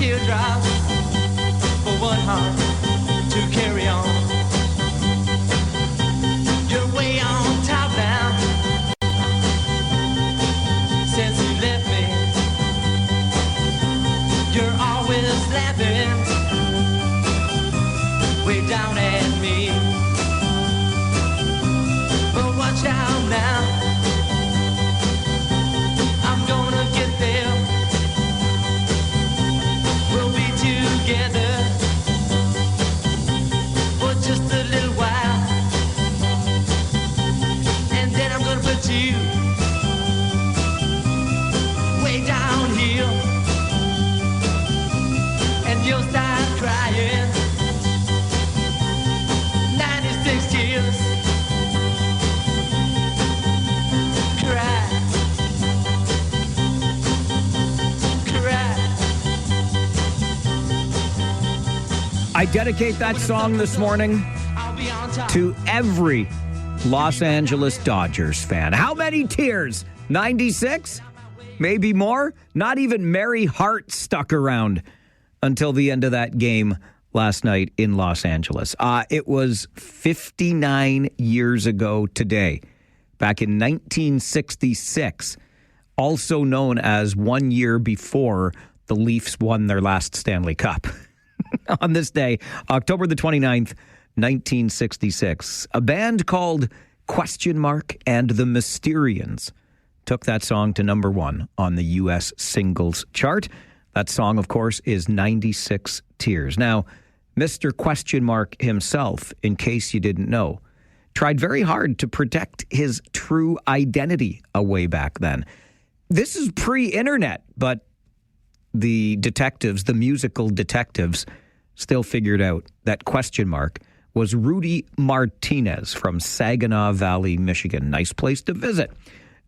teardrops for one heart to carry on. You're way on top now since you left me. You're always laughing way down at me. But watch out now, I'm gonna get there. We'll be together for just a little while, and then I'm gonna put you way down here, and you'll start crying 96 tears. Cry, cry. I dedicate that song this morning I'll be on top. to every Los Angeles Dodgers fan. How many tears? 96? Maybe more? Not even Mary Hart stuck around until the end of that game last night in Los Angeles. It was 59 years ago today, back in 1966, also known as 1 year before the Leafs won their last Stanley Cup. On this day, October the 29th, 1966, a band called Question Mark and the Mysterians took that song to number one on the U.S. singles chart. That song, of course, is 96 Tears. Now, Mr. Question Mark himself, in case you didn't know, tried very hard to protect his true identity way back then. This is pre-internet, but the detectives, the musical detectives, still figured out that Question Mark was Rudy Martinez from Saginaw Valley, Michigan. Nice place to visit.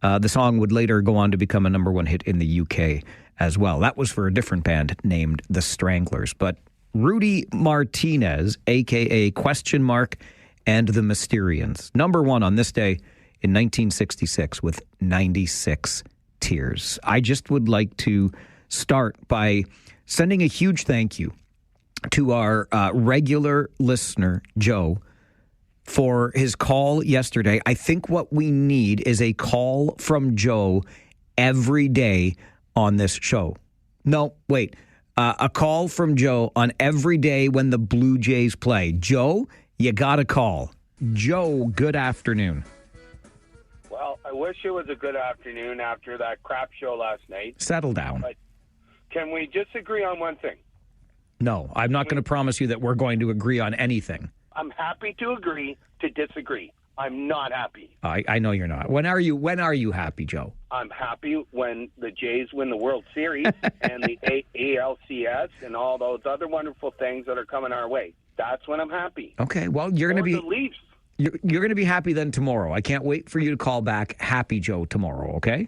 The song would later go on to become a number one hit in the UK as well. That was for a different band named The Stranglers. But Rudy Martinez, a.k.a. Question Mark and the Mysterians, number one on this day in 1966 with 96 Tears. I just would like to start by sending a huge thank you to our regular listener, Joe, for his call yesterday. I think what we need is a call from Joe every day on this show. No, wait. A call from Joe on every day when the Blue Jays play. Joe, you got to call. Joe, good afternoon. Well, I wish it was a good afternoon after that crap show last night. Settle down. But can we just agree on one thing? No, I'm not going to promise you that we're going to agree on anything. I'm happy to agree to disagree. I'm not happy. I know you're not. When are you happy, Joe? I'm happy when the Jays win the World Series and the ALCS and all those other wonderful things that are coming our way. That's when I'm happy. Okay, well, you're going to be the Leafs. You're going to be happy then tomorrow. I can't wait for you to call back Happy Joe tomorrow, okay?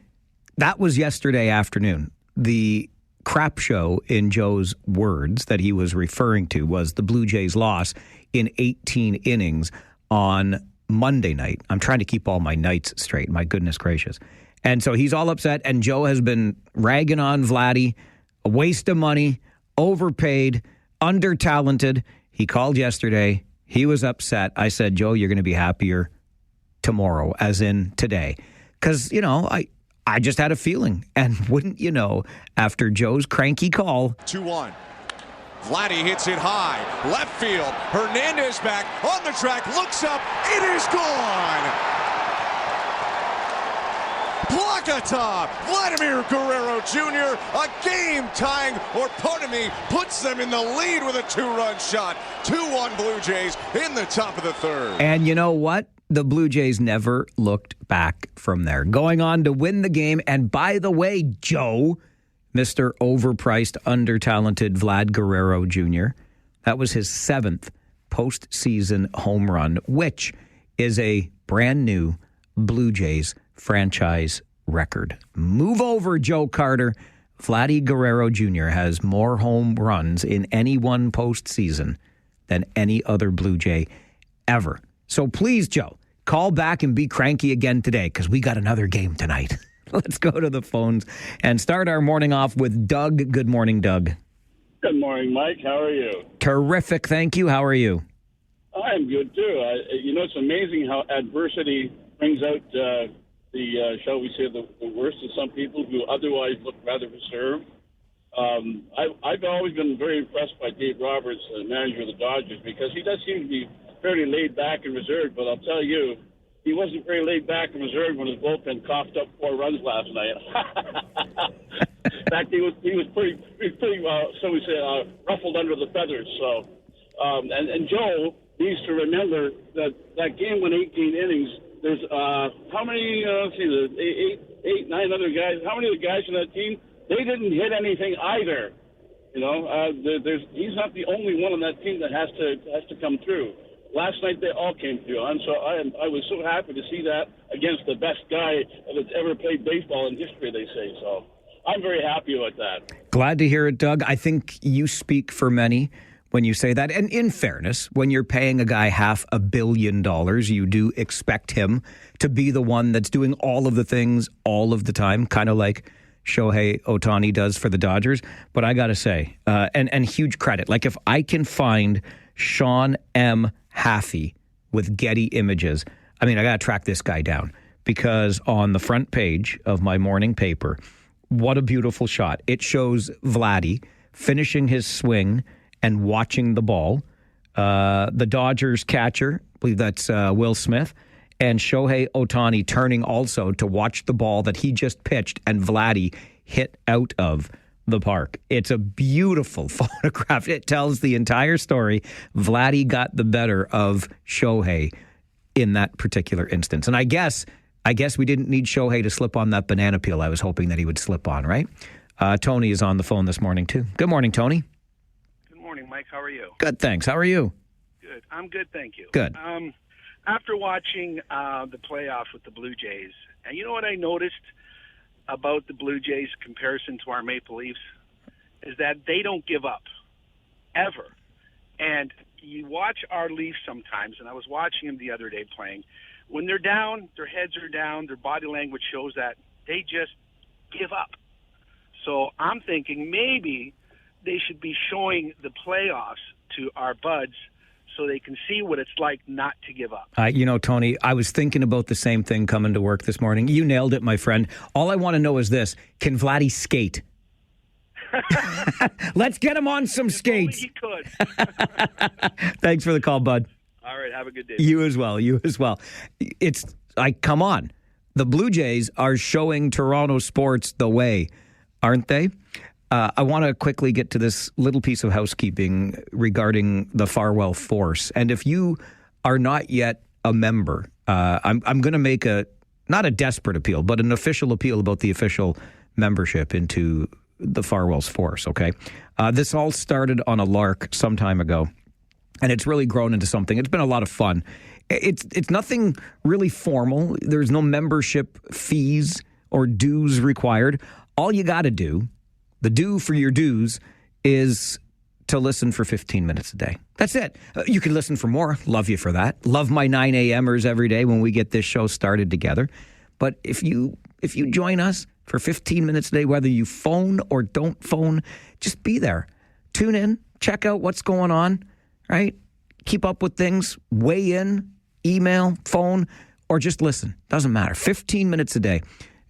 That was yesterday afternoon. The crap show, in Joe's words, that he was referring to was the Blue Jays' loss in 18 innings on Monday night. I'm trying to keep all my nights straight. My goodness gracious. And so he's all upset, and Joe has been ragging on Vladdy, a waste of money, overpaid, under-talented. He called yesterday. He was upset. I said, Joe, you're going to be happier tomorrow, as in today. Because, you know, I just had a feeling. And wouldn't you know, after Joe's cranky call. 2-1. Vladdy hits it high. Left field. Hernandez back on the track. Looks up. It is gone. Plakatov. Vladimir Guerrero Jr. A game-tying, or pardon me, puts them in the lead with a two-run shot. 2-1 Blue Jays in the top of the third. And you know what? The Blue Jays never looked back from there, going on to win the game. And by the way, Joe, Mr. Overpriced, under-talented Vlad Guerrero Jr., that was his 7th postseason home run, which is a brand new Blue Jays franchise record. Move over, Joe Carter. Vladdy Guerrero Jr. has more home runs in any one postseason than any other Blue Jay ever. So please, Joe, call back and be cranky again today, because we got another game tonight. Let's go to the phones and start our morning off with Doug. Good morning, Doug. Good morning, Mike. How are you? Terrific, thank you. How are you? I'm good, too. It's amazing how adversity brings out shall we say, the worst of some people who otherwise look rather reserved. I've always been very impressed by Dave Roberts, the manager of the Dodgers, because he does seem to be fairly laid back and reserved, but I'll tell you, he wasn't very laid back and reserved when his bullpen coughed up 4 runs last night. In fact, he was pretty so we say, ruffled under the feathers. So, and Joe needs to remember that game went 18 innings. There's how many? Let's see, eight, 9 other guys. How many of the guys on that team? They didn't hit anything either. He's not the only one on that team that has to come through. Last night they all came through, and so I was so happy to see that against the best guy that's ever played baseball in history, they say. So I'm very happy about that. Glad to hear it, Doug. I think you speak for many when you say that. And in fairness, when you're paying a guy $500 million, you do expect him to be the one that's doing all of the things all of the time, kind of like Shohei Ohtani does for the Dodgers. But I got to say, and huge credit, like if I can find Sean M. Haffey with Getty Images, I mean, I got to track this guy down, because on the front page of my morning paper, what a beautiful shot. It shows Vladdy finishing his swing and watching the ball. The Dodgers catcher, I believe that's Will Smith, and Shohei Ohtani turning also to watch the ball that he just pitched and Vladdy hit out of the park. It's a beautiful photograph. It tells the entire story. Vladdy got the better of Shohei in that particular instance. And I guess we didn't need Shohei to slip on that banana peel I was hoping that he would slip on, right? Tony is on the phone this morning, too. Good morning, Tony. Good morning, Mike. How are you? Good, thanks. How are you? Good. I'm good, thank you. Good. After watching the playoff with the Blue Jays, and you know what I noticed about the Blue Jays comparison to our Maple Leafs is that they don't give up, ever. And you watch our Leafs sometimes, and I was watching them the other day playing. When they're down, their heads are down, their body language shows that they just give up. So I'm thinking maybe they should be showing the playoffs to our buds so they can see what it's like not to give up. Tony, I was thinking about the same thing coming to work this morning. You nailed it, my friend. All I want to know is this. Can Vladdy skate? Let's get him on some skates. He could. Thanks for the call, bud. All right, have a good day. You as well. Come on. The Blue Jays are showing Toronto sports the way, aren't they? I want to quickly get to this little piece of housekeeping regarding the Farwell Force. And if you are not yet a member, I'm going to make not a desperate appeal, but an official appeal about the official membership into the Farwell's Force, okay? This all started on a lark some time ago, and it's really grown into something. It's been a lot of fun. It's nothing really formal. There's no membership fees or dues required. All you got to do, the due for your dues, is to listen for 15 minutes a day. That's it. You can listen for more. Love you for that. Love my 9 a.m.ers every day when we get this show started together. But if you join us for 15 minutes a day, whether you phone or don't phone, just be there. Tune in. Check out what's going on, right? Keep up with things. Weigh in, email, phone, or just listen. Doesn't matter. 15 minutes a day.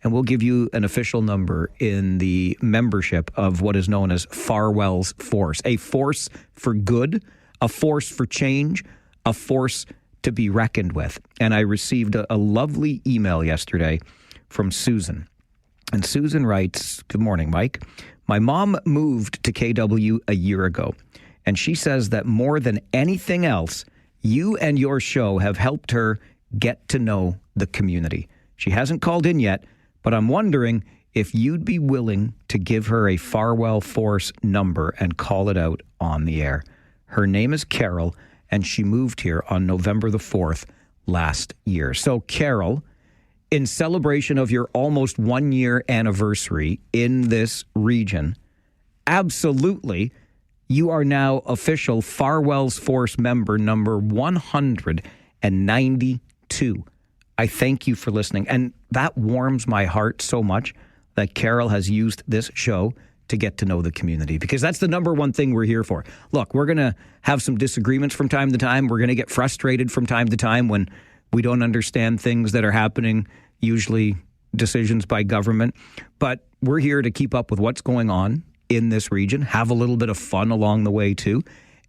And we'll give you an official number in the membership of what is known as Farwell's Force. A force for good, a force for change, a force to be reckoned with. And I received a lovely email yesterday from Susan. And Susan writes, "Good morning, Mike. My mom moved to KW a year ago. And she says that more than anything else, you and your show have helped her get to know the community. She hasn't called in yet, but I'm wondering if you'd be willing to give her a Farwell Force number and call it out on the air. Her name is Carol, and she moved here on November the 4th last year." So, Carol, in celebration of your almost 1-year anniversary in this region, absolutely, you are now official Farwell's Force member number 192. I thank you for listening. And that warms my heart so much that Carol has used this show to get to know the community, because that's the number one thing we're here for. Look, we're going to have some disagreements from time to time. We're going to get frustrated from time to time when we don't understand things that are happening, usually decisions by government. But we're here to keep up with what's going on in this region, have a little bit of fun along the way too.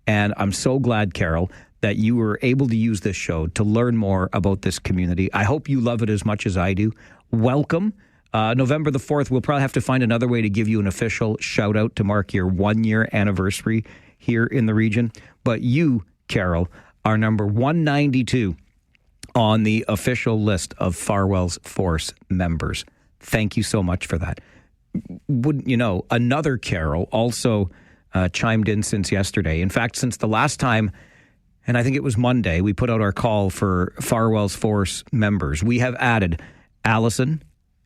And I'm so glad, Carol, that you were able to use this show to learn more about this community. I hope you love it as much as I do. Welcome. November the 4th, we'll probably have to find another way to give you an official shout out to mark your 1-year anniversary here in the region. But you, Carol, are number 192 on the official list of Farwell's Force members. Thank you so much for that. Wouldn't you know, another Carol also chimed in since yesterday. In fact, since the last time, and I think it was Monday, we put out our call for Farwell's Force members. We have added Allison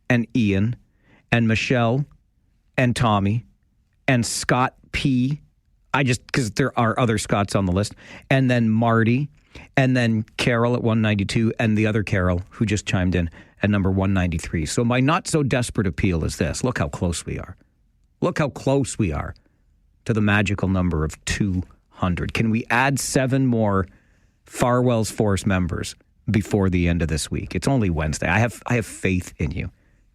and Ian and Michelle and Tommy and Scott P. Because there are other Scotts on the list. And then Marty, and then Carol at 192, and the other Carol who just chimed in at number 193. So my not so desperate appeal is this. Look how close we are. Look how close we are to the magical number of 200. Can we add 7 more Farwell's Force members before the end of this week? It's only Wednesday. I have faith in you.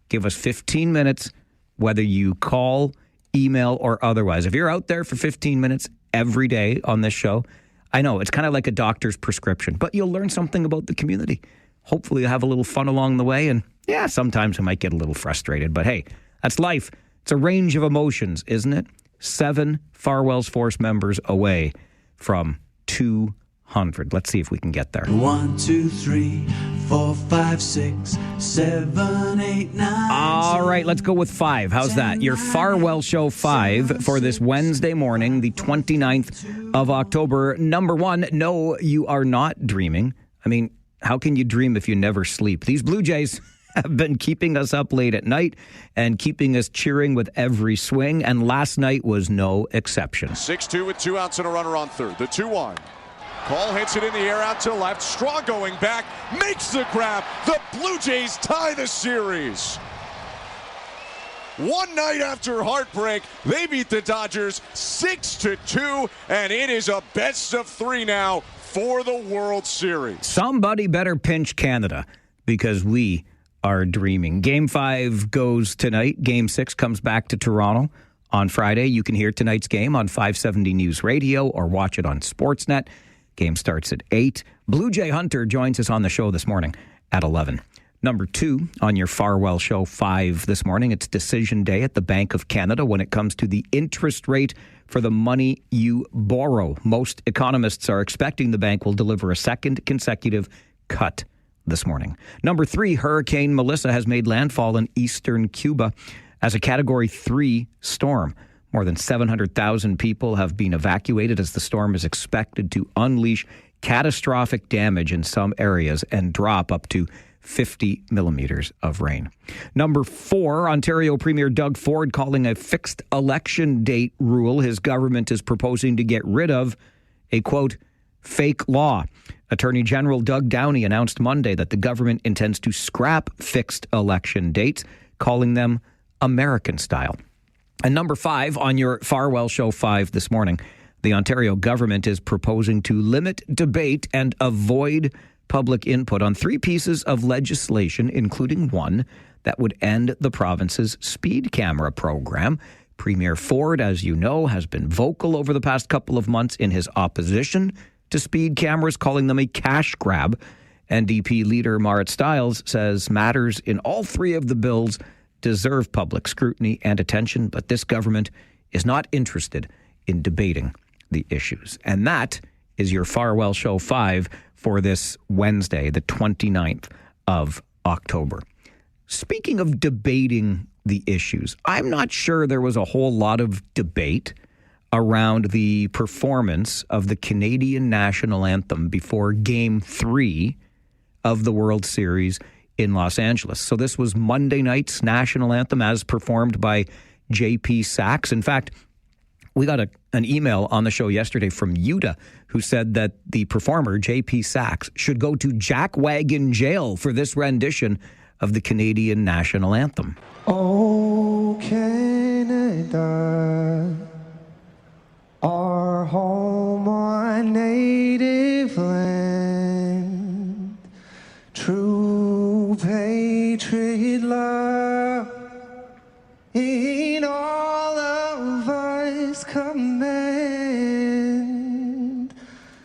Give us 15 minutes, whether you call, email, or otherwise. If you're out there for 15 minutes every day on this show, I know it's kind of like a doctor's prescription, but you'll learn something about the community. Hopefully you'll have a little fun along the way. And yeah, sometimes we might get a little frustrated, but hey, that's life. It's a range of emotions, isn't it? 7 Farwell's Force members away from 200. Let's see if we can get there. 1, 2, 3, 4, 5, 6, 7, 8, 9. All right, let's go with 5. How's that? Your Farwell Show 5 for this Wednesday morning, the 29th of October. Number 1, no, you are not dreaming. I mean, how can you dream if you never sleep? These Blue Jays have been keeping us up late at night and keeping us cheering with every swing, and last night was no exception. 6-2 with 2 outs and a runner on third. The 2-1. Cole hits it in the air out to left. Straw going back, makes the grab. The Blue Jays tie the series. One night after heartbreak, they beat the Dodgers 6-2, and it is a best of 3 now for the World Series. Somebody better pinch Canada, because we are dreaming. Game 5 goes tonight. Game 6 comes back to Toronto on Friday. You can hear tonight's game on 570 News Radio or watch it on Sportsnet. Game starts at 8. Blue Jay Hunter joins us on the show this morning at 11. Number 2 on your Farwell Show 5 this morning. It's decision day at the Bank of Canada when it comes to the interest rate for the money you borrow. Most economists are expecting the bank will deliver a second consecutive cut this morning. Number 3, Hurricane Melissa has made landfall in eastern Cuba as a Category 3 storm. More than 700,000 people have been evacuated as the storm is expected to unleash catastrophic damage in some areas and drop up to 50 millimeters of rain. Number 4, Ontario Premier Doug Ford calling a fixed election date rule his government is proposing to get rid of a, quote, fake law. Attorney General Doug Downey announced Monday that the government intends to scrap fixed election dates, calling them American style. And number 5 on your Farwell Show 5 this morning, the Ontario government is proposing to limit debate and avoid public input on 3 pieces of legislation, including one that would end the province's speed camera program. Premier Ford, as you know, has been vocal over the past couple of months in his opposition to speed cameras, calling them a cash grab. NDP leader Marit Stiles says matters in all 3 of the bills deserve public scrutiny and attention, but this government is not interested in debating the issues. And that is your Farwell Show 5 for this Wednesday, the 29th of October. Speaking of debating the issues, I'm not sure there was a whole lot of debate around the performance of the Canadian national anthem before Game 3 of the World Series in Los Angeles. So this was Monday night's national anthem as performed by J.P. Sachs. In fact, we got an email on the show yesterday from Yuta who said that the performer, J.P. Sachs, should go to jackwagon jail for this rendition of the Canadian national anthem. Oh, Canada,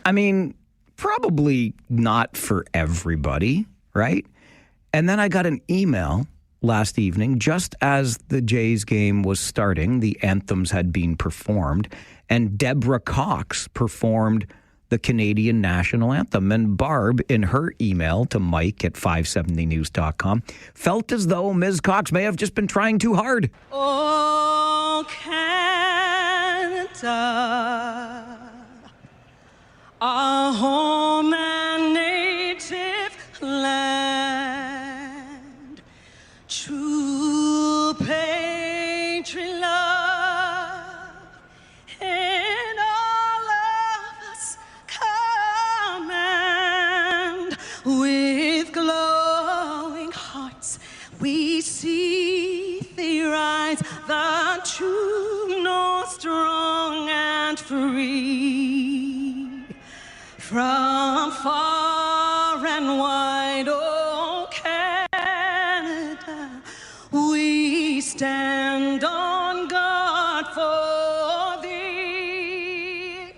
I mean, probably not for everybody, right? And then I got an email last evening, just as the Jays game was starting, the anthems had been performed, and Deborah Cox performed the Canadian national anthem. And Barb, in her email to Mike at 570news.com, felt as though Ms. Cox may have just been trying too hard. Oh, Canada, our home and native land, true patriot love in all of us command. With glowing hearts we see thee rise, the true, north, strong and free. From far and wide, oh Canada, we stand on guard for thee.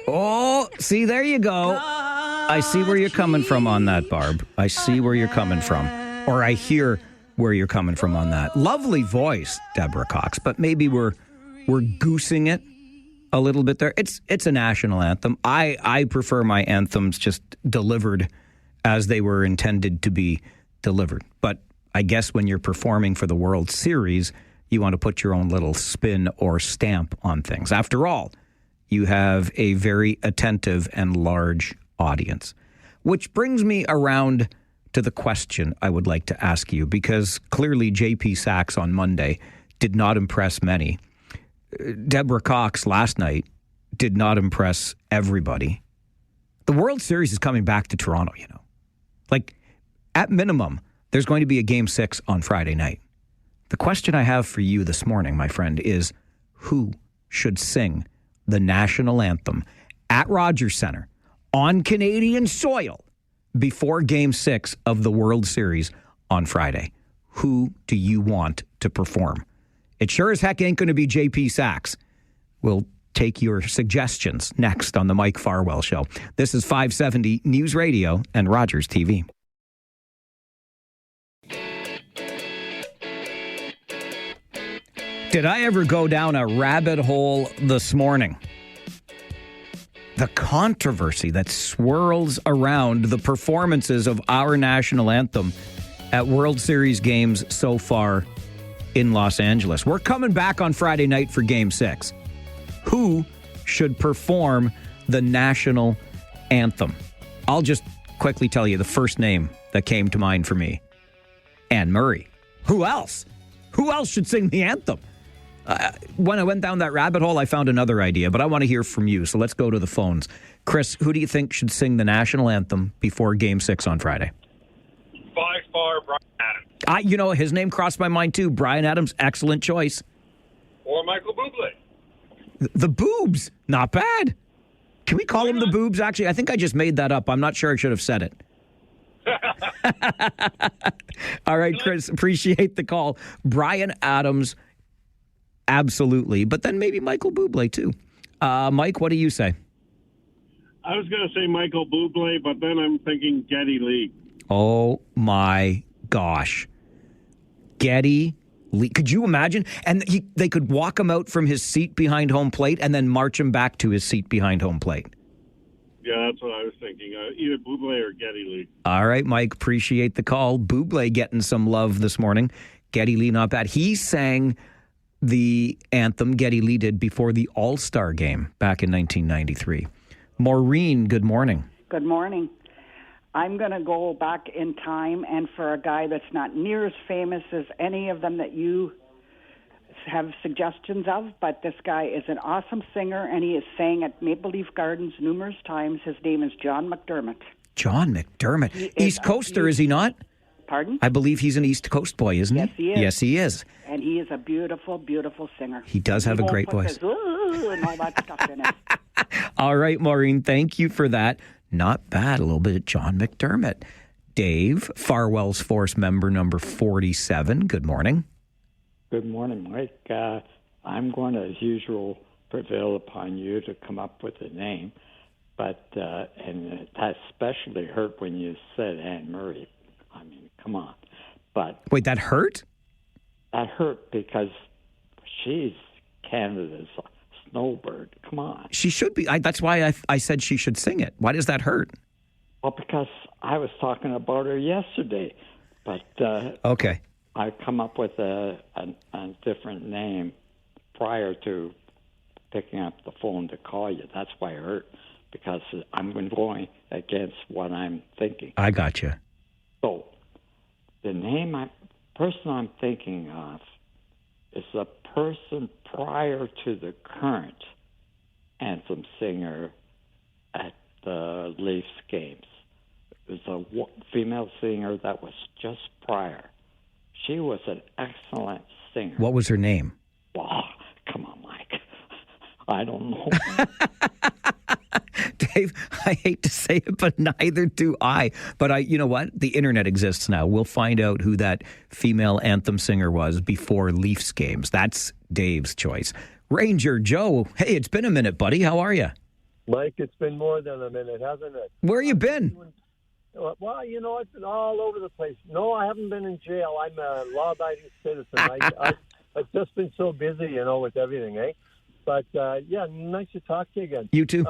Oh, see, there you go. I see where you're coming from on that, Barb. I see where you're coming from. Or I hear where you're coming from on that. Lovely voice, Deborah Cox, but maybe we're goosing it a little bit there. It's a national anthem. I prefer my anthems just delivered as they were intended to be delivered. But I guess when you're performing for the World Series, you want to put your own little spin or stamp on things. After all, you have a very attentive and large audience. Which brings me around to the question I would like to ask you, because clearly J.P. Sachs on Monday did not impress many. Deborah Cox last night did not impress everybody. The World Series is coming back to Toronto, you know. Like, at minimum, there's going to be a Game 6 on Friday night. The question I have for you this morning, my friend, is who should sing the national anthem at Rogers Centre on Canadian soil before Game 6 of the World Series on Friday? Who do you want to perform? It sure as heck ain't going to be J.P. Sachs. We'll take your suggestions next on the Mike Farwell Show. This is 570 News Radio and Rogers TV. Did I ever go down a rabbit hole this morning? The controversy that swirls around the performances of our national anthem at World Series games so far in Los Angeles. We're coming back on Friday night for Game 6. Who should perform the national anthem? I'll just quickly tell you the first name that came to mind for me. Anne Murray. Who else? Who else should sing the anthem? When I went down that rabbit hole, I found another idea, but I want to hear from you. So let's go to the phones. Chris, who do you think should sing the national anthem before Game 6 on Friday? By far, Brian Adams. His name crossed my mind too. Brian Adams, excellent choice. Or Michael Bublé. The Boobs, not bad. Can we call him the Boobs? Actually, I think I just made that up. I'm not sure I should have said it. All right, Chris, appreciate the call. Brian Adams, absolutely. But then maybe Michael Bublé too. Mike, what do you say? I was going to say Michael Bublé, but then I'm thinking Geddy Lee. Oh, my gosh. Geddy Lee. Could you imagine? And they could walk him out from his seat behind home plate and then march him back to his seat behind home plate. Yeah, that's what I was thinking. Either Bublé or Geddy Lee. All right, Mike, appreciate the call. Bublé getting some love this morning. Geddy Lee, not bad. He sang the anthem, Geddy Lee did, before the All-Star game back in 1993. Maureen, good morning. Good morning. I'm going to go back in time, and for a guy that's not near as famous as any of them that you have suggestions of, but this guy is an awesome singer, and he has sang at Maple Leaf Gardens numerous times. His name is John McDermott. John McDermott. East Coaster, is he not? Pardon? I believe he's an East Coast boy, isn't he? Yes, he is. Yes, he is. And he is a beautiful, beautiful singer. He does have a great voice. His, ooh, and all that stuff in it. All right, Maureen, thank you for that. Not bad. A little bit of John McDermott. Dave, Farwell's Force member number 47. Good morning. Good morning, Mike. I'm going to, as usual, prevail upon you to come up with a name. But and that especially hurt when you said Anne Murray. I mean, come on. But Wait, that hurt? that hurt because she's Canada's snowbird. Come on. She should be. That's why I said she should sing it. Why does that hurt? Well, because I was talking about her yesterday, but Okay. I come up with a different name prior to picking up the phone to call you. That's why it hurt, because I'm going against what I'm thinking. I got you. So the person I'm thinking of is the person prior to the current anthem singer at the Leafs games. It was a female singer that was just prior. She was an excellent singer. What was her name? Wow, come on, Mike. I don't know. Dave, I hate to say it, but neither do I. But you know what? The internet exists now. We'll find out who that female anthem singer was before Leafs games. That's Dave's choice. Ranger Joe, hey, it's been a minute, buddy. How are you? Mike, it's been more than a minute, hasn't it? Where you been? Well, you know, I've been all over the place. No, I haven't been in jail. I'm a law-abiding citizen. I've just been so busy, you know, with everything, eh? But, yeah, nice to talk to you again. You too.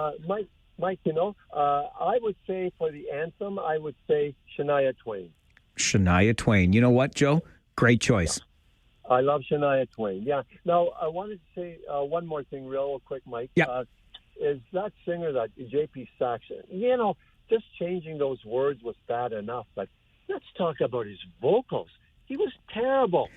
Mike, you know, I would say for the anthem, I would say Shania Twain. Shania Twain. You know what, Joe? Great choice. I love Shania Twain, yeah. Now, I wanted to say one more thing real quick, Mike. Yeah. Is that singer, that J.P. Saxon, you know, just changing those words was bad enough, but let's talk about his vocals. He was terrible.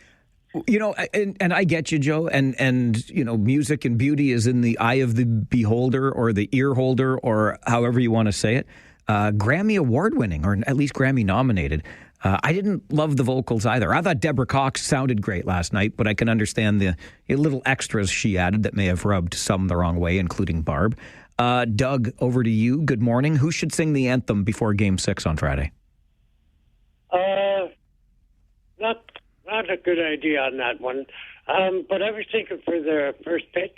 You know, and I get you, Joe, and you know, music and beauty is in the eye of the beholder or the ear holder or however you want to say it. Grammy award winning, or at least Grammy nominated. I didn't love the vocals either. I thought Deborah Cox sounded great last night, but I can understand the little extras she added that may have rubbed some the wrong way, including Barb. Doug, over to you. Good morning. Who should sing the anthem before Game 6 on Friday? Not a good idea on that one. But I was thinking for the first pitch.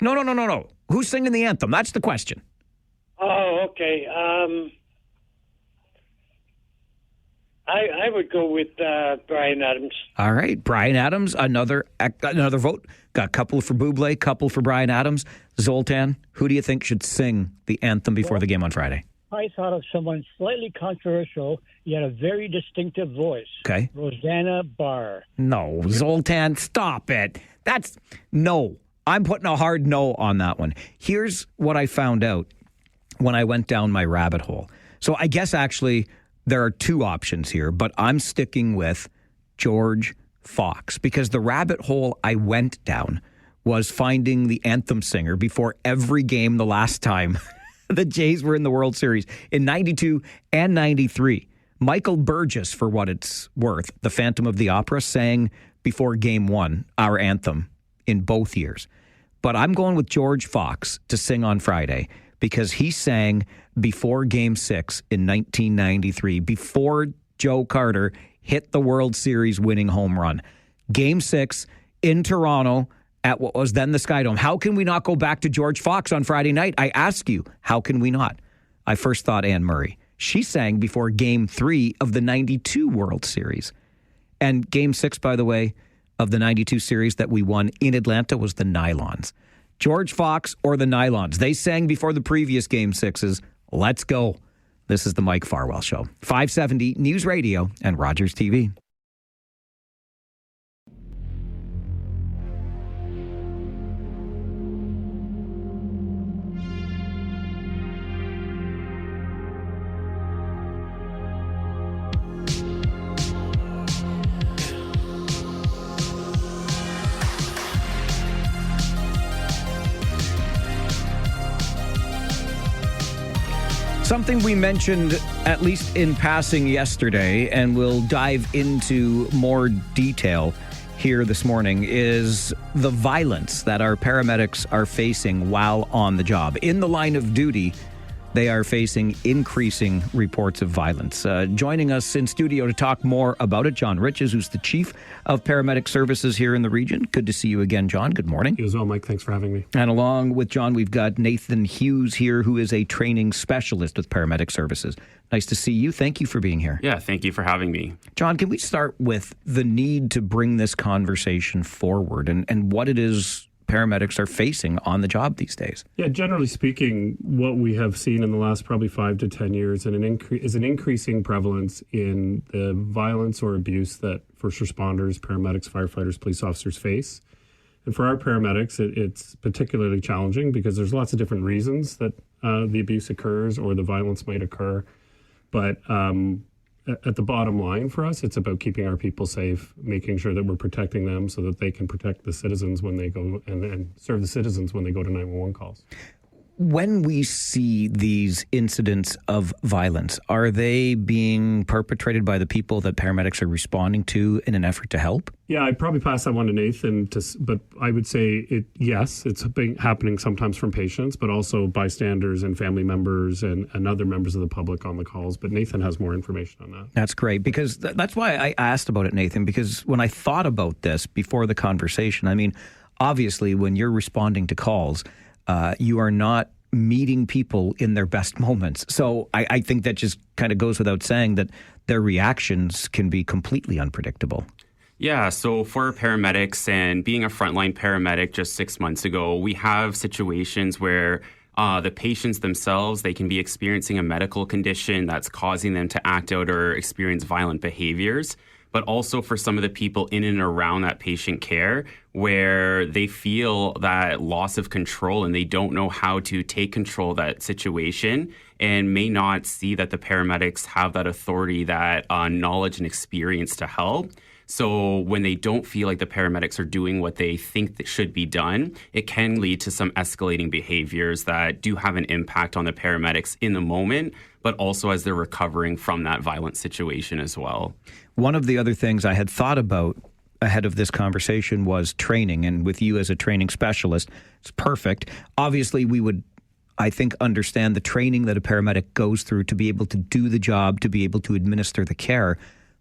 No. Who's singing the anthem? That's the question. Oh, okay. I would go with Bryan Adams. All right, Bryan Adams, another vote. Got a couple for Bublé, couple for Bryan Adams. Zoltan, who do you think should sing the anthem before the game on Friday? I thought of someone slightly controversial, yet a very distinctive voice. Okay. Rosanna Barr. No, Zoltan, stop it. No. I'm putting a hard no on that one. Here's what I found out when I went down my rabbit hole. So I guess actually there are two options here, but I'm sticking with George Fox because the rabbit hole I went down was finding the anthem singer before every game the last time the Jays were in the World Series in 92 and 93. Michael Burgess, for what it's worth, the Phantom of the Opera, sang before Game 1, our anthem, in both years. But I'm going with George Fox to sing on Friday because he sang before Game 6 in 1993, before Joe Carter hit the World Series winning home run. Game 6 in Toronto at what was then the Skydome. How can we not go back to George Fox on Friday night? I ask you, how can we not? I first thought Anne Murray. She sang before Game 3 of the 92 World Series. And Game 6, by the way, of the 92 series that we won in Atlanta was the Nylons. George Fox or the Nylons. They sang before the previous Game 6s. Let's go. This is the Mike Farwell Show. 570 News Radio and Rogers TV. Something we mentioned, at least in passing yesterday, and we'll dive into more detail here this morning, is the violence that our paramedics are facing while on the job. In the line of duty, they are facing increasing reports of violence. Joining us in studio to talk more about it, John Riches, who's the Chief of Paramedic Services here in the region. Good to see you again, John. Good morning. You as well, Mike. Thanks for having me. And along with John, we've got Nathan Hughes here, who is a training specialist with Paramedic Services. Nice to see you. Thank you for being here. Yeah, thank you for having me. John, can we start with the need to bring this conversation forward and what it is paramedics are facing on the job these days? Yeah, generally speaking, what we have seen in the last probably 5 to 10 years is an increasing prevalence in the violence or abuse that first responders, paramedics, firefighters, police officers face. And for our paramedics, it's particularly challenging because there's lots of different reasons that the abuse occurs or the violence might occur. But at the bottom line for us, it's about keeping our people safe, making sure that we're protecting them so that they can protect the citizens when they go and serve the citizens when they go to 911 calls. When we see these incidents of violence, are they being perpetrated by the people that paramedics are responding to in an effort to help? Yeah, I'd probably pass that one to Nathan, but I would say yes, it's happening sometimes from patients, but also bystanders and family members and other members of the public on the calls. But Nathan has more information on that. That's great, because that's why I asked about it, Nathan, because when I thought about this before the conversation, I mean, obviously when you're responding to calls, you are not meeting people in their best moments. So I think that just kind of goes without saying that their reactions can be completely unpredictable. Yeah, so for paramedics and being a frontline paramedic just 6 months ago, we have situations where the patients themselves, they can be experiencing a medical condition that's causing them to act out or experience violent behaviors. But also for some of the people in and around that patient care where they feel that loss of control and they don't know how to take control of that situation and may not see that the paramedics have that authority, that knowledge and experience to help. So when they don't feel like the paramedics are doing what they think that should be done, it can lead to some escalating behaviors that do have an impact on the paramedics in the moment, but also as they're recovering from that violent situation as well. One of the other things I had thought about ahead of this conversation was training. And with you as a training specialist, it's perfect. Obviously, we would, I think, understand the training that a paramedic goes through to be able to do the job, to be able to administer the care.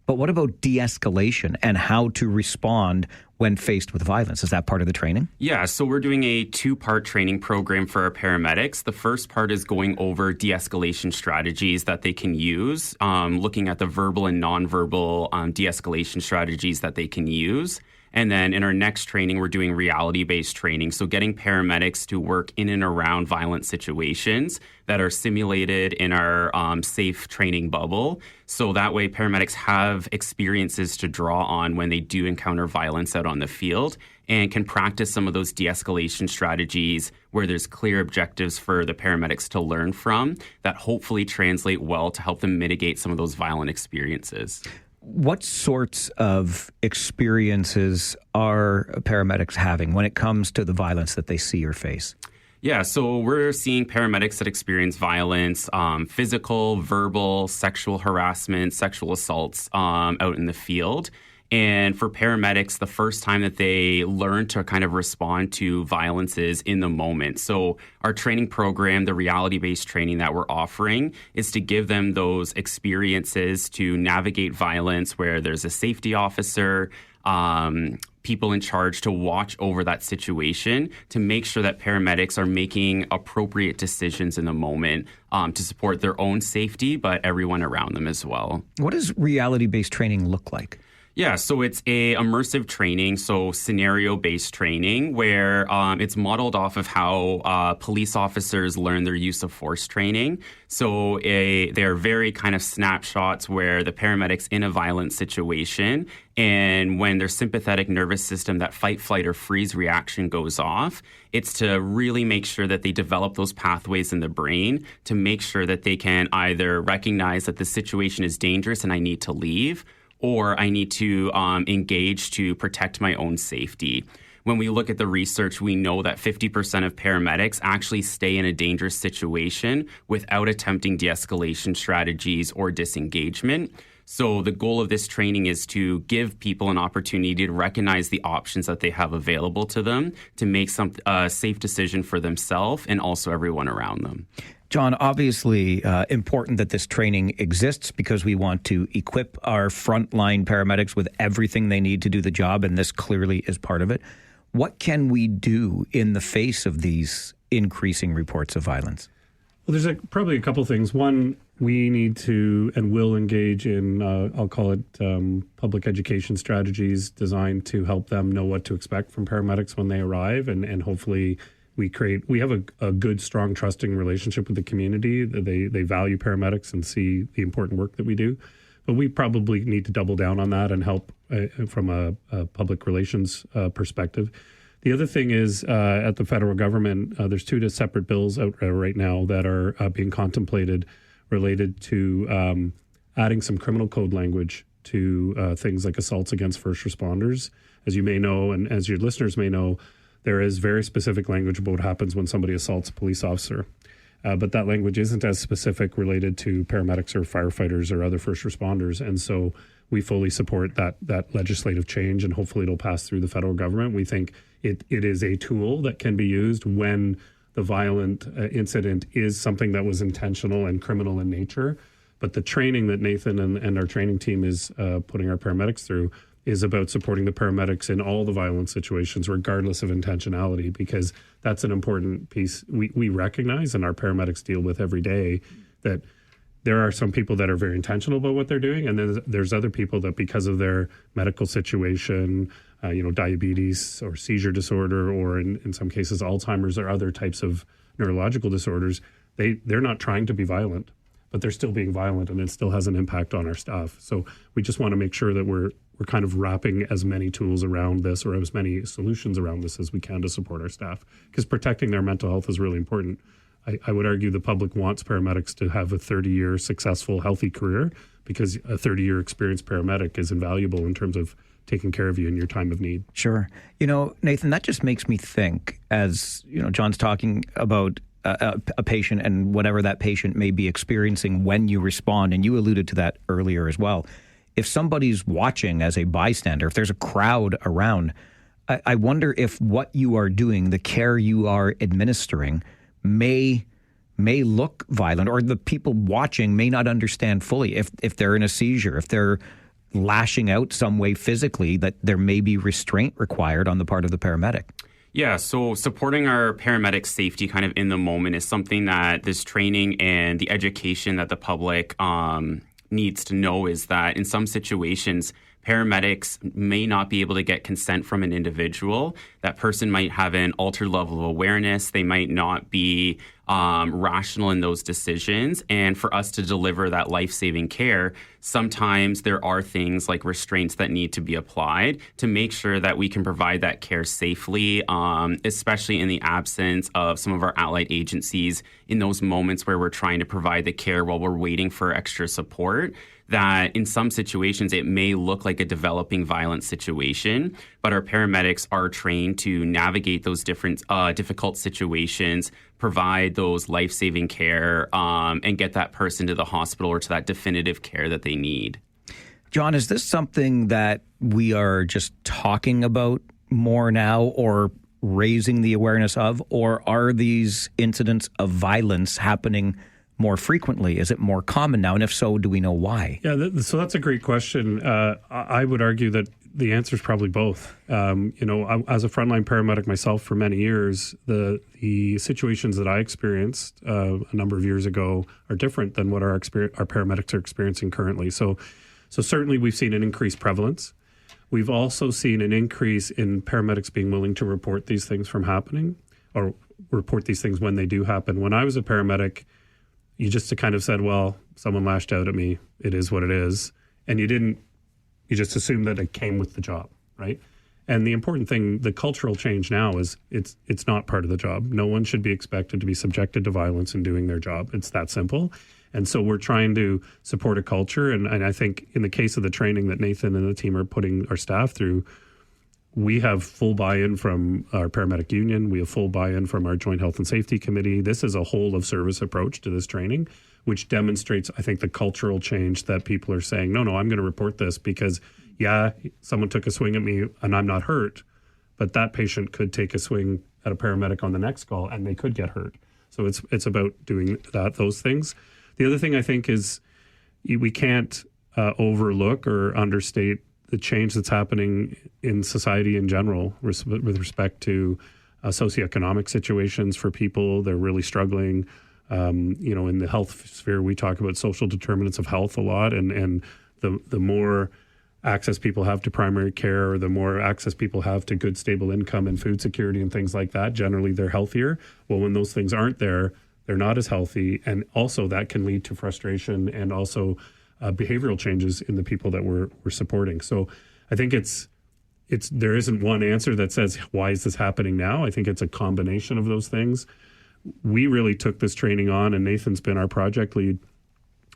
But what about de-escalation and how to respond when faced with violence? Is that part of the training? Yeah, so we're doing a 2-part training program for our paramedics. The first part is going over de-escalation strategies that they can use, looking at the verbal and nonverbal de-escalation strategies that they can use. And then in our next training, we're doing reality-based training. So getting paramedics to work in and around violent situations that are simulated in our safe training bubble. So that way paramedics have experiences to draw on when they do encounter violence out on the field and can practice some of those de-escalation strategies where there's clear objectives for the paramedics to learn from that hopefully translate well to help them mitigate some of those violent experiences. What sorts of experiences are paramedics having when it comes to the violence that they see or face? Yeah, so we're seeing paramedics that experience violence, physical, verbal, sexual harassment, sexual assaults out in the field. And for paramedics, the first time that they learn to kind of respond to violence is in the moment. So our training program, the reality-based training that we're offering, is to give them those experiences to navigate violence where there's a safety officer, people in charge to watch over that situation to make sure that paramedics are making appropriate decisions in the moment to support their own safety, but everyone around them as well. What does reality-based training look like? Yeah, so it's a immersive training, so scenario-based training where it's modeled off of how police officers learn their use of force training. So they're very kind of snapshots where the paramedic's in a violent situation, and when their sympathetic nervous system, that fight, flight, or freeze reaction goes off, it's to really make sure that they develop those pathways in the brain to make sure that they can either recognize that the situation is dangerous and I need to leave, or I need to engage to protect my own safety. When we look at the research, we know that 50% of paramedics actually stay in a dangerous situation without attempting de-escalation strategies or disengagement. So the goal of this training is to give people an opportunity to recognize the options that they have available to them to make some safe decision for themselves and also everyone around them. John, obviously important that this training exists because we want to equip our frontline paramedics with everything they need to do the job, and this clearly is part of it. What can we do in the face of these increasing reports of violence? Well, there's probably a couple things. One, we need to and will engage in, I'll call it public education strategies designed to help them know what to expect from paramedics when they arrive, and hopefully we have a good, strong, trusting relationship with the community. They value paramedics and see the important work that we do. But we probably need to double down on that and help from a public relations perspective. The other thing is at the federal government, there's two separate bills out right now that are being contemplated related to adding some criminal code language to things like assaults against first responders. As you may know, and as your listeners may know, there is very specific language about what happens when somebody assaults a police officer. But that language isn't as specific related to paramedics or firefighters or other first responders. And so we fully support that legislative change, and hopefully it'll pass through the federal government. We think it is a tool that can be used when the violent incident is something that was intentional and criminal in nature. But the training that Nathan and our training team is putting our paramedics through is about supporting the paramedics in all the violent situations, regardless of intentionality, because that's an important piece we recognize and our paramedics deal with every day, that there are some people that are very intentional about what they're doing, and then there's other people that because of their medical situation, diabetes or seizure disorder, or in some cases Alzheimer's or other types of neurological disorders, they're not trying to be violent, but they're still being violent, and it still has an impact on our staff. So we just want to make sure that we're kind of wrapping as many tools around this or as many solutions around this as we can to support our staff, because protecting their mental health is really important. I would argue the public wants paramedics to have a 30-year successful, healthy career, because a 30-year experienced paramedic is invaluable in terms of taking care of you in your time of need. Sure. Nathan, that just makes me think, as John's talking about a patient and whatever that patient may be experiencing when you respond, and you alluded to that earlier as well. If somebody's watching as a bystander, if there's a crowd around, I wonder if what you are doing, the care you are administering, may look violent, or the people watching may not understand fully. If they're in a seizure, if they're lashing out some way physically, that there may be restraint required on the part of the paramedic. Yeah, so supporting our paramedic safety kind of in the moment is something that this training and the education that the public needs to know, is that in some situations, paramedics may not be able to get consent from an individual. That person might have an altered level of awareness. They might not be rational in those decisions. And for us to deliver that life-saving care, sometimes there are things like restraints that need to be applied to make sure that we can provide that care safely, especially in the absence of some of our allied agencies in those moments where we're trying to provide the care while we're waiting for extra support. That in some situations it may look like a developing violent situation, but our paramedics are trained to navigate those different difficult situations, provide those life-saving care, and get that person to the hospital or to that definitive care that they need. John, is this something that we are just talking about more now, or raising the awareness of, or are these incidents of violence happening more frequently? Is it more common now? And if so, do we know why? Yeah, so that's a great question. I would argue that the answer is probably both. As a frontline paramedic myself for many years, the situations that I experienced a number of years ago are different than what our paramedics are experiencing currently. So certainly we've seen an increased prevalence. We've also seen an increase in paramedics being willing to report these things from happening, or report these things when they do happen. When I was a paramedic, you just kind of said, well, someone lashed out at me. It is what it is. And you just assumed that it came with the job, right? And the important thing, the cultural change now is it's not part of the job. No one should be expected to be subjected to violence in doing their job. It's that simple. And so we're trying to support a culture. And I think in the case of the training that Nathan and the team are putting our staff through, we have full buy-in from our paramedic union. We have full buy-in from our Joint Health and Safety Committee. This is a whole of service approach to this training, which demonstrates, I think, the cultural change that people are saying, no, I'm going to report this because, yeah, someone took a swing at me and I'm not hurt, but that patient could take a swing at a paramedic on the next call and they could get hurt. So it's about doing those things. The other thing I think is we can't overlook or understate the change that's happening in society in general with respect to socioeconomic situations for people. They're really struggling. In the health sphere, we talk about social determinants of health a lot, and the more access people have to primary care, or the more access people have to good, stable income and food security and things like that, generally they're healthier. Well, when those things aren't there, they're not as healthy, and also that can lead to frustration and also behavioral changes in the people that we're supporting. So I think there isn't one answer that says, why is this happening now? I think it's a combination of those things. We really took this training on, and Nathan's been our project lead,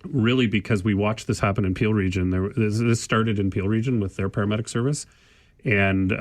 really because we watched this happen in Peel Region. This started in Peel Region with their paramedic service, and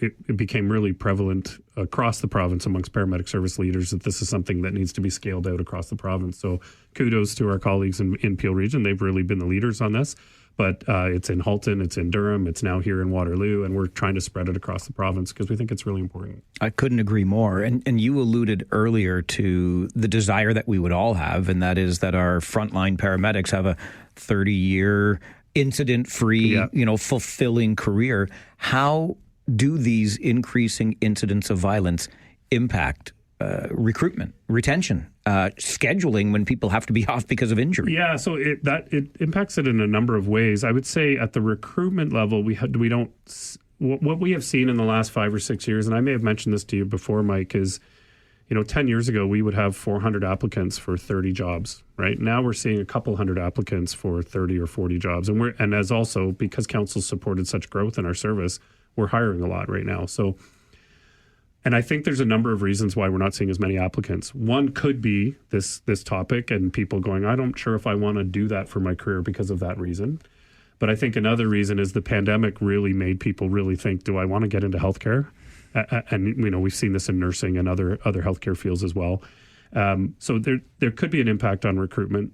it became really prevalent across the province amongst paramedic service leaders that this is something that needs to be scaled out across the province. So kudos to our colleagues in Peel Region. They've really been the leaders on this. But it's in Halton, it's in Durham, it's now here in Waterloo, and we're trying to spread it across the province because we think it's really important. I couldn't agree more. And you alluded earlier to the desire that we would all have, and that is that our frontline paramedics have a 30-year incident-free, fulfilling career. How do these increasing incidents of violence impact recruitment, retention, scheduling when people have to be off because of injury? Yeah, so it impacts it in a number of ways. I would say at the recruitment level, what we have seen in the last 5 or 6 years, and I may have mentioned this to you before, Mike, is 10 years ago we would have 400 applicants for 30 jobs. Right now we're seeing a couple hundred applicants for 30 or 40 jobs, and as also because council supported such growth in our service, we're hiring a lot right now. And I think there's a number of reasons why we're not seeing as many applicants. One could be this topic and people going, I'm not sure if I want to do that for my career because of that reason. But I think another reason is the pandemic really made people really think, do I want to get into healthcare? And we've seen this in nursing and other healthcare fields as well. So there could be an impact on recruitment.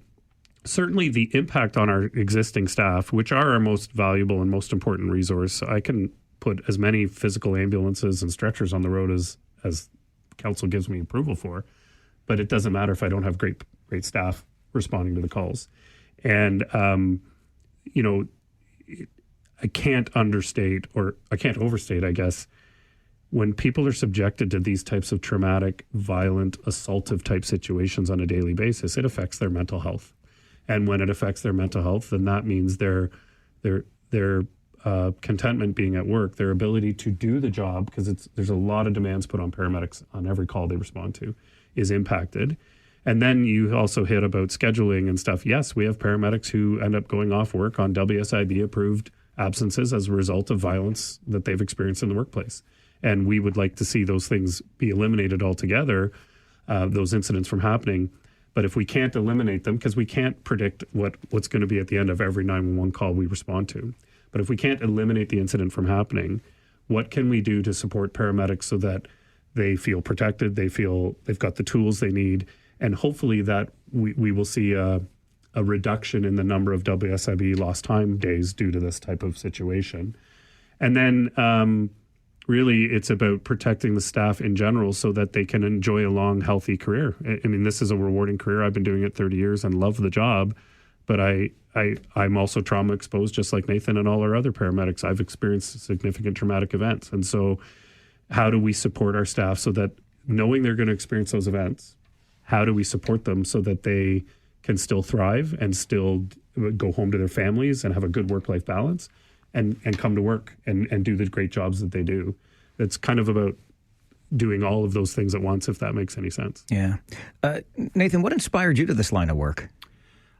Certainly the impact on our existing staff, which are our most valuable and most important resource. I can put as many physical ambulances and stretchers on the road as council gives me approval for, but it doesn't matter if I don't have great staff responding to the calls. And I can't understate, or I can't overstate, I guess, when people are subjected to these types of traumatic, violent, assaultive type situations on a daily basis, it affects their mental health. And when it affects their mental health, then that means their contentment being at work, their ability to do the job, because there's a lot of demands put on paramedics on every call they respond to, is impacted. And then you also hit about scheduling and stuff. Yes, we have paramedics who end up going off work on WSIB-approved absences as a result of violence that they've experienced in the workplace. And we would like to see those things be eliminated altogether, those incidents from happening. But if we can't eliminate them, because we can't predict what's going to be at the end of every 911 call we respond to, but if we can't eliminate the incident from happening, what can we do to support paramedics so that they feel protected, they feel they've got the tools they need, and hopefully that we will see a reduction in the number of WSIB lost time days due to this type of situation. And then really it's about protecting the staff in general so that they can enjoy a long, healthy career. I mean, this is a rewarding career. I've been doing it 30 years and love the job, but I'm also trauma exposed, just like Nathan and all our other paramedics. I've experienced significant traumatic events. And so how do we support our staff so that, knowing they're going to experience those events, how do we support them so that they can still thrive and still go home to their families and have a good work-life balance and come to work and do the great jobs that they do? It's kind of about doing all of those things at once, if that makes any sense. Yeah. Nathan, what inspired you to this line of work?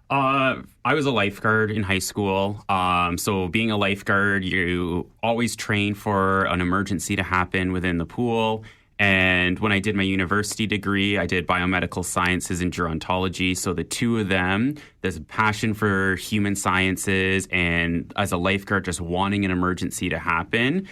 I was a lifeguard in high school. So being a lifeguard, you always train for an emergency to happen within the pool. And when I did my university degree, I did biomedical sciences and gerontology. So the two of them, there's a passion for human sciences and as a lifeguard, just wanting an emergency to happen.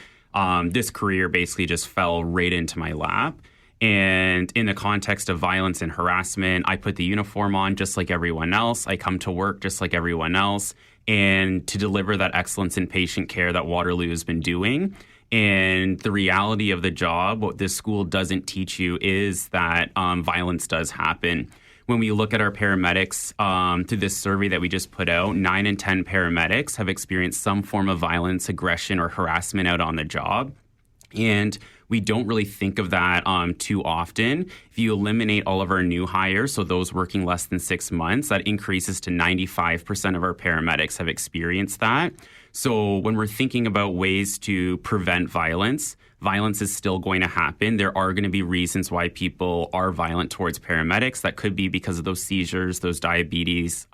This career basically just fell right into my lap. And in the context of violence and harassment, I put the uniform on just like everyone else. I come to work just like everyone else, and to deliver that excellence in patient care that Waterloo has been doing. And the reality of the job, what this school doesn't teach you is that violence does happen. When we look at our paramedics, through this survey that we just put out, 9 in 10 paramedics have experienced some form of violence, aggression, or harassment out on the job. And we don't really think of that too often. If you eliminate all of our new hires, so those working less than 6 months, that increases to 95% of our paramedics have experienced that. So when we're thinking about ways to prevent violence, violence is still going to happen. There are going to be reasons why people are violent towards paramedics. That could be because of those seizures, those diabetes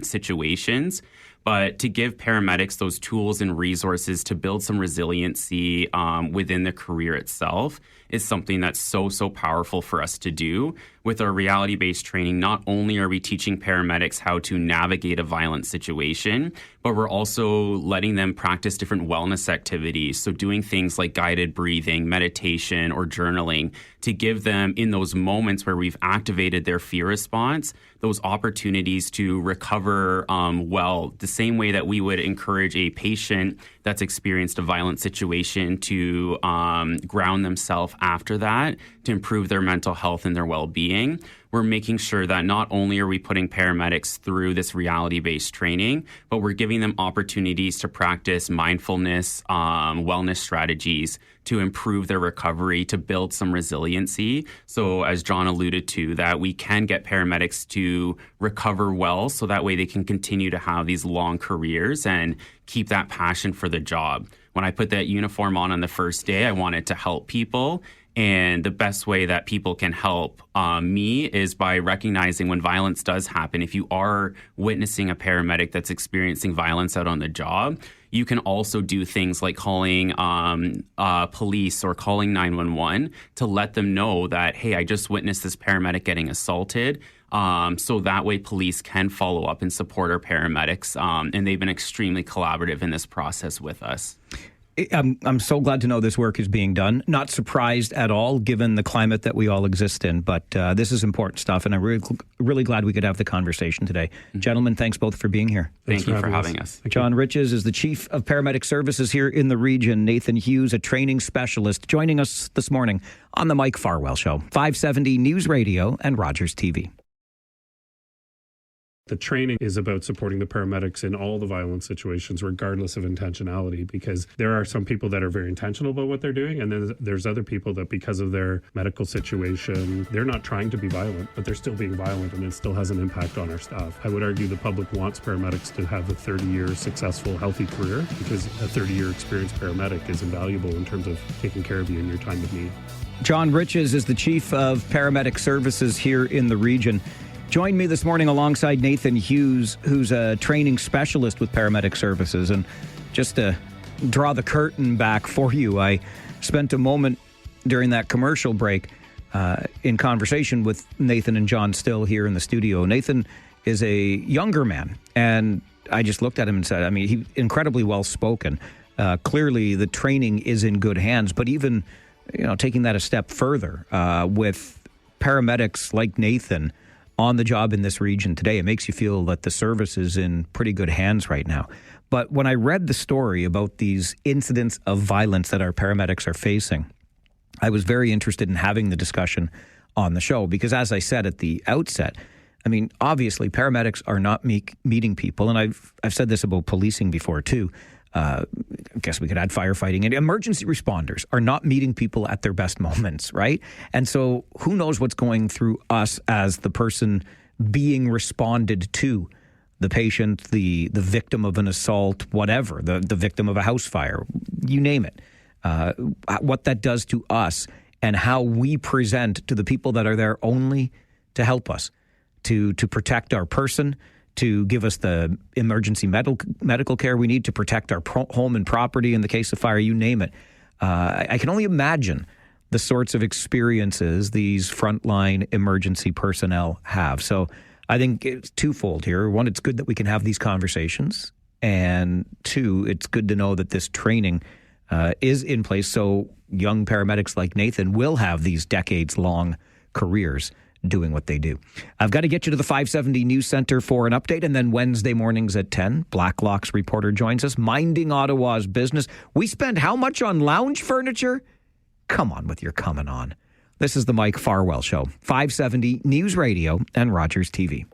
situations. But to give paramedics those tools and resources to build some resiliency within the career itself is something that's so powerful for us to do. With our reality-based training, not only are we teaching paramedics how to navigate a violent situation, but we're also letting them practice different wellness activities. So doing things like guided breathing, meditation, or journaling to give them, in those moments where we've activated their fear response, those opportunities to recover well, the same way that we would encourage a patient that's experienced a violent situation to ground themselves after that, to improve their mental health and their well-being. We're making sure that not only are we putting paramedics through this reality-based training, but we're giving them opportunities to practice mindfulness, wellness strategies to improve their recovery, to build some resiliency. So as John alluded to, that we can get paramedics to recover well, so that way they can continue to have these long careers and keep that passion for the job. When I put that uniform on the first day, I wanted to help people. And the best way that people can help me is by recognizing when violence does happen. If you are witnessing a paramedic that's experiencing violence out on the job, you can also do things like calling police or calling 911 to let them know that, hey, I just witnessed this paramedic getting assaulted. So that way police can follow up and support our paramedics. And they've been extremely collaborative in this process with us. I'm so glad to know this work is being done. Not surprised at all, given the climate that we all exist in. But this is important stuff, and I'm really glad we could have the conversation today. Mm-hmm. Gentlemen, thanks both for being here. Thank you for having us. John Riches is the Chief of Paramedic Services here in the region. Nathan Hughes, a training specialist, joining us this morning on the Mike Farwell Show. 570 News Radio and Rogers TV. The training is about supporting the paramedics in all the violent situations, regardless of intentionality, because there are some people that are very intentional about what they're doing, and then there's other people that, because of their medical situation, they're not trying to be violent, but they're still being violent, and it still has an impact on our staff. I would argue the public wants paramedics to have a 30-year successful, healthy career, because a 30-year experienced paramedic is invaluable in terms of taking care of you in your time of need. John Riches is the Chief of Paramedic Services here in the region. Joined me this morning alongside Nathan Hughes, who's a training specialist with Paramedic Services. And just to draw the curtain back for you, I spent a moment during that commercial break in conversation with Nathan and John Still here in the studio. Nathan is a younger man, and I just looked at him and said, I mean, he's incredibly well-spoken. Clearly, the training is in good hands, but even, taking that a step further with paramedics like Nathan on the job in this region today, it makes you feel that the service is in pretty good hands right now. But when I read the story about these incidents of violence that our paramedics are facing, I was very interested in having the discussion on the show because, as I said at the outset, I mean, obviously paramedics are not meeting people, and I've said this about policing before too. I guess we could add firefighting, and emergency responders are not meeting people at their best moments, right? And so who knows what's going through us as the person being responded to, the patient, the victim of an assault, whatever, the victim of a house fire, you name it, what that does to us and how we present to the people that are there only to help us, to protect our person, to give us the emergency medical care we need, to protect our home and property in the case of fire, you name it. I can only imagine the sorts of experiences these frontline emergency personnel have. So I think it's twofold here. One, it's good that we can have these conversations. And two, it's good to know that this training is in place, so young paramedics like Nathan will have these decades-long careers doing what they do. I've got to get you to the 570 News Center for an update, and then Wednesday mornings at 10, Blacklock's reporter joins us, minding Ottawa's business. We spend how much on lounge furniture? Come on with your coming on. This is the Mike Farwell Show, 570 News Radio and Rogers TV.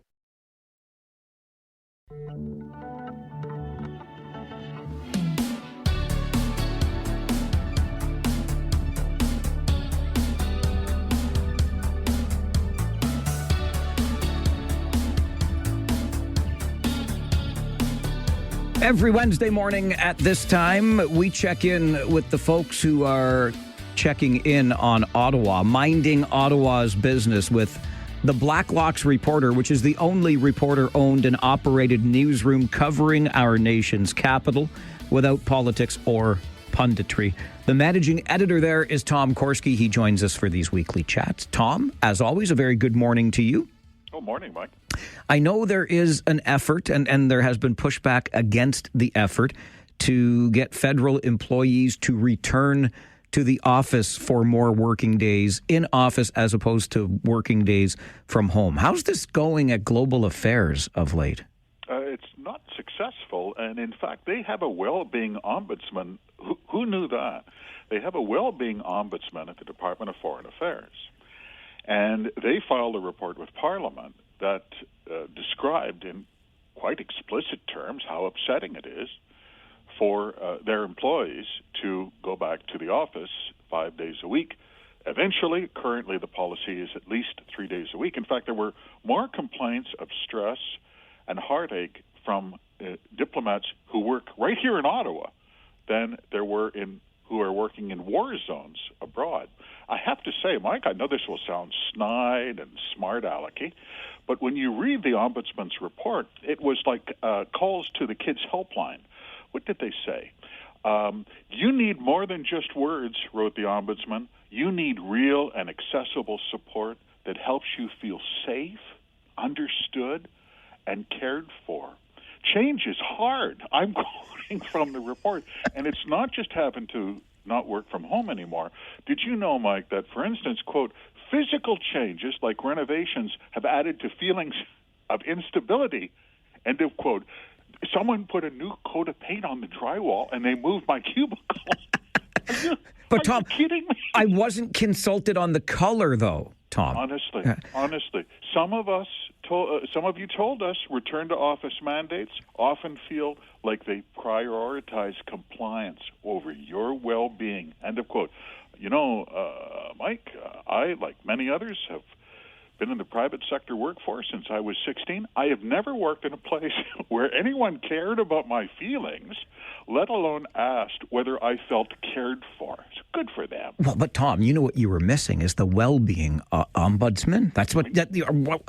Every Wednesday morning at this time, we check in with the folks who are checking in on Ottawa, minding Ottawa's business with the Blacklock's reporter, which is the only reporter-owned and operated newsroom covering our nation's capital without politics or punditry. The managing editor there is Tom Korski. He joins us for these weekly chats. Tom, as always, a very good morning to you. Good morning, Mike. I know there is an effort, and there has been pushback against the effort to get federal employees to return to the office for more working days in office as opposed to working days from home. How's this going at Global Affairs of late? It's not successful, and in fact, they have a well-being ombudsman. Who knew that? They have a well-being ombudsman at the Department of Foreign Affairs. And they filed a report with Parliament that described in quite explicit terms how upsetting it is for their employees to go back to the office 5 days a week. Eventually, currently the policy is at least 3 days a week. In fact, there were more complaints of stress and heartache from diplomats who work right here in Ottawa than there were who are working in war zones abroad. I have to say, Mike, I know this will sound snide and smart-alecky, but when you read the Ombudsman's report, it was like calls to the kids' helpline. What did they say? You need more than just words, wrote the Ombudsman. You need real and accessible support that helps you feel safe, understood, and cared for. Change is hard. I'm quoting from the report. And it's not just having to not work from home anymore. Did you know, Mike, that, for instance, quote, physical changes like renovations have added to feelings of instability, end of quote. Someone put a new coat of paint on the drywall and they moved my cubicle. But Tom, are you kidding me? I wasn't consulted on the color, though, Tom. Honestly, some of you told us return to office mandates often feel like they prioritize compliance over your well-being. End of quote. You know, Mike, I, like many others, have been in the private sector workforce since I was 16. I have never worked in a place where anyone cared about my feelings, let alone asked whether I felt cared for. It's good for them. Well, but Tom, you know what you were missing is the well-being ombudsman. That's what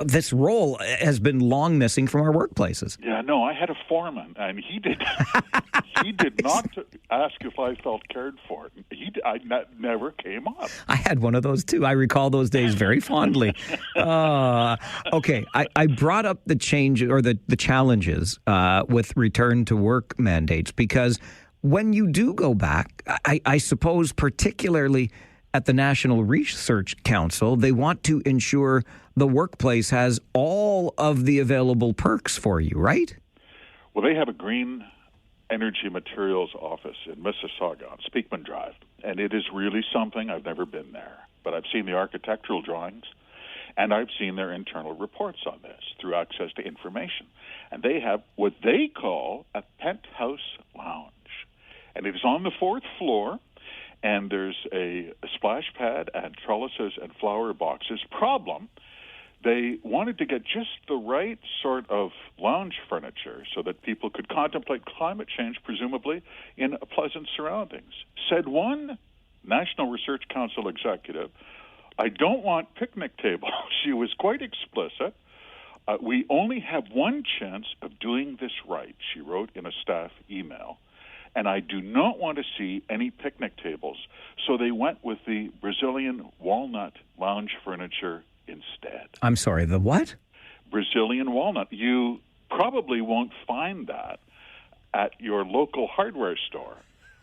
this role has been long missing from our workplaces. Yeah, no, I had a foreman, and he did not ask if I felt cared for. Never came up. I had one of those too. I recall those days very fondly. Okay, I brought up the change or the challenges with return to work mandates because when you do go back, I suppose particularly at the National Research Council, they want to ensure the workplace has all of the available perks for you, right? Well, they have a green energy materials office in Mississauga on Speakman Drive, and it is really something. I've never been there, but I've seen the architectural drawings. And I've seen their internal reports on this through access to information. And they have what they call a penthouse lounge. And it is on the 4th floor, and there's a splash pad and trellises and flower boxes. Problem, they wanted to get just the right sort of lounge furniture so that people could contemplate climate change, presumably, in pleasant surroundings. Said one National Research Council executive, I don't want picnic tables. She was quite explicit. We only have one chance of doing this right, she wrote in a staff email. And I do not want to see any picnic tables. So they went with the Brazilian walnut lounge furniture instead. I'm sorry, the what? Brazilian walnut. You probably won't find that at your local hardware store.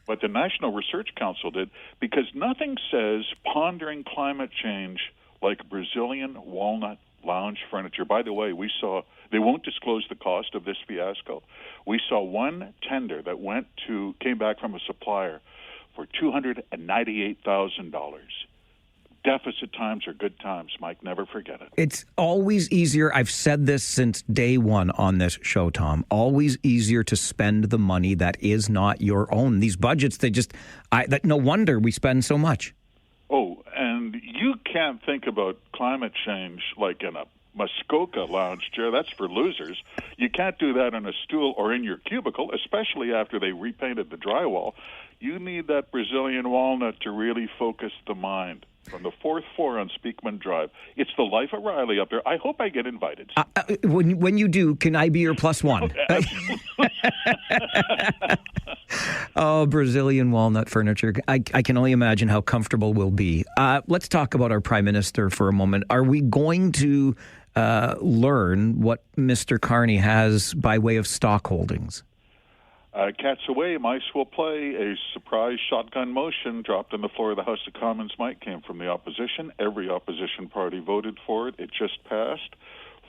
but the National Research Council did, because nothing says pondering climate change like Brazilian walnut lounge furniture. By the way, we saw, they won't disclose the cost of this fiasco. We saw one tender that came back from a supplier for $298,000. Deficit times are good times, Mike. Never forget it. It's always easier. I've said this since day one on this show, Tom. Always easier to spend the money that is not your own. These budgets, no wonder we spend so much. Oh, and you can't think about climate change like in a Muskoka lounge chair. That's for losers. You can't do that on a stool or in your cubicle, especially after they repainted the drywall. You need that Brazilian walnut to really focus the mind. From the 4th floor on Speakman Drive. It's the life of Riley up there. I hope I get invited. When you do, can I be your plus one? Oh, Brazilian walnut furniture. I can only imagine how comfortable we'll be. Let's talk about our Prime Minister for a moment. Are we going to learn what Mr. Carney has by way of stock holdings? Cats away, mice will play. A surprise shotgun motion dropped on the floor of the House of Commons, Mike, came from the opposition. Every opposition party voted for it. It just passed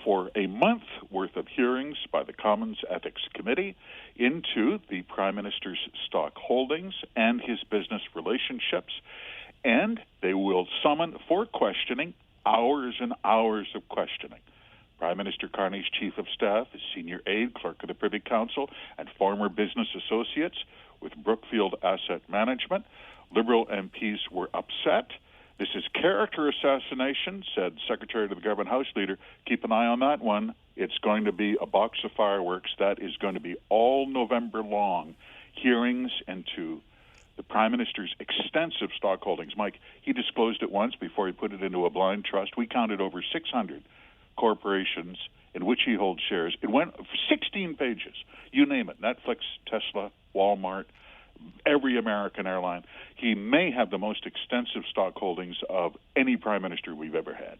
for a month worth of hearings by the Commons Ethics Committee into the Prime Minister's stock holdings and his business relationships. And they will summon for questioning hours and hours of questioning. Prime Minister Carney's chief of staff, his senior aide, clerk of the Privy Council, and former business associates with Brookfield Asset Management. Liberal MPs were upset. This is character assassination, said Secretary to the Government House Leader. Keep an eye on that one. It's going to be a box of fireworks. That is going to be all November long. Hearings into the Prime Minister's extensive stock holdings. Mike, he disclosed it once before he put it into a blind trust. We counted over 600 corporations in which he holds shares. It went 16 pages. You name it. Netflix, Tesla, Walmart, every American airline. He may have the most extensive stock holdings of any prime minister we've ever had.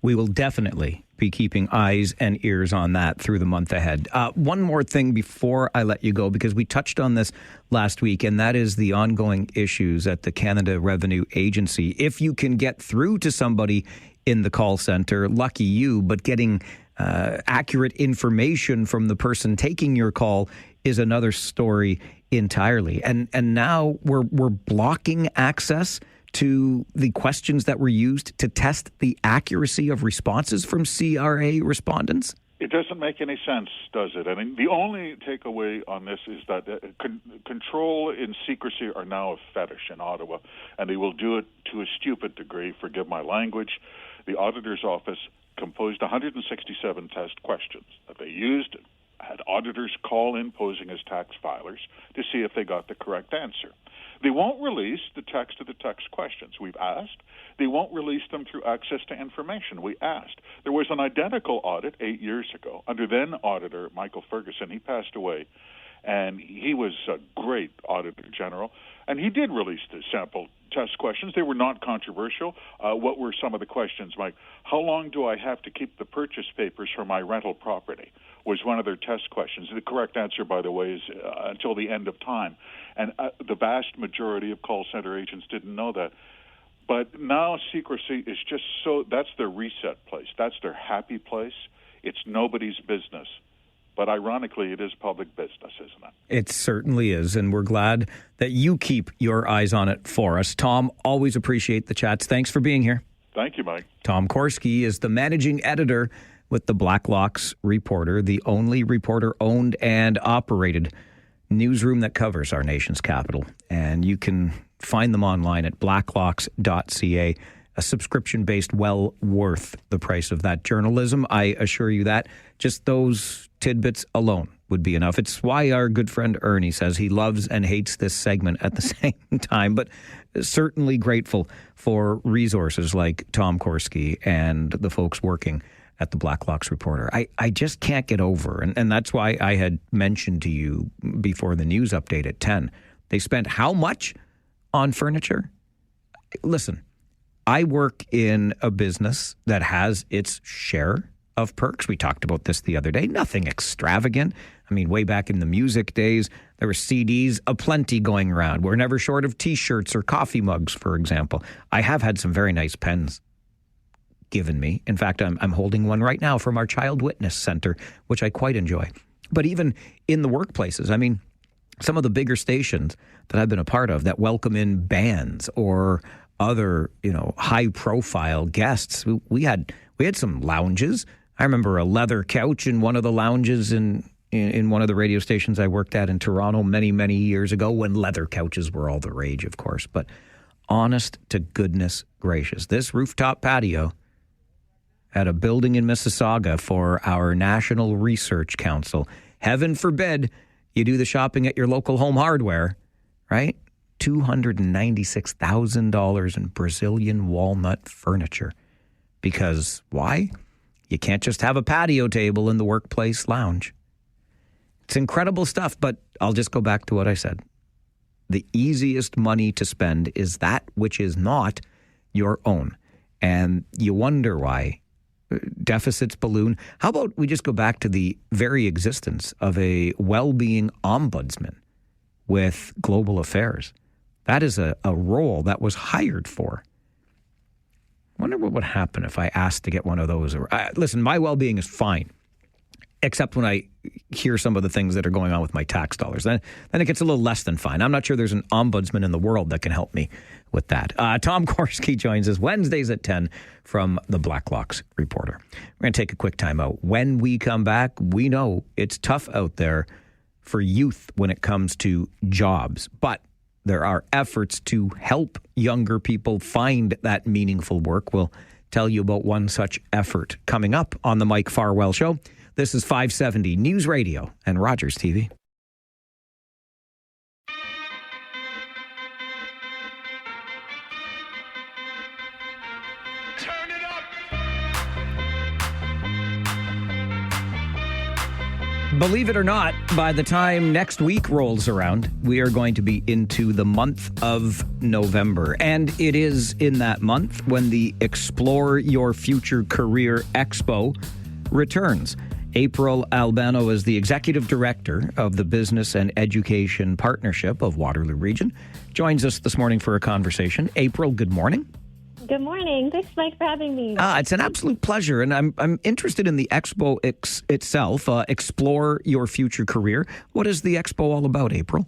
We will definitely be keeping eyes and ears on that through the month ahead. One more thing before I let you go, because we touched on this last week, and that is the ongoing issues at the Canada Revenue Agency. If you can get through to somebody in the call center, lucky you, but getting accurate information from the person taking your call is another story entirely. And now we're blocking access to the questions that were used to test the accuracy of responses from CRA respondents? It doesn't make any sense, does it? I mean, the only takeaway on this is that control and secrecy are now a fetish in Ottawa, and they will do it to a stupid degree. Forgive my language. The auditor's office composed 167 test questions that they used, had auditors call in posing as tax filers to see if they got the correct answer. They won't release the text of the text questions. We've asked. They won't release them through access to information. We asked. There was an identical audit 8 years ago under then Auditor Michael Ferguson. He passed away, and he was a great Auditor General, and he did release the sample test questions. They were not controversial. What were some of the questions, Mike? How long do I have to keep the purchase papers for my rental property? Was one of their test questions. The correct answer, by the way, is until the end of time. And the vast majority of call center agents didn't know that. But now secrecy is just so, that's their reset place. That's their happy place. It's nobody's business. But ironically, it is public business, isn't it? It certainly is, and we're glad that you keep your eyes on it for us. Tom, always appreciate the chats. Thanks for being here. Thank you, Mike. Tom Korski is the managing editor with the Blacklocks Reporter, the only reporter-owned and operated newsroom that covers our nation's capital. And you can find them online at blacklocks.ca. A subscription-based, well worth the price of that journalism. I assure you that. Just those tidbits alone would be enough. It's why our good friend Ernie says he loves and hates this segment at the same time, but certainly grateful for resources like Tom Korski and the folks working at the Blacklocks Reporter. I just can't get over, and that's why I had mentioned to you before the news update at 10, they spent how much on furniture? Listen, I work in a business that has its share of perks. We talked about this the other day. Nothing extravagant. I mean, way back in the music days, there were CDs aplenty going around. We're never short of T-shirts or coffee mugs, for example. I have had some very nice pens given me. In fact, I'm holding one right now from our Child Witness Center, which I quite enjoy. But even in the workplaces, I mean, some of the bigger stations that I've been a part of that welcome in bands or other, high-profile guests, we had some lounges. I remember a leather couch in one of the lounges in one of the radio stations I worked at in Toronto many, many years ago when leather couches were all the rage, of course. But honest to goodness gracious, this rooftop patio at a building in Mississauga for our National Research Council. Heaven forbid you do the shopping at your local Home Hardware, right? $296,000 in Brazilian walnut furniture. Because why? You can't just have a patio table in the workplace lounge. It's incredible stuff, but I'll just go back to what I said. The easiest money to spend is that which is not your own. And you wonder why deficits balloon. How about we just go back to the very existence of a well-being ombudsman with global affairs? That is a role that was hired for. I wonder what would happen if I asked to get one of those. Listen, my well-being is fine, except when I hear some of the things that are going on with my tax dollars. Then it gets a little less than fine. I'm not sure there's an ombudsman in the world that can help me with that. Tom Korski joins us Wednesdays at 10 from the Blacklocks Reporter. We're going to take a quick time out. When we come back, we know it's tough out there for youth when it comes to jobs, but there are efforts to help younger people find that meaningful work. We'll tell you about one such effort coming up on the Mike Farwell Show. This is 570 News Radio and Rogers TV. Believe it or not, by the time next week rolls around, we are going to be into the month of November. And it is in that month when the Explore Your Future Career Expo returns. April Albano is the executive director of the Business and Education Partnership of Waterloo Region. Joins us this morning for a conversation. April, good morning. Good morning. Thanks, Mike, for having me. It's an absolute pleasure, and I'm interested in the expo itself. Explore Your Future Career. What is the expo all about, April?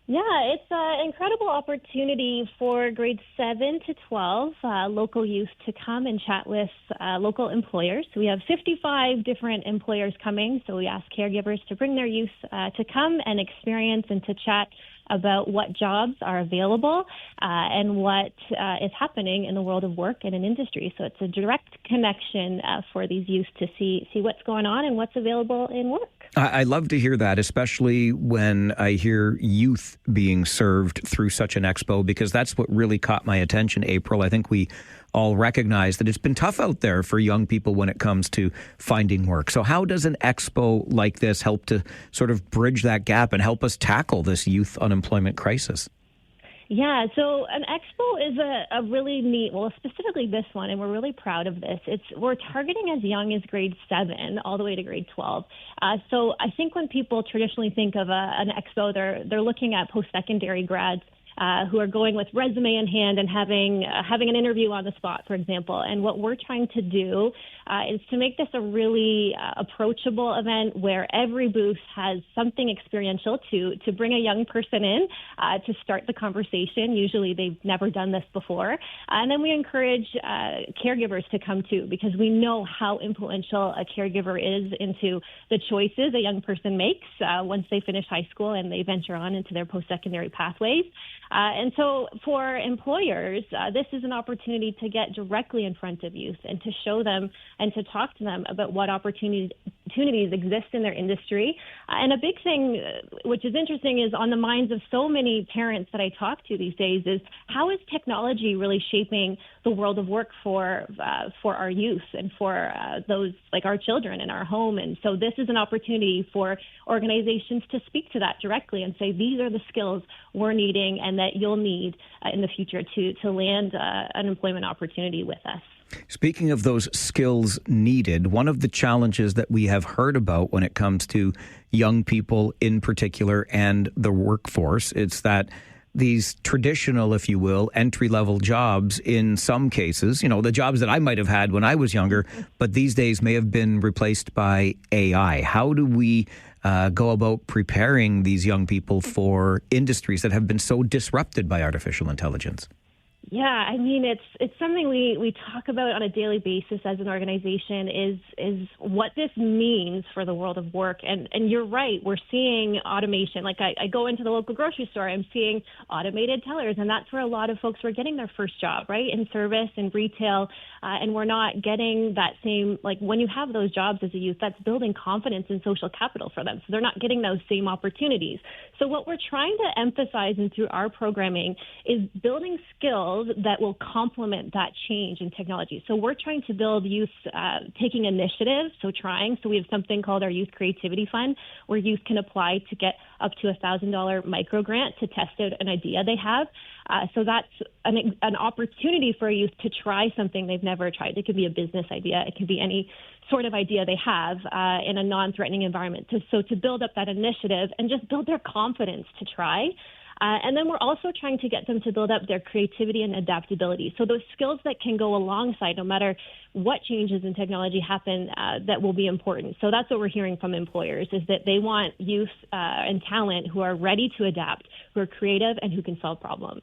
Yeah, it's an incredible opportunity for grades 7 to 12 local youth to come and chat with local employers. We have 55 different employers coming, so we ask caregivers to bring their youth to come and experience and to chat about what jobs are available and what is happening in the world of work and in industry. So it's a direct connection for these youth to see what's going on and what's available in work. I love to hear that, especially when I hear youth being served through such an expo, because that's what really caught my attention, April. I think we all recognize that it's been tough out there for young people when it comes to finding work. So how does an expo like this help to sort of bridge that gap and help us tackle this youth unemployment crisis? Yeah, so an expo is a really neat, well, specifically this one, and we're really proud of this. We're targeting as young as grade 7 all the way to grade 12. So I think when people traditionally think of an expo, they're looking at post-secondary grads who are going with resume in hand and having an interview on the spot, for example. And what we're trying to do is to make this a really approachable event where every booth has something experiential to bring a young person in to start the conversation. Usually they've never done this before. And then we encourage caregivers to come too, because we know how influential a caregiver is into the choices a young person makes once they finish high school and they venture on into their post-secondary pathways. And so for employers, this is an opportunity to get directly in front of youth and to show them and to talk to them about what opportunities exist in their industry. And a big thing, which is interesting, is on the minds of so many parents that I talk to these days is how is technology really shaping the world of work for our youth and for those like our children in our home. And so this is an opportunity for organizations to speak to that directly and say, these are the skills we're needing and that you'll need in the future to land an employment opportunity with us. Speaking of those skills needed, one of the challenges that we have have heard about when it comes to young people in particular and the workforce. It's that these traditional, if you will, entry-level jobs in some cases, the jobs that I might have had when I was younger, but these days may have been replaced by AI. How do we go about preparing these young people for industries that have been so disrupted by artificial intelligence? Yeah, I mean, it's something we talk about on a daily basis as an organization is what this means for the world of work. And you're right, we're seeing automation. Like I go into the local grocery store, I'm seeing automated tellers, and that's where a lot of folks were getting their first job, right, in service and retail. And we're not getting that same, like when you have those jobs as a youth, that's building confidence and social capital for them. So they're not getting those same opportunities. So what we're trying to emphasize and through our programming is building skills that will complement that change in technology. So we're trying to build youth taking initiative, so we have something called our Youth Creativity Fund, where youth can apply to get up to $1,000 micro grant to test out an idea they have. So that's an opportunity for a youth to try something they've never tried. It could be a business idea. It could be any sort of idea they have in a non-threatening environment. To build up that initiative and just build their confidence to try. And then we're also trying to get them to build up their creativity and adaptability. So those skills that can go alongside, no matter what changes in technology happen, that will be important. So that's what we're hearing from employers, is that they want youth and talent who are ready to adapt, who are creative, and who can solve problems.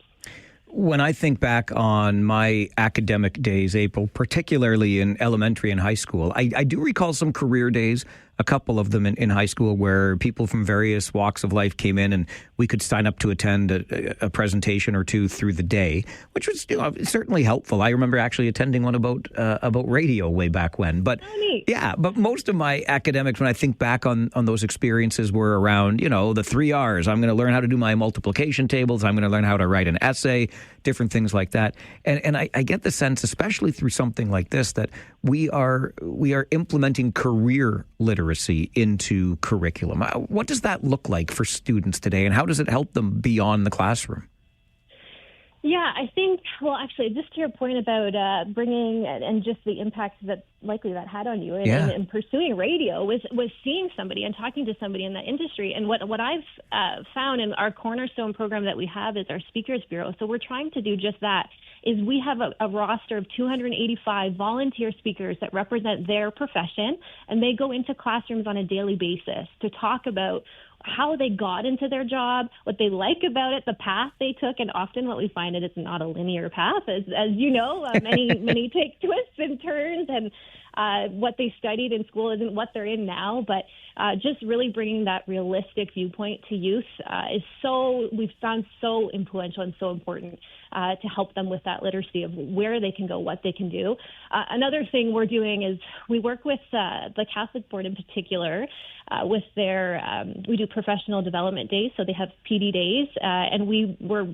When I think back on my academic days, April, particularly in elementary and high school, I do recall some career days, a couple of them in high school, where people from various walks of life came in and we could sign up to attend a presentation or two through the day, which was certainly helpful. I remember actually attending one about radio way back when. But yeah, but most of my academics, when I think back on those experiences, were around, the 3 R's. I'm going to learn how to do my multiplication tables. I'm going to learn how to write an essay, different things like that. And I get the sense, especially through something like this, that we are implementing career literacy into curriculum. What does that look like for students today, and how does it help them beyond the classroom? Yeah, I think, well, actually, just to your point about bringing and just the impact that likely that had on you and pursuing radio was seeing somebody and talking to somebody in that industry. And what I've found in our cornerstone program that we have is our Speakers Bureau. So we're trying to do just that, is we have a roster of 285 volunteer speakers that represent their profession, and they go into classrooms on a daily basis to talk about how they got into their job, what they like about it, the path they took, and often what we find is it's not a linear path, as you know, many take twists and turns, and what they studied in school isn't what they're in now, but just really bringing that realistic viewpoint to youth we've found so influential and so important to help them with that literacy of where they can go, what they can do. Another thing we're doing is we work with the Catholic Board in particular with we do professional development days, so they have PD days, and we're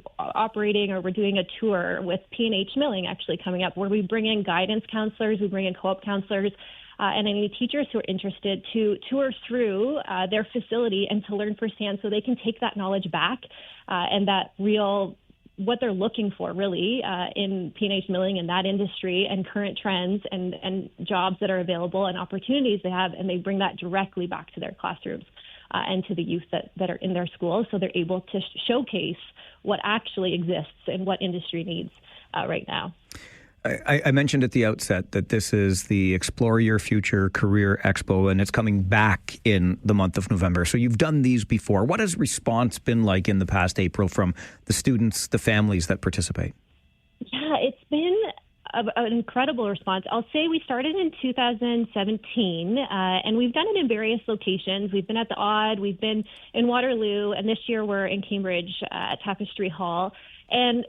doing a tour with P&H Milling actually coming up, where we bring in guidance counselors, we bring in co-op counselors, and any teachers who are interested to tour through their facility and to learn firsthand, so they can take that knowledge back and that real what they're looking for really in P&H Milling and that industry and current trends and jobs that are available and opportunities they have, and they bring that directly back to their classrooms and to the youth that are in their schools, so they're able to showcase what actually exists and what industry needs right now. I mentioned at the outset that this is the Explore Your Future Career Expo, and it's coming back in the month of November. So you've done these before. What has response been like in the past, April, from the students, the families that participate? Yeah, it's been an incredible response. I'll say we started in 2017, and we've done it in various locations. We've been at the Odd, we've been in Waterloo, and this year we're in Cambridge at Tapestry Hall. And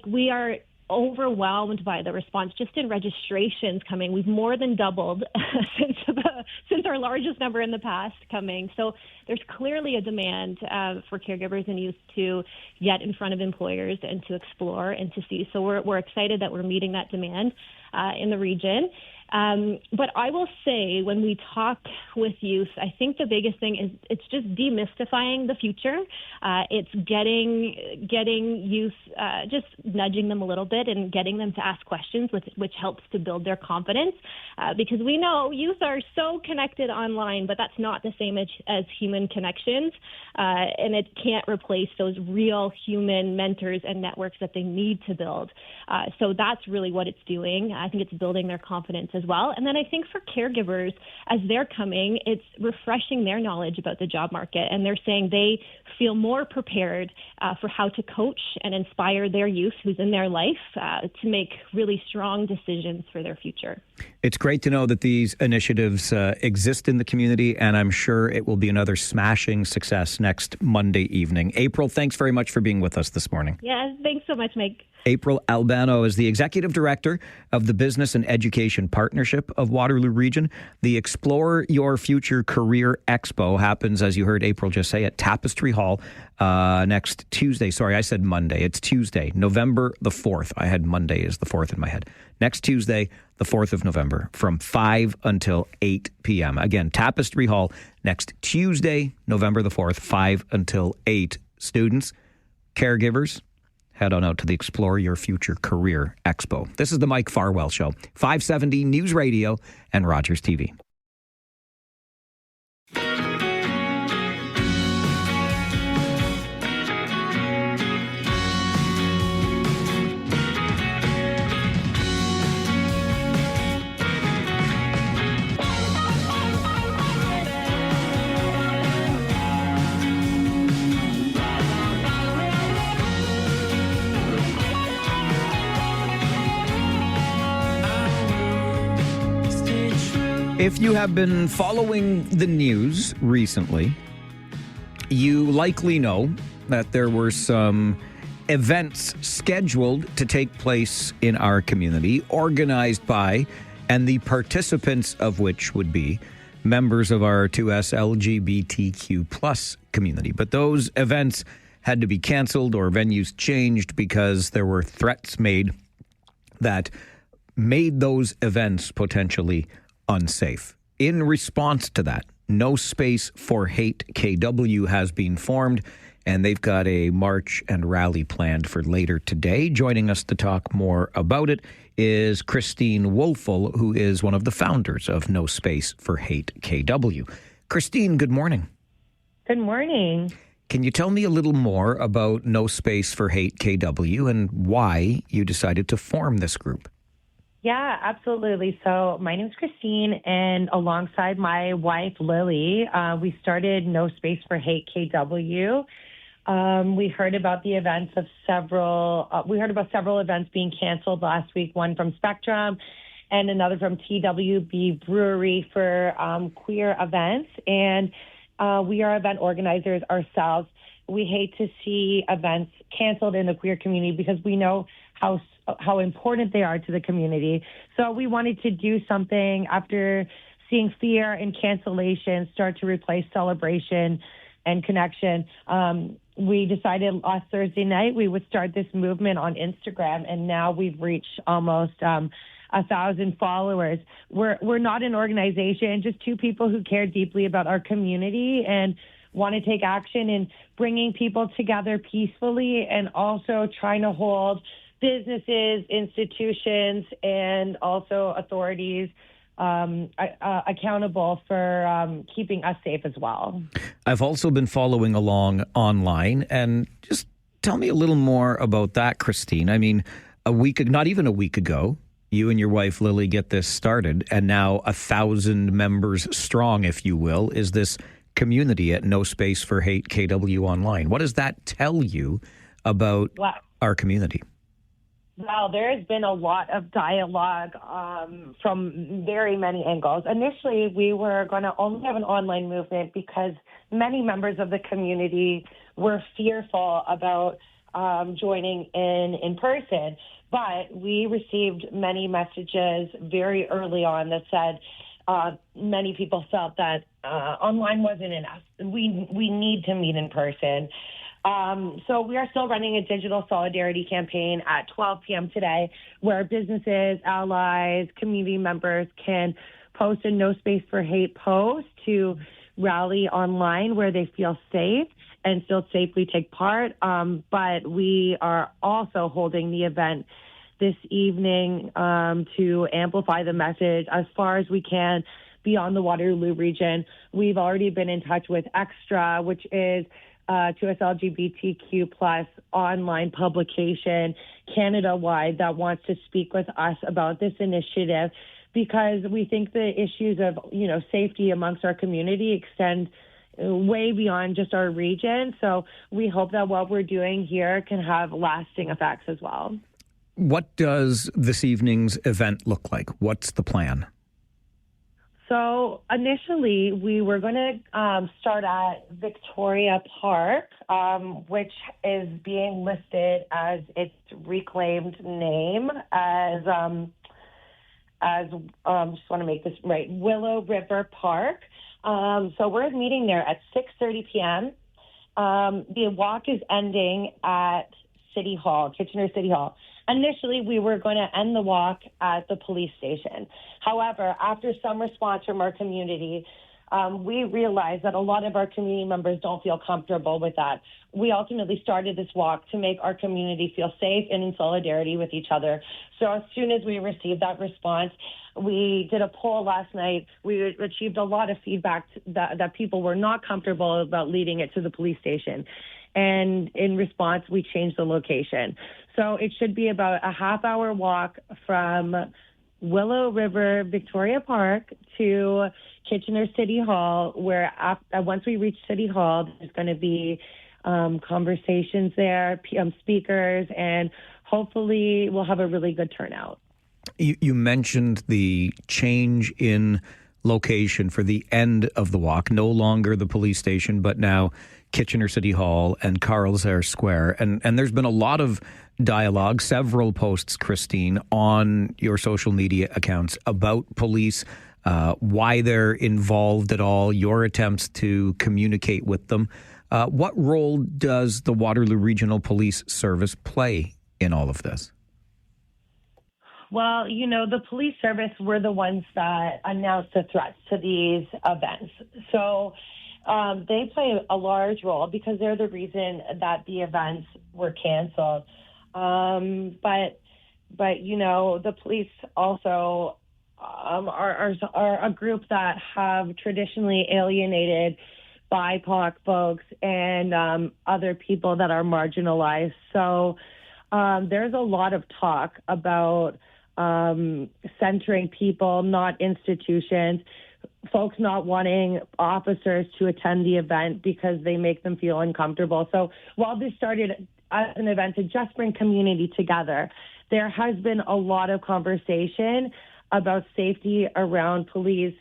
we are overwhelmed by the response just in registrations coming. We've more than doubled since our largest number in the past coming. So there's clearly a demand for caregivers and youth to get in front of employers and to explore and to see. So we're excited that we're meeting that demand in the region. But I will say, when we talk with youth, I think the biggest thing is it's just demystifying the future. It's getting youth, just nudging them a little bit and getting them to ask questions, which helps to build their confidence. Because we know youth are so connected online, but that's not the same as human connections. And it can't replace those real human mentors and networks that they need to build. So that's really what it's doing. I think it's building their confidence as well. And then I think for caregivers, as they're coming, it's refreshing their knowledge about the job market. And they're saying they feel more prepared for how to coach and inspire their youth who's in their life to make really strong decisions for their future. It's great to know that these initiatives exist in the community, and I'm sure it will be another smashing success next Monday evening. April, thanks very much for being with us this morning. Yeah, thanks so much, Mike. April Albano is the Executive Director of the Business and Education Partnership of Waterloo Region. The Explore Your Future Career Expo happens, as you heard April just say, at Tapestry Hall next Tuesday. Sorry, I said Monday. It's Tuesday, November the 4th. I had Monday as the 4th in my head. Next Tuesday, the 4th of November, from 5 until 8 p.m. Again, Tapestry Hall next Tuesday, November the 4th, 5 until 8. Students, caregivers, head on out to the Explore Your Future Career Expo. This is the Mike Farwell Show, 570 News Radio and Rogers TV. If you have been following the news recently, you likely know that there were some events scheduled to take place in our community, organized by, and the participants of which would be members of our 2S LGBTQ plus community. But those events had to be canceled or venues changed because there were threats made that made those events potentially unsafe. In response to that, No Space for Hate KW has been formed, and they've got a march and rally planned for later today. Joining us to talk more about it is Christine Wolfel, who is one of the founders of No Space for Hate KW. Christine, good morning. Good morning. Can you tell me a little more about No Space for Hate KW and why you decided to form this group? Yeah, absolutely. So my name's Christine, and alongside my wife, Lily, we started No Space for Hate KW. We heard about the events of several events being canceled last week, one from Spectrum and another from TWB Brewery for queer events. And we are event organizers ourselves. We hate to see events canceled in the queer community because we know how important they are to the community. So we wanted to do something after seeing fear and cancellation start to replace celebration and connection. We decided last Thursday night we would start this movement on Instagram, and now we've reached almost 1,000 followers. We're not an organization, just two people who care deeply about our community and want to take action in bringing people together peacefully, and also trying to hold businesses, institutions, and also authorities accountable for keeping us safe as well. I've also been following along online, and just tell me a little more about that, Christine. I mean, not even a week ago, you and your wife, Lily, get this started, and now 1,000 members strong, if you will, is this community at No Space for Hate KW online. What does that tell you about our community? Well, there has been a lot of dialogue from very many angles. Initially, we were going to only have an online movement because many members of the community were fearful about joining in person. But we received many messages very early on that said many people felt that online wasn't enough. We need to meet in person. So we are still running a digital solidarity campaign at 12 p.m. today, where businesses, allies, community members can post a No Space for Hate post to rally online where they feel safe and still safely take part. But we are also holding the event this evening to amplify the message as far as we can beyond the Waterloo region. We've already been in touch with Extra, which is to us LGBTQ plus online publication Canada-wide that wants to speak with us about this initiative, because we think the issues of, safety amongst our community extend way beyond just our region. So we hope that what we're doing here can have lasting effects as well. What does this evening's event look like? What's the plan? So initially, we were going to start at Victoria Park, which is being listed as its reclaimed name as just want to make this right, Willow River Park. So we're meeting there at 6:30 p.m. The walk is ending at City Hall, Kitchener City Hall. Initially, we were going to end the walk at the police station. However, after some response from our community, we realized that a lot of our community members don't feel comfortable with that. We ultimately started this walk to make our community feel safe and in solidarity with each other. So as soon as we received that response, we did a poll last night. We achieved a lot of feedback that people were not comfortable about leading it to the police station. And in response, we changed the location. So it should be about a half-hour walk from Willow River, Victoria Park to Kitchener City Hall, where once we reach City Hall, there's going to be conversations there, speakers, and hopefully we'll have a really good turnout. You mentioned the change in location for the end of the walk, no longer the police station, but now Kitchener City Hall and Carlsare Square. And there's been a lot of dialogue, several posts, Christine, on your social media accounts about police, why they're involved at all, your attempts to communicate with them. What role does the Waterloo Regional Police Service play in all of this? Well, the police service were the ones that announced the threats to these events. So they play a large role because they're the reason that the events were canceled. But the police also are a group that have traditionally alienated BIPOC folks and other people that are marginalized. So there's a lot of talk about centering people, not institutions, folks not wanting officers to attend the event because they make them feel uncomfortable. So while this started as an event to just bring community together, there has been a lot of conversation about safety around police,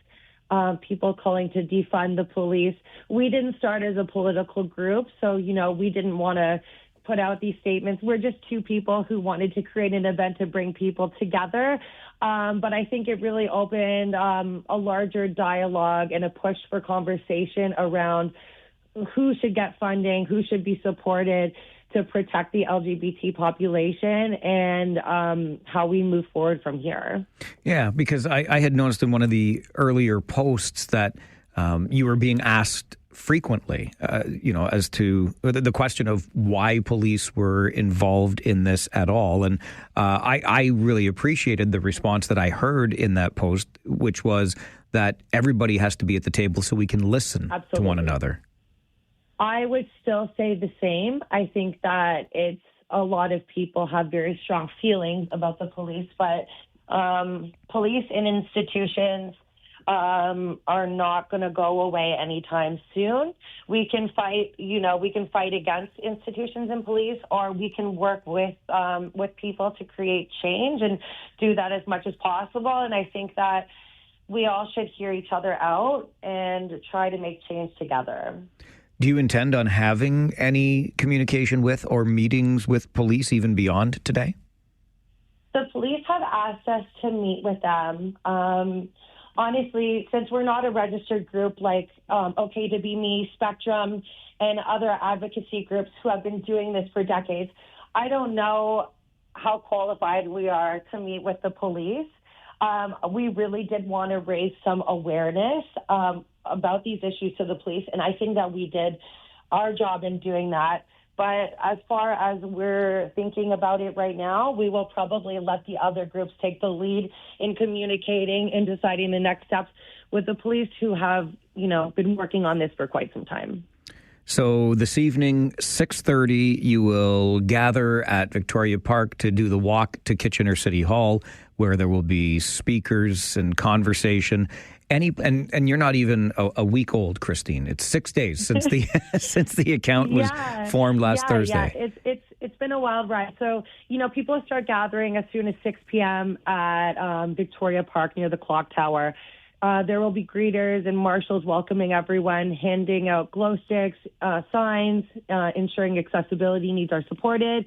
people calling to defund the police. We didn't start as a political group, so, we didn't want to put out these statements. We're just two people who wanted to create an event to bring people together. But I think it really opened a larger dialogue and a push for conversation around who should get funding, who should be supported to protect the LGBT population, and how we move forward from here. Yeah, because I had noticed in one of the earlier posts that you were being asked frequently, as to the question of why police were involved in this at all. And I really appreciated the response that I heard in that post, which was that everybody has to be at the table so we can listen to one another. I would still say the same. I think that it's a lot of people have very strong feelings about the police, but police and institutions are not going to go away anytime soon. We can fight, against institutions and police, or we can work with people to create change and do that as much as possible. And I think that we all should hear each other out and try to make change together. Do you intend on having any communication with or meetings with police even beyond today? The police have asked us to meet with them. honestly, since we're not a registered group like OK to Be Me, Spectrum, and other advocacy groups who have been doing this for decades, I don't know how qualified we are to meet with the police. We really did want to raise some awareness about these issues to the police, and I think that we did our job in doing that. But as far as we're thinking about it right now, we will probably let the other groups take the lead in communicating and deciding the next steps with the police who have, been working on this for quite some time. So this evening, 6:30, you will gather at Victoria Park to do the walk to Kitchener City Hall, where there will be speakers and conversation. And you're not even a week old, Christine. It's 6 days since the since the account was formed last Thursday. Yeah, it's been a wild ride. So people start gathering as soon as 6 p.m. at Victoria Park near the clock tower. There will be greeters and marshals welcoming everyone, handing out glow sticks, signs, ensuring accessibility needs are supported.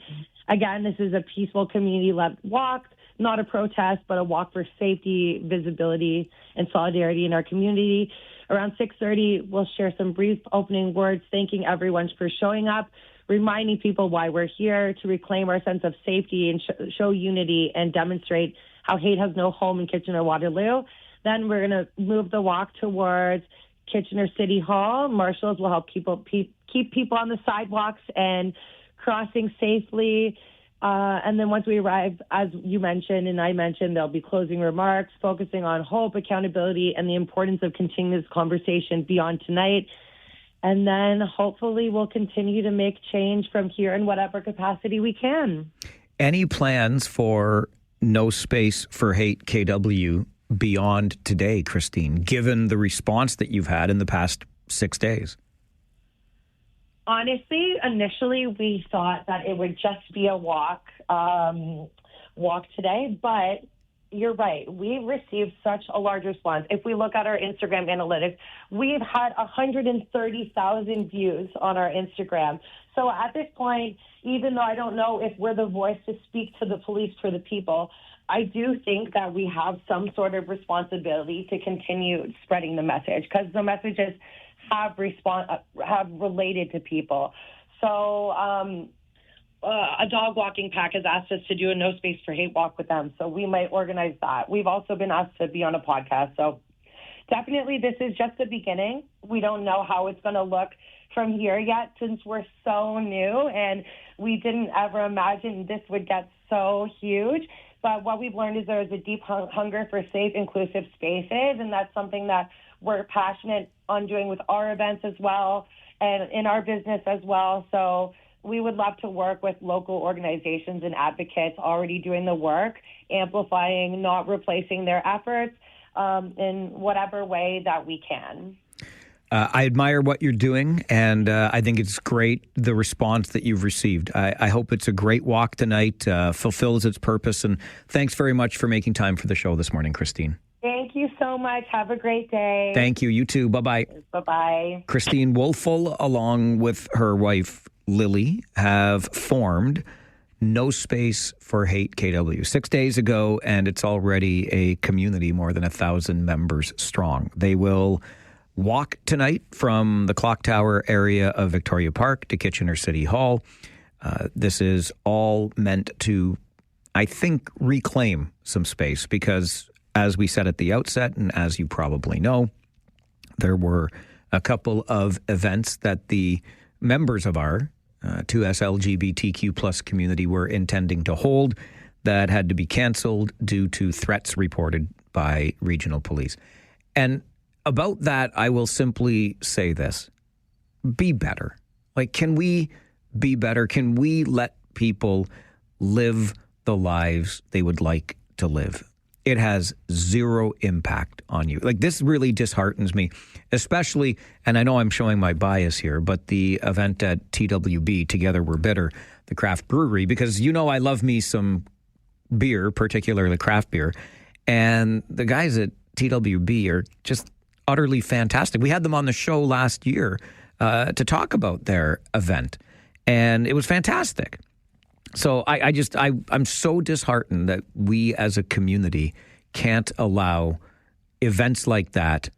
Again, this is a peaceful community-led walk, not a protest, but a walk for safety, visibility, and solidarity in our community. Around 6:30, we'll share some brief opening words, thanking everyone for showing up, reminding people why we're here, to reclaim our sense of safety and show unity and demonstrate how hate has no home in Kitchener-Waterloo. Then we're going to move the walk towards Kitchener City Hall. Marshals will help keep people on the sidewalks and crossing safely. And then once we arrive, as you mentioned and I mentioned, there'll be closing remarks focusing on hope, accountability, and the importance of continuing this conversation beyond tonight. And then hopefully we'll continue to make change from here in whatever capacity we can. Any plans for No Space for Hate KW beyond today, Christine, given the response that you've had in the past 6 days? Honestly, initially we thought that it would just be a walk today, but you're right. We've received such a large response. If we look at our Instagram analytics, we've had 130,000 views on our Instagram. So at this point, even though I don't know if we're the voice to speak to the police for the people, I do think that we have some sort of responsibility to continue spreading the message, because the messages have related to people. So a dog walking pack has asked us to do a No Space for Hate walk with them, so we might organize that. We've also been asked to be on a podcast. So definitely this is just the beginning. We don't know how it's going to look from here yet, since we're so new and we didn't ever imagine this would get so huge. But what we've learned is there is a deep hunger for safe, inclusive spaces, and that's something that we're passionate on doing with our events as well and in our business as well. So we would love to work with local organizations and advocates already doing the work, amplifying, not replacing their efforts in whatever way that we can. I admire what you're doing, and I think it's great, the response that you've received. I hope it's a great walk tonight, fulfills its purpose, and thanks very much for making time for the show this morning, Christine. Thank you so much. Have a great day. Thank you. You too. Bye-bye. Bye-bye. Christine Wolfel, along with her wife, Lily, have formed No Space for Hate KW 6 days ago, and it's already a community more than 1,000 members strong. They will walk tonight from the clock tower area of Victoria Park to Kitchener City Hall. This is all meant to, I think, reclaim some space because, as we said at the outset, and as you probably know, there were a couple of events that the members of our 2S LGBTQ plus community were intending to hold that had to be canceled due to threats reported by regional police. And about that, I will simply say this. Be better. Can we be better? Can we let people live the lives they would like to live? It has zero impact on you. This really disheartens me, especially, and I know I'm showing my bias here, but the event at TWB, Together We're Bitter, the craft brewery, because I love me some beer, particularly craft beer, and the guys at TWB are just utterly fantastic. We had them on the show last year to talk about their event, and it was fantastic. So I'm so disheartened that we as a community can't allow events like that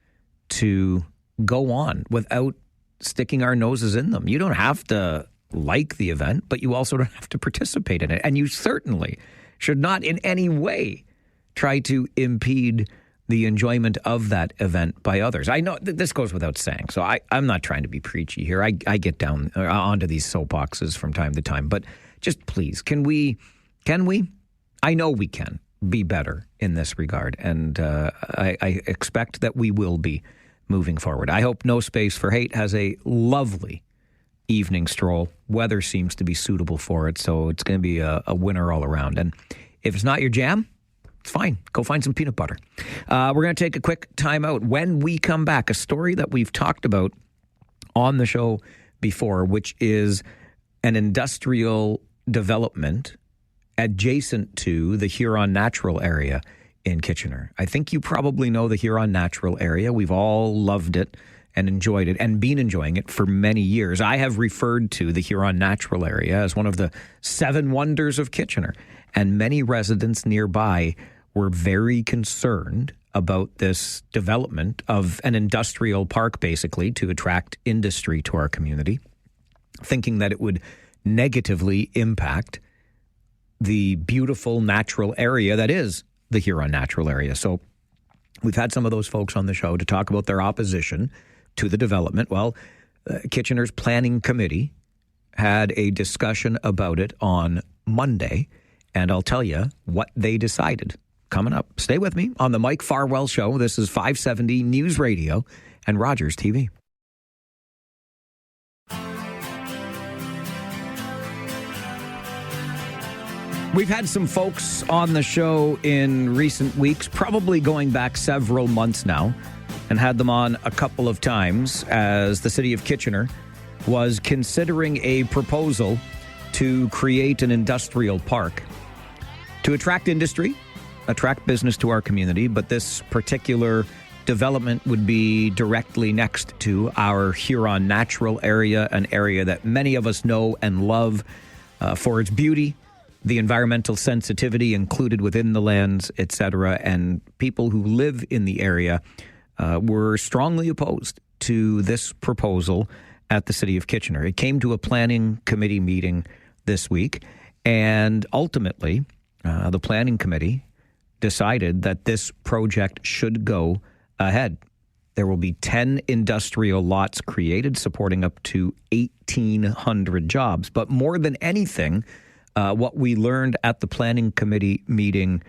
to go on without sticking our noses in them. You don't have to like the event, but you also don't have to participate in it. And you certainly should not in any way try to impede the enjoyment of that event by others. I know this goes without saying, so I'm not trying to be preachy here. I get down onto these soapboxes from time to time, but just please, can we? I know we can be better in this regard, and I expect that we will be moving forward. I hope No Space for Hate has a lovely evening stroll. Weather seems to be suitable for it, so it's going to be a winner all around. And if it's not your jam, it's fine. Go find some peanut butter. We're going to take a quick time out. When we come back, a story that we've talked about on the show before, which is an industrial development adjacent to the Huron Natural Area in Kitchener. I think you probably know the Huron Natural Area. We've all loved it and enjoyed it and been enjoying it for many years. I have referred to the Huron Natural Area as one of the 7 wonders of Kitchener, and many residents nearby were very concerned about this development of an industrial park, basically, to attract industry to our community, thinking that it would negatively impact the beautiful natural area that is the Huron Natural Area. So we've had some of those folks on the show to talk about their opposition to the development. Well, Kitchener's Planning Committee had a discussion about it on Monday, and I'll tell you what they decided coming up. Stay with me on the Mike Farwell Show. This is 570 News Radio and Rogers TV. We've had some folks on the show in recent weeks, probably going back several months now, and had them on a couple of times as the city of Kitchener was considering a proposal to create an industrial park to attract industry, attract business to our community. But this particular development would be directly next to our Huron Natural Area, an area that many of us know and love for its beauty, the environmental sensitivity included within the lands, etc. And people who live in the area were strongly opposed to this proposal at the city of Kitchener. It came to a planning committee meeting this week, and ultimately the planning committee decided that this project should go ahead. There will be 10 industrial lots created, supporting up to 1,800 jobs. But more than anything, what we learned at the planning committee meeting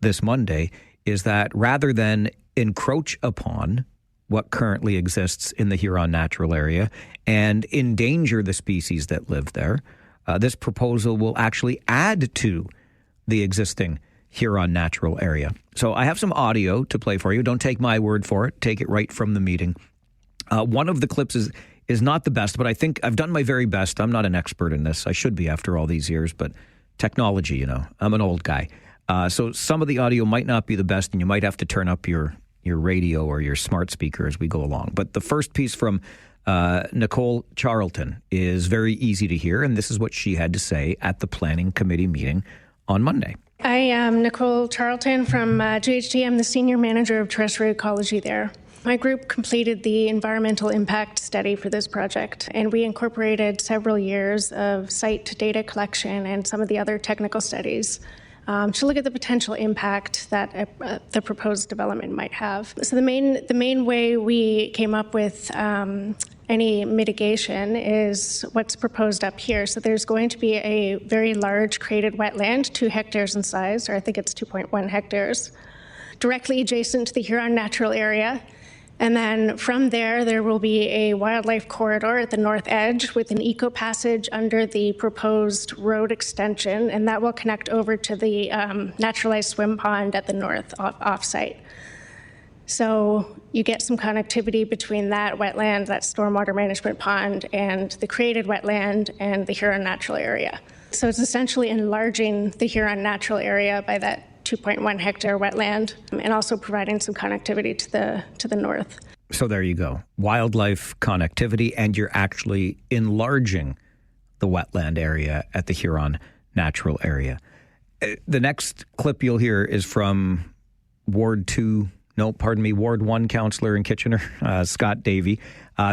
this Monday is that rather than encroach upon what currently exists in the Huron Natural Area and endanger the species that live there, this proposal will actually add to the existing Huron Natural Area. So I have some audio to play for you. Don't take my word for it. Take it right from the meeting. One of the clips is not the best, but I think I've done my very best. I'm not an expert in this. I should be after all these years, but technology, I'm an old guy. So some of the audio might not be the best, and you might have to turn up your radio or your smart speaker as we go along. But the first piece from Nicole Charlton is very easy to hear, and this is what she had to say at the planning committee meeting on Monday. I am Nicole Charlton from GHD. I'm the senior manager of terrestrial ecology there. My group completed the environmental impact study for this project, and we incorporated several years of site data collection and some of the other technical studies to look at the potential impact that the proposed development might have. So the main way we came up with any mitigation is what's proposed up here. So there's going to be a very large created wetland, 2 hectares in size, or I think it's 2.1 hectares, directly adjacent to the Huron Natural Area. And then from there will be a wildlife corridor at the north edge with an eco passage under the proposed road extension, and that will connect over to the naturalized swim pond at the north off-site. So you get some connectivity between that wetland, that stormwater management pond, and the created wetland and the Huron Natural Area. So it's essentially enlarging the Huron Natural Area by that 2.1 hectare wetland, and also providing some connectivity to the north. So there you go. Wildlife connectivity, and you're actually enlarging the wetland area at the Huron Natural Area. The next clip you'll hear is from Ward 2 No, pardon me, Ward 1 councillor in Kitchener, Scott Davey.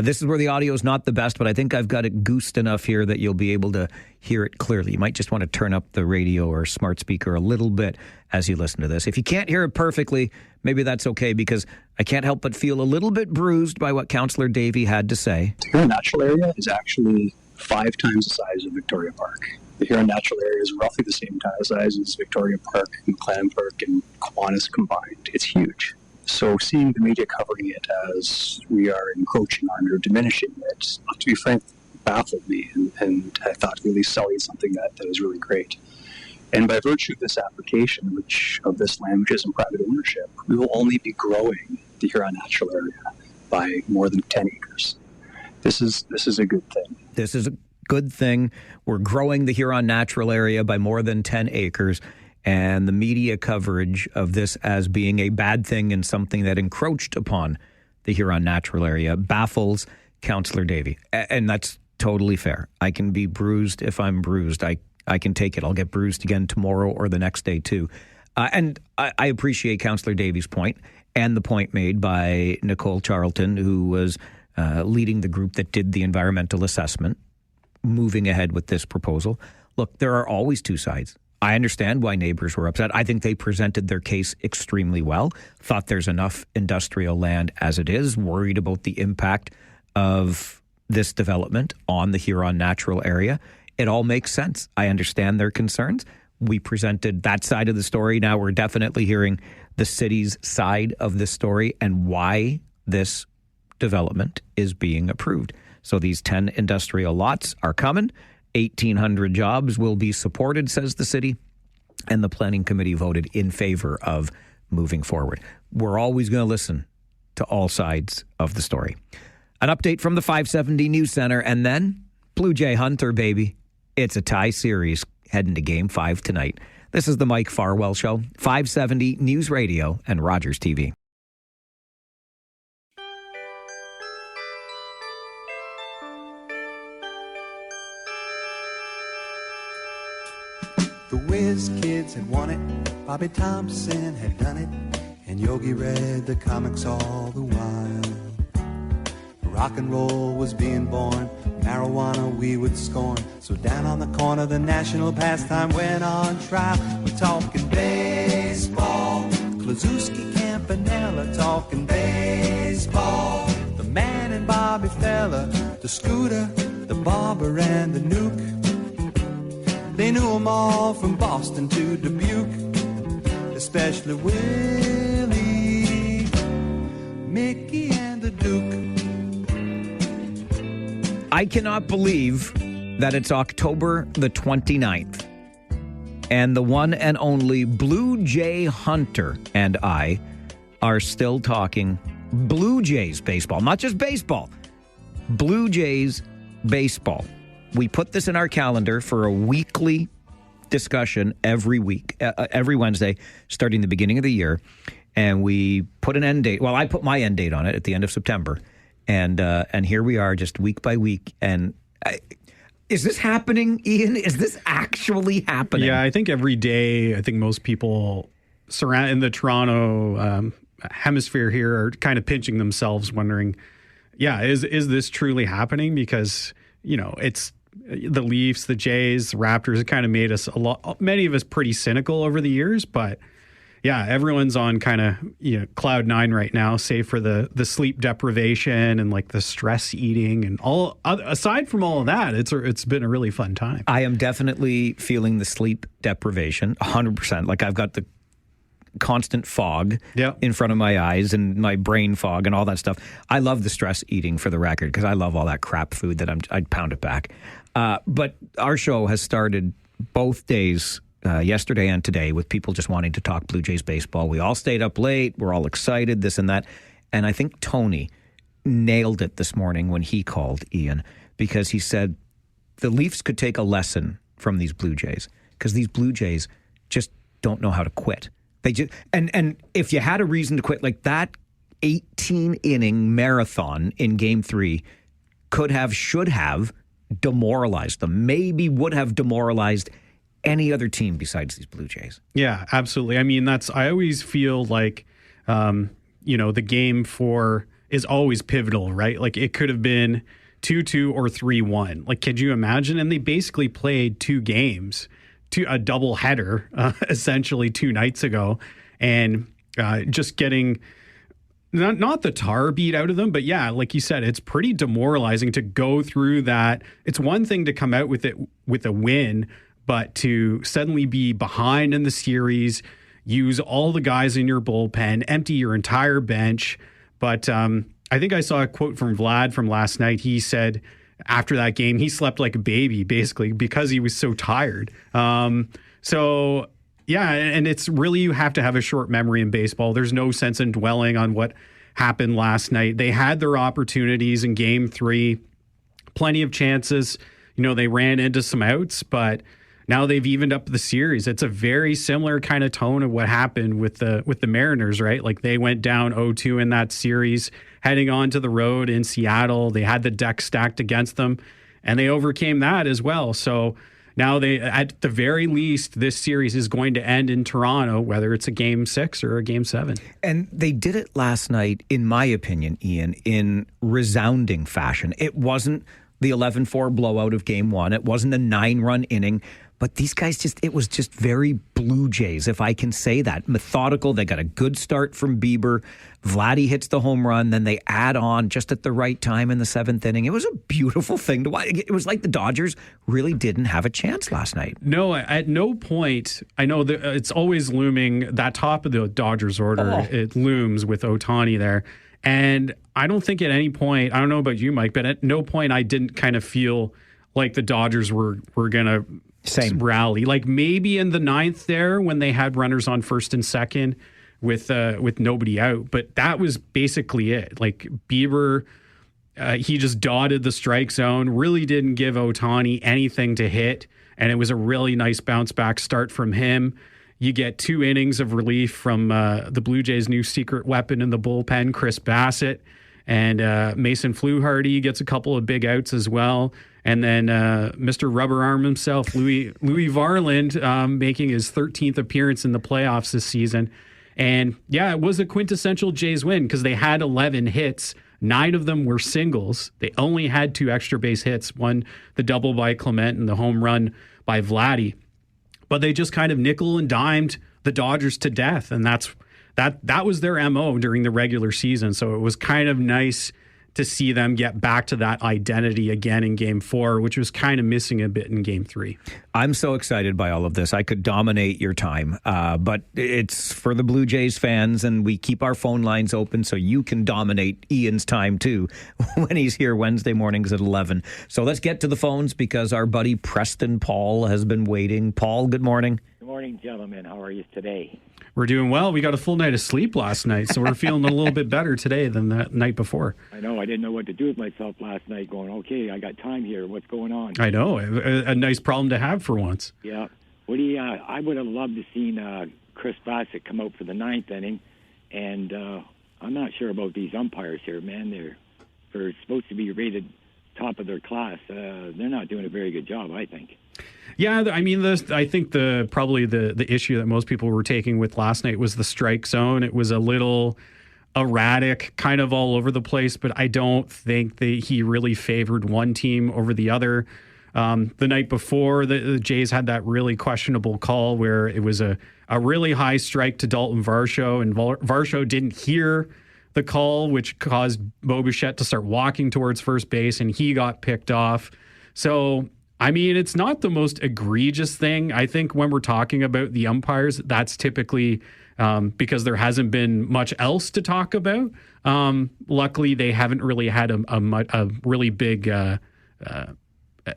This is where the audio is not the best, but I think I've got it goosed enough here that you'll be able to hear it clearly. You might just want to turn up the radio or smart speaker a little bit as you listen to this. If you can't hear it perfectly, maybe that's okay, because I can't help but feel a little bit bruised by what Councillor Davey had to say. The Huron Natural Area is actually 5 times the size of Victoria Park. The Huron Natural Area is roughly the same size as Victoria Park and Clan Park and Kiwanis combined. It's huge. So seeing the media covering it as we are encroaching on or diminishing it, to be frank, baffled me, and I thought really selling something that is really great. And by virtue of this application, of this land, which is in private ownership, we will only be growing the Huron Natural Area by more than 10 acres. This is a good thing. This is a good thing. We're growing the Huron Natural Area by more than 10 acres. And the media coverage of this as being a bad thing and something that encroached upon the Huron Natural Area baffles Councillor Davey. And that's totally fair. I can be bruised if I'm bruised. I can take it. I'll get bruised again tomorrow or the next day too. And I appreciate Councillor Davey's point and the point made by Nicole Charlton, who was leading the group that did the environmental assessment, moving ahead with this proposal. Look, there are always two sides. I understand why neighbors were upset. I think they presented their case extremely well, thought there's enough industrial land as it is, worried about the impact of this development on the Huron Natural Area. It all makes sense. I understand their concerns. We presented that side of the story. Now we're definitely hearing the city's side of the story and why this development is being approved. So these 10 industrial lots are coming. 1,800 jobs will be supported, says the city, and the planning committee voted in favor of moving forward. We're always going to listen to all sides of the story. An update from the 570 News Center, and then Blue Jay Hunter, baby. It's a tie series heading to Game 5 tonight. This is the Mike Farwell Show, 570 News Radio and Rogers TV. The Whiz Kids had won it, Bobby Thompson had done it, and Yogi read the comics all the while. Rock and roll was being born, marijuana we would scorn. So down on the corner the national pastime went on trial. We're talking baseball, Klazuski, Campanella, talking baseball. The man and Bobby Fella, the Scooter, the Barber and the Nuke. They knew them all from Boston to Dubuque, especially Willie, Mickey, and the Duke. I cannot believe that it's October the 29th, and the one and only Blue Jay Hunter and I are still talking Blue Jays baseball. Not just baseball, Blue Jays baseball. We put this in our calendar for a weekly discussion every week, every Wednesday, starting the beginning of the year. And we put an end date. Well, I put my end date on it at the end of September. And here we are just week by week. And is this happening, Ian? Is this actually happening? Yeah, I think every day, I think most people in the Toronto hemisphere here are kind of pinching themselves, wondering, is this truly happening? Because, it's the Leafs, the Jays, the Raptors, it kind of made us many of us pretty cynical over the years, but yeah, everyone's on kind of cloud nine right now, save for the sleep deprivation and like the stress eating and all. Aside from all of that, it's been a really fun time. I am definitely feeling the sleep deprivation, 100%. Like I've got the constant fog in front of my eyes and my brain fog and all that stuff. I love the stress eating, for the record, because I love all that crap food that I'd pound it back. But our show has started both days, yesterday and today, with people just wanting to talk Blue Jays baseball. We all stayed up late. We're all excited, this and that. And I think Tony nailed it this morning when he called, Ian, because he said the Leafs could take a lesson from these Blue Jays, because these Blue Jays just don't know how to quit. They just and if you had a reason to quit, like that 18-inning marathon in Game 3 should have demoralized them. Maybe would have demoralized any other team besides these Blue Jays. Yeah, absolutely. I mean, I always feel like, the game 4 is always pivotal, right? Like it could have been 2-2 or 3-1. Like, could you imagine? And they basically played 2 games, a double header, essentially 2 nights ago, and just getting not the tar beat out of them, but yeah, like you said, it's pretty demoralizing to go through that. It's one thing to come out with it with a win, but to suddenly be behind in the series, use all the guys in your bullpen, empty your entire bench. But I think I saw a quote from Vlad from last night. He said after that game, he slept like a baby, basically, because he was so tired. So yeah, and it's really, you have to have a short memory in baseball. There's no sense in dwelling on what happened last night. They had their opportunities in game 3, plenty of chances. They ran into some outs, but now they've evened up the series. It's a very similar kind of tone of what happened with the Mariners, right? Like they went down 0-2 in that series, heading on to the road in Seattle. They had the deck stacked against them, and they overcame that as well. So now they, at the very least, this series is going to end in Toronto, whether it's a game 6 or a game 7. And they did it last night, in my opinion, Ian, in resounding fashion. It wasn't the 11-4 blowout of game 1. It wasn't a 9-run inning. But these guys it was just very Blue Jays, if I can say that. Methodical. They got a good start from Bieber. Vladdy hits the home run. Then they add on just at the right time in the 7th inning. It was a beautiful thing to watch. It was like the Dodgers really didn't have a chance last night. No, at no point. I know that it's always looming. That top of the Dodgers order, It looms with Ohtani there. And I don't think at any point, I don't know about you, Mike, but at no point I didn't kind of feel like the Dodgers were going to rally. Like maybe in the 9th there when they had runners on 1st and 2nd with nobody out, but that was basically it. Like Bieber, he just dotted the strike zone, really didn't give Ohtani anything to hit, and it was a really nice bounce back start from him. You get 2 innings of relief from the Blue Jays' new secret weapon in the bullpen, Chris Bassett, and Mason Fluharty gets a couple of big outs as well. And then Mr. Rubber Arm himself, Louis Varland, making his 13th appearance in the playoffs this season. And yeah, it was a quintessential Jays win because they had 11 hits. 9 of them were singles. They only had 2 extra base hits, one the double by Clement and the home run by Vladdy. But they just kind of nickel and dimed the Dodgers to death. And that was their MO during the regular season. So it was kind of nice to see them get back to that identity again in game 4, which was kind of missing a bit in game 3. I'm so excited by all of this. I could dominate your time, but it's for the Blue Jays fans, and we keep our phone lines open so you can dominate Ian's time too when he's here Wednesday mornings at 11. So let's get to the phones because our buddy Preston Paul has been waiting. Paul, good morning. Good morning, gentlemen. How are you today? We're doing well. We got a full night of sleep last night, so we're feeling a little bit better today than that night before. I know. I didn't know what to do with myself last night, going, okay, I got time here. What's going on? I know. A nice problem to have for once. Yeah. I would have loved to seen Chris Bassett come out for the 9th inning, and I'm not sure about these umpires here, man. They're supposed to be rated top of their class. They're not doing a very good job, I think. Yeah, I mean, I think probably the issue that most people were taking with last night was the strike zone. It was a little erratic, kind of all over the place, but I don't think that he really favored one team over the other. The night before, the Jays had that really questionable call where it was a really high strike to Dalton Varsho, and Varsho didn't hear the call, which caused Bo Bichette to start walking towards first base, and he got picked off. So, I mean, it's not the most egregious thing. I think when we're talking about the umpires, that's typically because there hasn't been much else to talk about. Luckily, they haven't really had a really big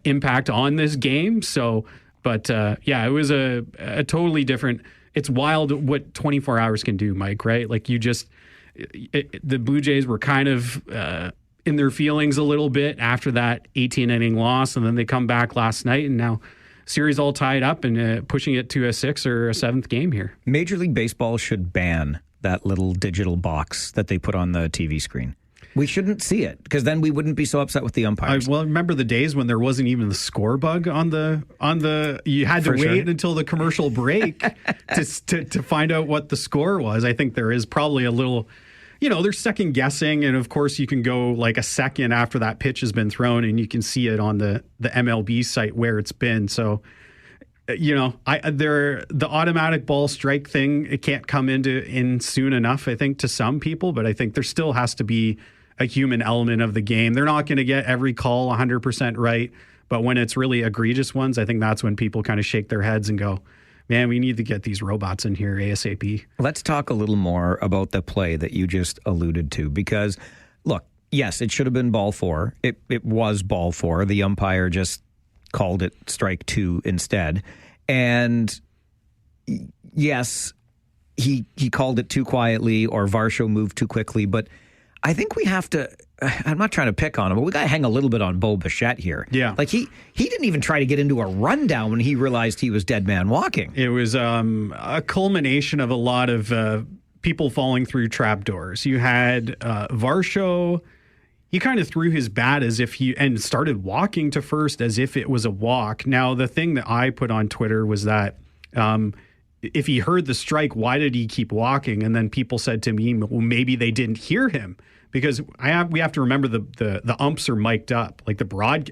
impact on this game. So, but yeah, it was a totally different. It's wild what 24 hours can do, Mike, right? Like the Blue Jays were kind of in their feelings a little bit after that 18-inning loss, and then they come back last night, and now series all tied up and pushing it to a 6th or a 7th game here. Major League Baseball should ban that little digital box that they put on the TV screen. We shouldn't see it because then we wouldn't be so upset with the umpires. Well, remember the days when there wasn't even the score bug on the you had to wait until the commercial break to find out what the score was. I think there is probably a little they're second guessing. And of course, you can go like a second after that pitch has been thrown and you can see it on the MLB site where it's been. So, the automatic ball strike thing, it can't come in soon enough, I think, to some people. But I think there still has to be a human element of the game. They're not going to get every call 100% right. But when it's really egregious ones, I think that's when people kind of shake their heads and go, man, we need to get these robots in here ASAP. Let's talk a little more about the play that you just alluded to, because, look, yes, it should have been ball 4. It was ball 4. The umpire just called it strike 2 instead. And yes, he called it too quietly, or Varsho moved too quickly, but I think we have to, I'm not trying to pick on him, but we got to hang a little bit on Bo Bichette here. Yeah. Like he didn't even try to get into a rundown when he realized he was dead man walking. It was a culmination of a lot of people falling through trapdoors. You had Varsho, he kind of threw his bat and started walking to first as if it was a walk. Now, the thing that I put on Twitter was that if he heard the strike, why did he keep walking? And then people said to me, well, maybe they didn't hear him. Because we have to remember the umps are mic'd up. Like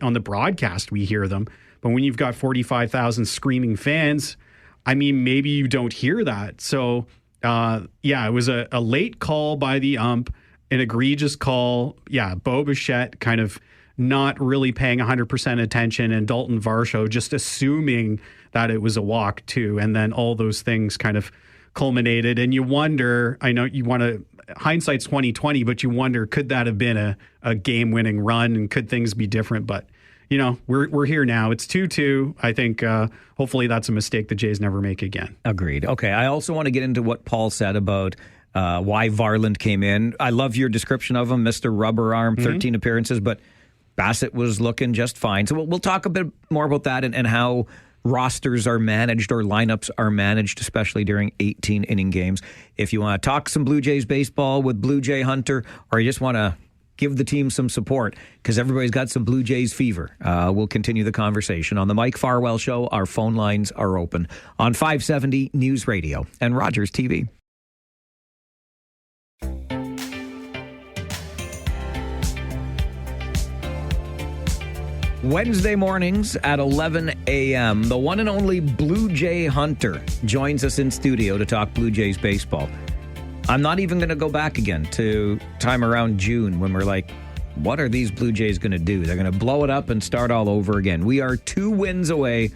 on the broadcast, we hear them. But when you've got 45,000 screaming fans, I mean, maybe you don't hear that. So, it was a late call by the ump, an egregious call. Yeah, Bo Bichette kind of not really paying 100% attention, and Dalton Varsho just assuming that it was a walk too. And then all those things kind of culminated. And you wonder, I know you want to, hindsight's 20/20, but you wonder, could that have been a game-winning run, and could things be different? But we're here now. It's 2-2. I think hopefully that's a mistake the Jays never make again. Agreed. Okay, I also want to get into what Paul said about why Varland came in. I love your description of him, Mr. Rubber Arm, 13 appearances, but Bassett was looking just fine. So we'll talk a bit more about that and how rosters are managed, or lineups are managed, especially during 18-inning games. If you want to talk some Blue Jays baseball with Blue Jay Hunter, or you just want to give the team some support because everybody's got some Blue Jays fever, we'll continue the conversation on the Mike Farwell Show. Our phone lines are open on 570 News Radio and Rogers TV. Wednesday mornings at 11 a.m., the one and only Blue Jay Hunter joins us in studio to talk Blue Jays baseball. I'm not even going to go back again to time around June when we're like, what are these Blue Jays going to do? They're going to blow it up and start all over again. We are 2 wins away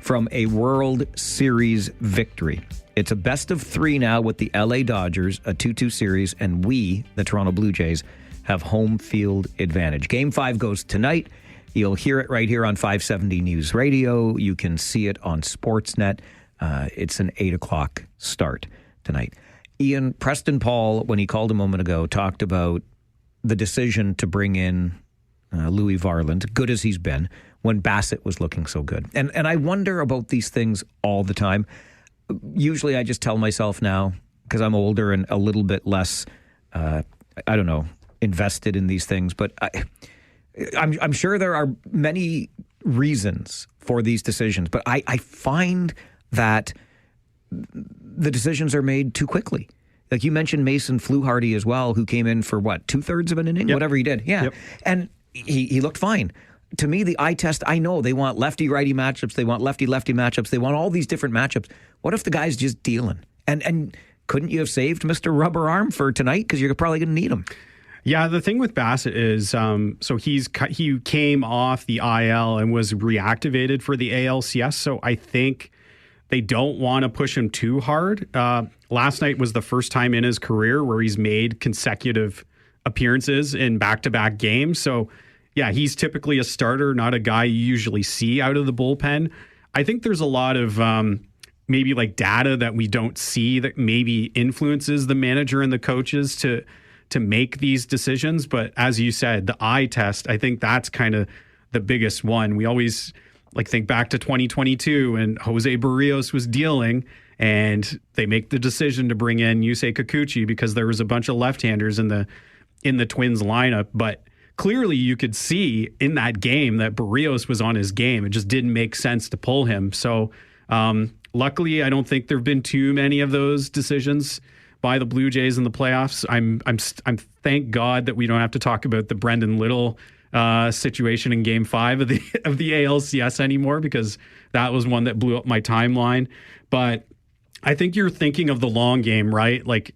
from a World Series victory. It's a best of 3 now with the LA Dodgers, a 2-2 series, and we, the Toronto Blue Jays, have home field advantage. Game 5 goes tonight. You'll hear it right here on 570 News Radio. You can see it on Sportsnet. It's an 8 o'clock start tonight. Ian, Preston Paul, when he called a moment ago, talked about the decision to bring in Louis Varland, good as he's been, when Bassett was looking so good. And I wonder about these things all the time. Usually I just tell myself now, because I'm older and a little bit less, invested in these things, but I'm sure there are many reasons for these decisions, but I find that the decisions are made too quickly. Like you mentioned Mason Fluharty as well, who came in for 2/3 of an inning, whatever he did. Yeah. Yep. And he looked fine. To me, the eye test, I know they want lefty-righty matchups. They want lefty-lefty matchups. They want all these different matchups. What if the guy's just dealing? And couldn't you have saved Mr. Rubber Arm for tonight? Because you're probably going to need him. Yeah, the thing with Bassett is, he came off the IL and was reactivated for the ALCS. So I think they don't want to push him too hard. Last night was the first time in his career where he's made consecutive appearances in back-to-back games. So yeah, he's typically a starter, not a guy you usually see out of the bullpen. I think there's a lot of maybe like data that we don't see that maybe influences the manager and the coaches to make these decisions. But as you said, the eye test, I think that's kind of the biggest one. We always think back to 2022 and Jose Barrios was dealing and they make the decision to bring in Yusei Kikuchi because there was a bunch of left-handers in the Twins lineup. But clearly you could see in that game that Barrios was on his game. It just didn't make sense to pull him. So luckily, I don't think there have been too many of those decisions. by the Blue Jays in the playoffs. I'm thank God that we don't have to talk about the Brendan Little situation in Game 5 of the ALCS anymore, because that was one that blew up my timeline. But I think you're thinking of the long game, right? Like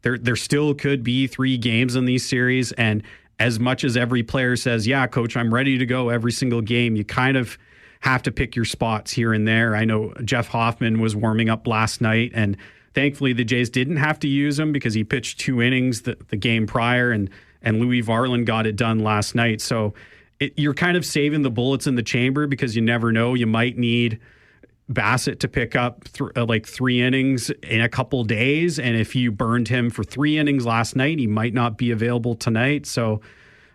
there still could be 3 games in these series, and as much as every player says, yeah, coach, I'm ready to go every single game, you kind of have to pick your spots here and there. I know Jeff Hoffman was warming up last night, and thankfully the Jays didn't have to use him because he pitched 2 innings the game prior, and Louis Varland got it done last night. So you're kind of saving the bullets in the chamber, because you never know. You might need Bassett to pick up 3 innings in a couple days, and if you burned him for 3 innings last night, he might not be available tonight. So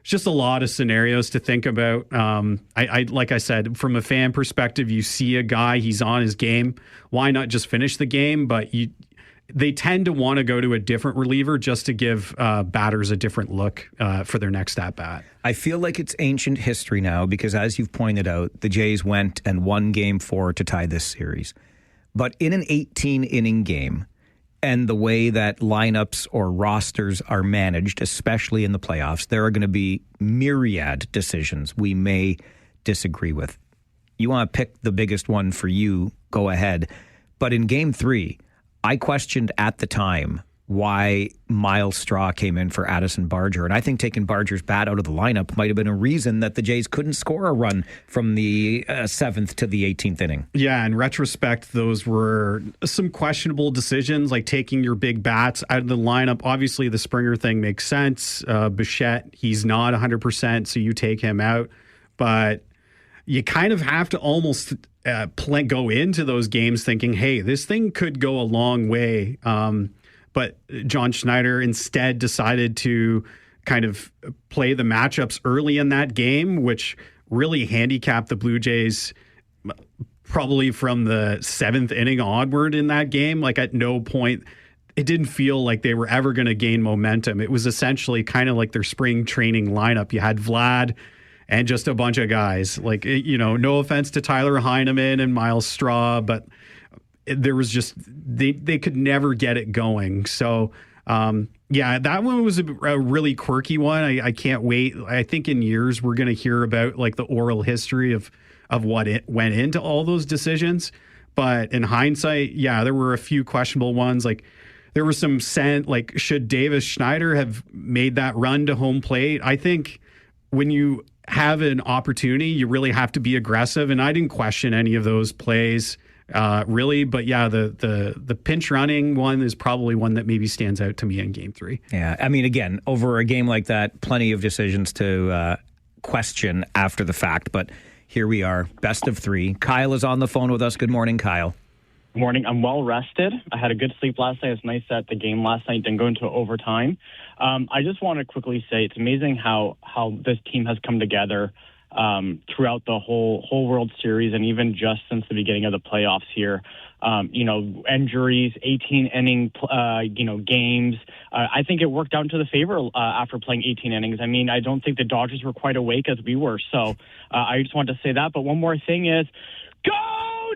it's just a lot of scenarios to think about. I like I said, from a fan perspective, you see a guy, he's on his game, why not just finish the game? But they tend to want to go to a different reliever just to give batters a different look for their next at-bat. I feel like it's ancient history now, because as you've pointed out, the Jays went and won Game 4 to tie this series. But in an 18-inning game, and the way that lineups or rosters are managed, especially in the playoffs, there are going to be myriad decisions we may disagree with. You want to pick the biggest one for you, go ahead. But in Game 3, I questioned at the time why Miles Straw came in for Addison Barger. And I think taking Barger's bat out of the lineup might have been a reason that the Jays couldn't score a run from the 7th to the 18th inning. Yeah, in retrospect, those were some questionable decisions, like taking your big bats out of the lineup. Obviously, the Springer thing makes sense. Bichette, he's not 100%, so you take him out. But you kind of have to almost go into those games thinking, hey, this thing could go a long way. But John Schneider instead decided to kind of play the matchups early in that game, which really handicapped the Blue Jays probably from the 7th inning onward in that game. Like, at no point, it didn't feel like they were ever going to gain momentum. It was essentially kind of like their spring training lineup. You had Vlad and just a bunch of guys. Like, no offense to Tyler Heineman and Miles Straw, but there was just, they could never get it going. So, that one was a really quirky one. I can't wait. I think in years we're going to hear about like the oral history of what it went into all those decisions. But in hindsight, there were a few questionable ones. Like, there was some like, should Davis Schneider have made that run to home plate? I think when you have an opportunity, you really have to be aggressive. And I didn't question any of those plays. Really, but the pinch running one is probably one that maybe stands out to me in Game 3. Yeah, I mean, again, over a game like that, plenty of decisions to question after the fact, but here we are, best of 3. Kyle is on the phone with us. Good morning, Kyle. Good morning. I'm well rested. I had a good sleep last night. It's nice that the game last night didn't go into overtime. I just want to quickly say it's amazing how this team has come together throughout the whole World Series, and even just since the beginning of the playoffs here. Injuries, 18-inning, games. I think it worked out into the favor after playing 18 innings. I mean, I don't think the Dodgers were quite awake as we were. So I just wanted to say that. But one more thing is, go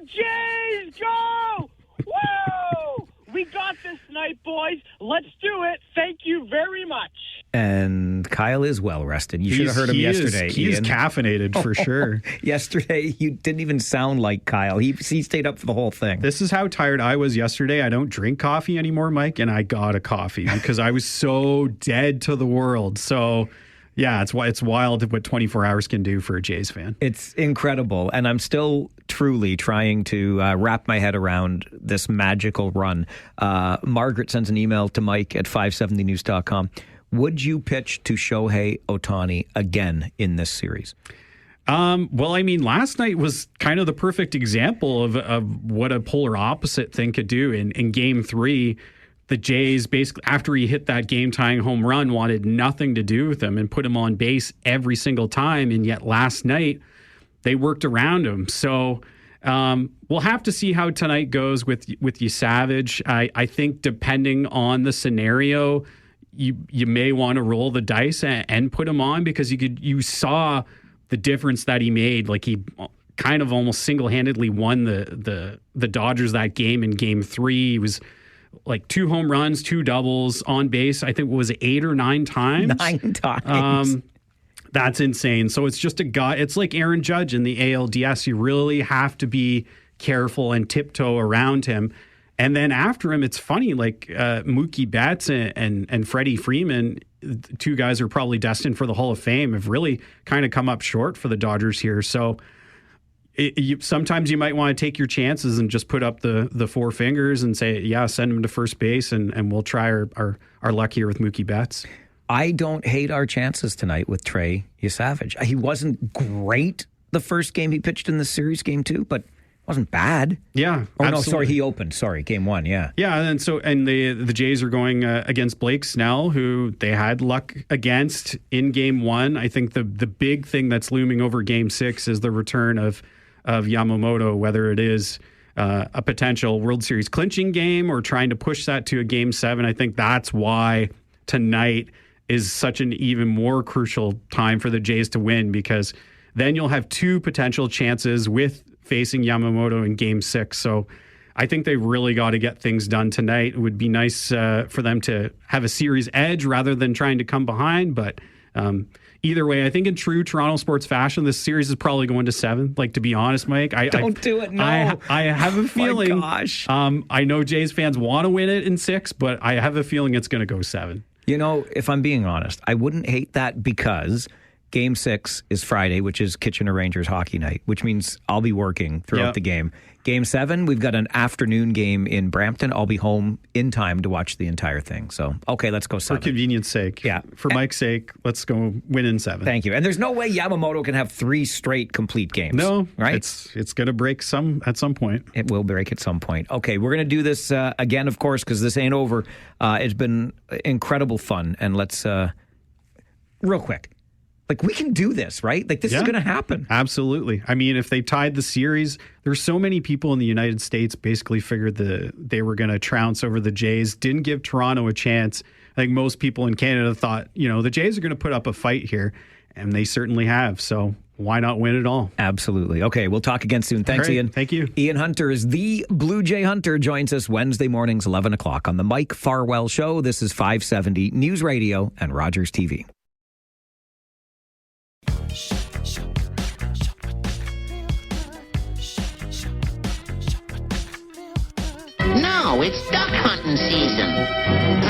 Jays, go! Woo! We got this tonight, boys. Let's do it. Thank you very much. And Kyle is well rested. You should have heard him yesterday. He is caffeinated for sure. Yesterday, you didn't even sound like Kyle. He stayed up for the whole thing. This is how tired I was yesterday. I don't drink coffee anymore, Mike, and I got a coffee because I was so dead to the world. So, yeah, it's wild what 24 hours can do for a Jays fan. It's incredible, and I'm still truly trying to wrap my head around this magical run. Margaret sends an email to Mike at 570news.com. Would you pitch to Shohei Ohtani again in this series? Well, I mean, last night was kind of the perfect example of what a polar opposite thing could do. In Game 3, the Jays, basically, after he hit that game-tying home run, wanted nothing to do with him and put him on base every single time. And yet last night, they worked around him. So we'll have to see how tonight goes with Savage. I think depending on the scenario, you may want to roll the dice and put him on, because you saw the difference that he made. Like, he kind of almost single-handedly won the Dodgers that game in Game 3. He was like 2 home runs, 2 doubles, on base, I think, was it 8 or 9 times? 9 times. That's insane. So it's just a guy. It's like Aaron Judge in the ALDS. You really have to be careful and tiptoe around him. And then after him, it's funny, like Mookie Betts and Freddie Freeman, 2 guys who are probably destined for the Hall of Fame, have really kind of come up short for the Dodgers here. So sometimes you might want to take your chances and just put up the 4 fingers and say, yeah, send him to first base, and we'll try our luck here with Mookie Betts. I don't hate our chances tonight with Trey Yesavage. He wasn't great the first game he pitched in the series, game 2, but wasn't bad. Yeah. Oh, absolutely. no, sorry, he opened. Sorry, game 1, yeah. Yeah, and the Jays are going against Blake Snell, who they had luck against in game 1. I think the big thing that's looming over game 6 is the return of Yamamoto, whether it is a potential World Series clinching game or trying to push that to a game 7. I think that's why tonight is such an even more crucial time for the Jays to win, because then you'll have 2 potential chances with facing Yamamoto in game 6. So I think they really got to get things done tonight. It would be nice for them to have a series edge rather than trying to come behind. But either way, I think in true Toronto sports fashion, this series is probably going to 7. Like, to be honest, Mike, Don't do it, no. I have a feeling. My gosh. I know Jays fans want to win it in 6, but I have a feeling it's going to go 7. You know, if I'm being honest, I wouldn't hate that, because Game 6 is Friday, which is Kitchener Rangers hockey night, which means I'll be working throughout the game. Game 7, we've got an afternoon game in Brampton. I'll be home in time to watch the entire thing. So, okay, let's go 7. For convenience sake. Yeah. For Mike's sake, let's go win in 7. Thank you. And there's no way Yamamoto can have 3 straight complete games. No. Right? It's going to break at some point. It will break at some point. Okay, we're going to do this again, of course, because this ain't over. It's been incredible fun. And let's, real quick, like, we can do this, right? Like, this is going to happen. Absolutely. I mean, if they tied the series, there's so many people in the United States basically figured they were going to trounce over the Jays, didn't give Toronto a chance. I think most people in Canada thought, the Jays are going to put up a fight here, and they certainly have. So why not win it all? Absolutely. Okay, we'll talk again soon. Thanks, right, Ian. Thank you. Ian Hunter is the Blue Jay Hunter, joins us Wednesday mornings, 11 o'clock on the Mike Farwell Show. This is 570 News Radio and Rogers TV. Now it's duck hunting season.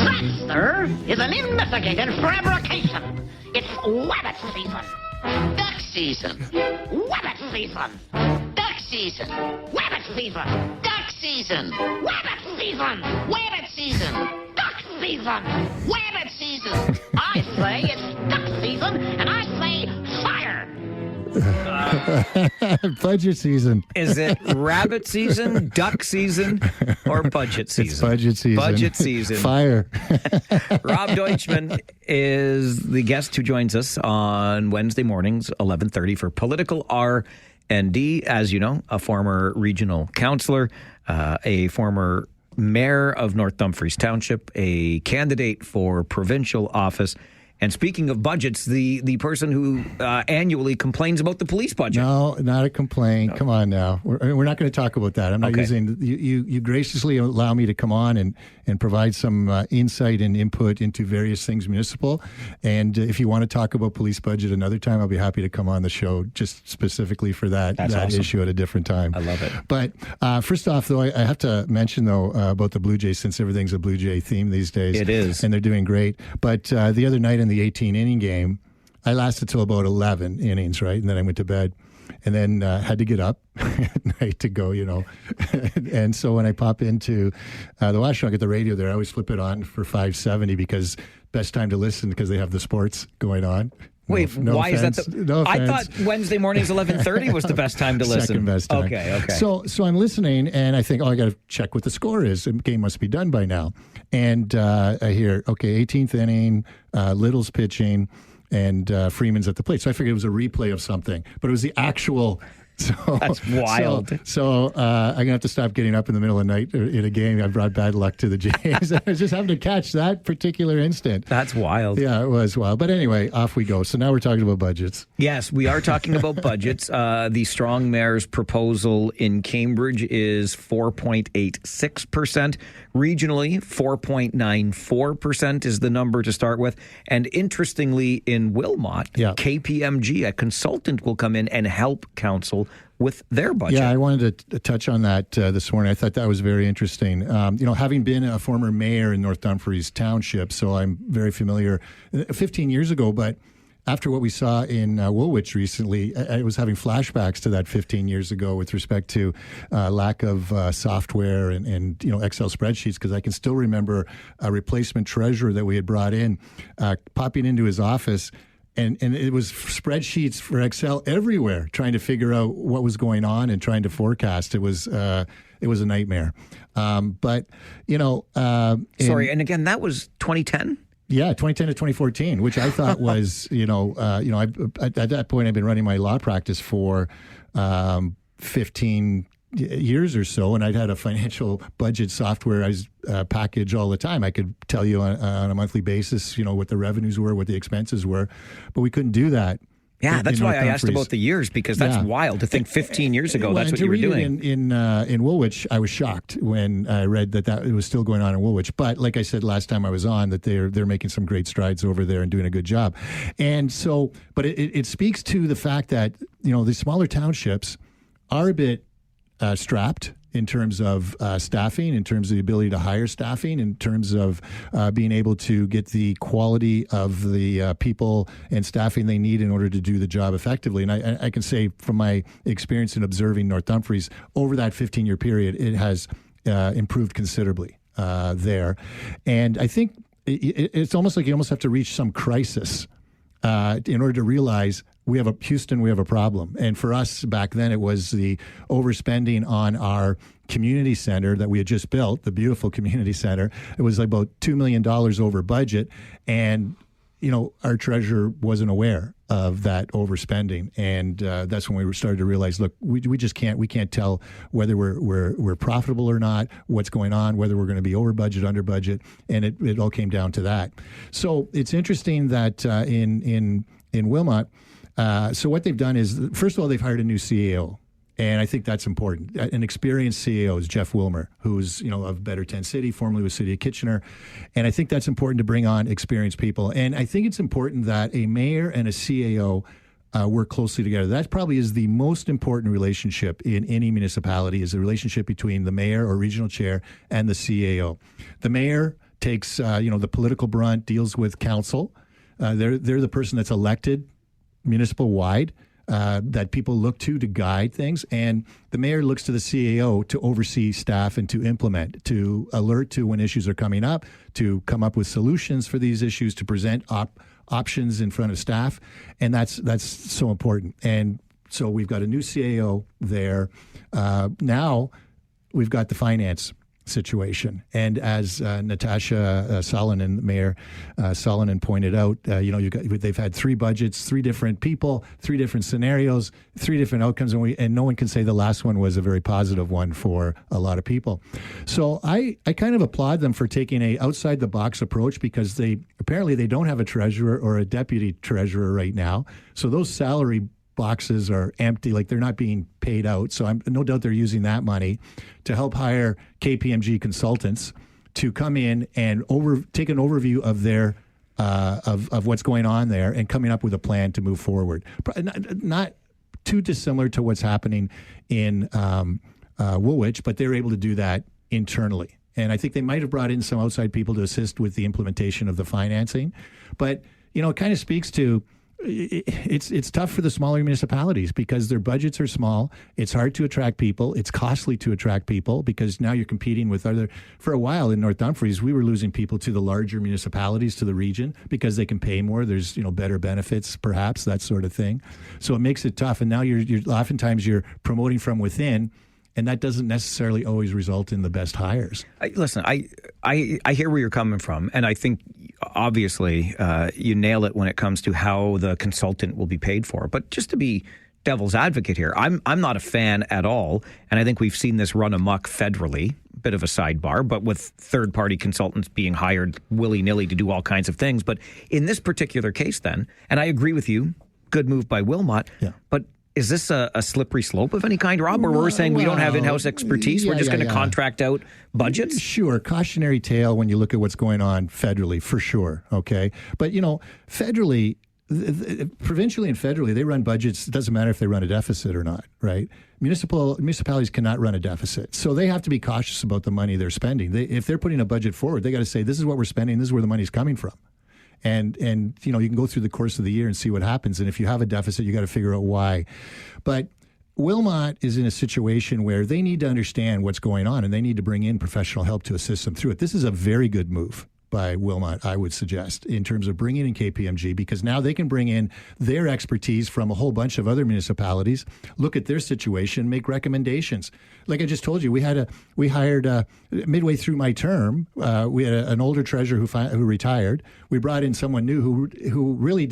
That, sir, is an investigated fabrication. It's wabbit season. Duck season. Wabbit season. Duck season. Wabbit season. Duck season. Wabbit season. Wabbit season. Duck season. Wabbit season. I say it's duck season, and I say fire. Budget season. Is it rabbit season, duck season, or budget season? It's budget season. Budget season. Fire. Rob Deutschman is the guest who joins us on Wednesday mornings, 11:30 for Political R&D. As you know, a former regional councillor, a former mayor of North Dumfries Township, a candidate for provincial office. And speaking of budgets, the person who annually complains about the police budget. No, not a complaint. No. Come on now. We're not going to talk about that. I'm not using... You graciously allow me to come on and provide some insight and input into various things municipal. And if you want to talk about police budget another time, I'll be happy to come on the show just specifically for that awesome. Issue at a different time. I love it. But first off, though, I have to mention, though, about the Blue Jays, since everything's a Blue Jay theme these days. It is. And they're doing great. But the other night in the 18-inning game, I lasted till about 11 innings, right? And then I went to bed. And then had to get up at night to go, And so when I pop into the Washington, I get the radio there. I always flip it on for 570 because best time to listen because they have the sports going on. Wait, no why offense, is that? No I offense. thought Wednesday mornings 11:30 was the best time to listen. Second best time. Okay. So I'm listening, and I think, I got to check what the score is. The game must be done by now. And I hear, 18th inning, Little's pitching, and Freeman's at the plate. So I figured it was a replay of something, but it was the actual So that's wild. So I'm gonna have to stop getting up in the middle of the night in a game. I brought bad luck to the Jays. I was just having to catch that particular instant. That's wild. Yeah, it was wild. But anyway, off we go. So now we're talking about budgets. Yes, we are talking about budgets. The Strong Mayor's proposal in Cambridge is 4.86%. Regionally, 4.94% is the number to start with. And interestingly, in Wilmot, KPMG, a consultant, will come in and help council with their budget. Yeah, I wanted to touch on that this morning. I thought that was very interesting. Having been a former mayor in North Dumfries Township, so I'm very familiar 15 years ago, but after what we saw in Woolwich recently, I was having flashbacks to that 15 years ago with respect to lack of software and Excel spreadsheets, because I can still remember a replacement treasurer that we had brought in popping into his office, and it was spreadsheets for Excel everywhere, trying to figure out what was going on and trying to forecast. It was a nightmare. Sorry, and again, that was 2010? Yeah, 2010 to 2014, which I thought was, at that point, I've been running my law practice for 15 years or so, and I'd had a financial budget software package all the time. I could tell you on a monthly basis, what the revenues were, what the expenses were, but we couldn't do that. Yeah, that's why I asked about the years, because that's wild to think 15 years ago that's what you were doing. In Woolwich, I was shocked when I read that it was still going on in Woolwich. But like I said last time I was on, that they're making some great strides over there and doing a good job. And so, but it speaks to the fact that, the smaller townships are a bit strapped in terms of staffing, in terms of the ability to hire staffing, in terms of being able to get the quality of the people and staffing they need in order to do the job effectively. And I can say from my experience in observing North Dumfries, over that 15-year period, it has improved considerably there. And I think it's almost like you almost have to reach some crisis in order to realize we have a problem. And for us back then, it was the overspending on our community center that we had just built, the beautiful community center. It was about $2 million over budget. And, our treasurer wasn't aware of that overspending. And that's when we started to realize, look, we can't tell whether we're profitable or not, what's going on, whether we're going to be over budget, under budget. And it all came down to that. So it's interesting that in Wilmot, so what they've done is, first of all, they've hired a new CEO. And I think that's important. An experienced CEO is Jeff Wilmer, who's, of Better 10 City, formerly with City of Kitchener. And I think that's important to bring on experienced people. And I think it's important that a mayor and a CAO work closely together. That probably is the most important relationship in any municipality, is the relationship between the mayor or regional chair and the CAO. The mayor takes, the political brunt, deals with council. They're the person that's elected municipal-wide, that people look to guide things. And the mayor looks to the CAO to oversee staff and to implement, to alert to when issues are coming up, to come up with solutions for these issues, to present options in front of staff. And that's so important. And so we've got a new CAO there. Now we've got the finance situation. And as Natasha Solonen, Mayor Solonen, pointed out, they've had 3 budgets, 3 different people, 3 different scenarios, 3 different outcomes, and no one can say the last one was a very positive one for a lot of people. So I kind of applaud them for taking a outside the box approach, because they don't have a treasurer or a deputy treasurer right now. So those salary boxes are empty, like they're not being paid out. So I'm no doubt they're using that money to help hire KPMG consultants to come in and take an overview of their of what's going on there and coming up with a plan to move forward. Not too dissimilar to what's happening in Woolwich, but they're able to do that internally. And I think they might have brought in some outside people to assist with the implementation of the financing. But, it kind of speaks to, it's tough for the smaller municipalities because their budgets are small. It's hard to attract people. It's costly to attract people because now you're competing with for a while in North Dumfries, we were losing people to the larger municipalities, to the region, because they can pay more. There's, better benefits, perhaps, that sort of thing. So it makes it tough. And now you're oftentimes you're promoting from within, and that doesn't necessarily always result in the best hires. I hear where you're coming from, and I think obviously you nail it when it comes to how the consultant will be paid for. But just to be devil's advocate here. I'm not a fan at all, and I think we've seen this run amok federally. Bit of a sidebar, but with third-party consultants being hired willy-nilly to do all kinds of things. But in this particular case, then, and I agree with you, good move by Wilmot. Yeah. But is this a slippery slope of any kind, Rob? Or we're saying we don't have in-house expertise? We're just going to contract out budgets? Sure. Cautionary tale when you look at what's going on federally, for sure. Okay. But, federally, provincially and federally, they run budgets. It doesn't matter if they run a deficit or not, right? Municipalities cannot run a deficit. So they have to be cautious about the money they're spending. If they're putting a budget forward, they got to say, this is what we're spending, this is where the money's coming from. And you can go through the course of the year and see what happens. And if you have a deficit, you got to figure out why. But Wilmot is in a situation where they need to understand what's going on, and they need to bring in professional help to assist them through it. This is a very good move by Wilmot, I would suggest, in terms of bringing in KPMG, because now they can bring in their expertise from a whole bunch of other municipalities, look at their situation, make recommendations. Like I just told you, we hired midway through my term, we had an older treasurer who retired. We brought in someone new who really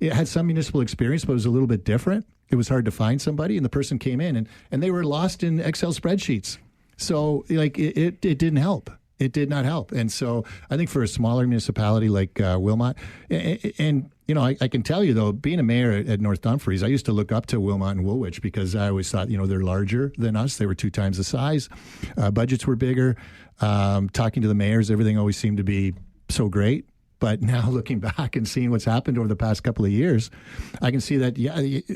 had some municipal experience, but was a little bit different. It was hard to find somebody, and the person came in and they were lost in Excel spreadsheets. So it didn't help. It did not help. And so I think for a smaller municipality like Wilmot, and I can tell you, though, being a mayor at North Dumfries, I used to look up to Wilmot and Woolwich because I always thought, they're larger than us. They were 2 times the size. Budgets were bigger. Talking to the mayors, everything always seemed to be so great. But now looking back and seeing what's happened over the past couple of years, I can see that,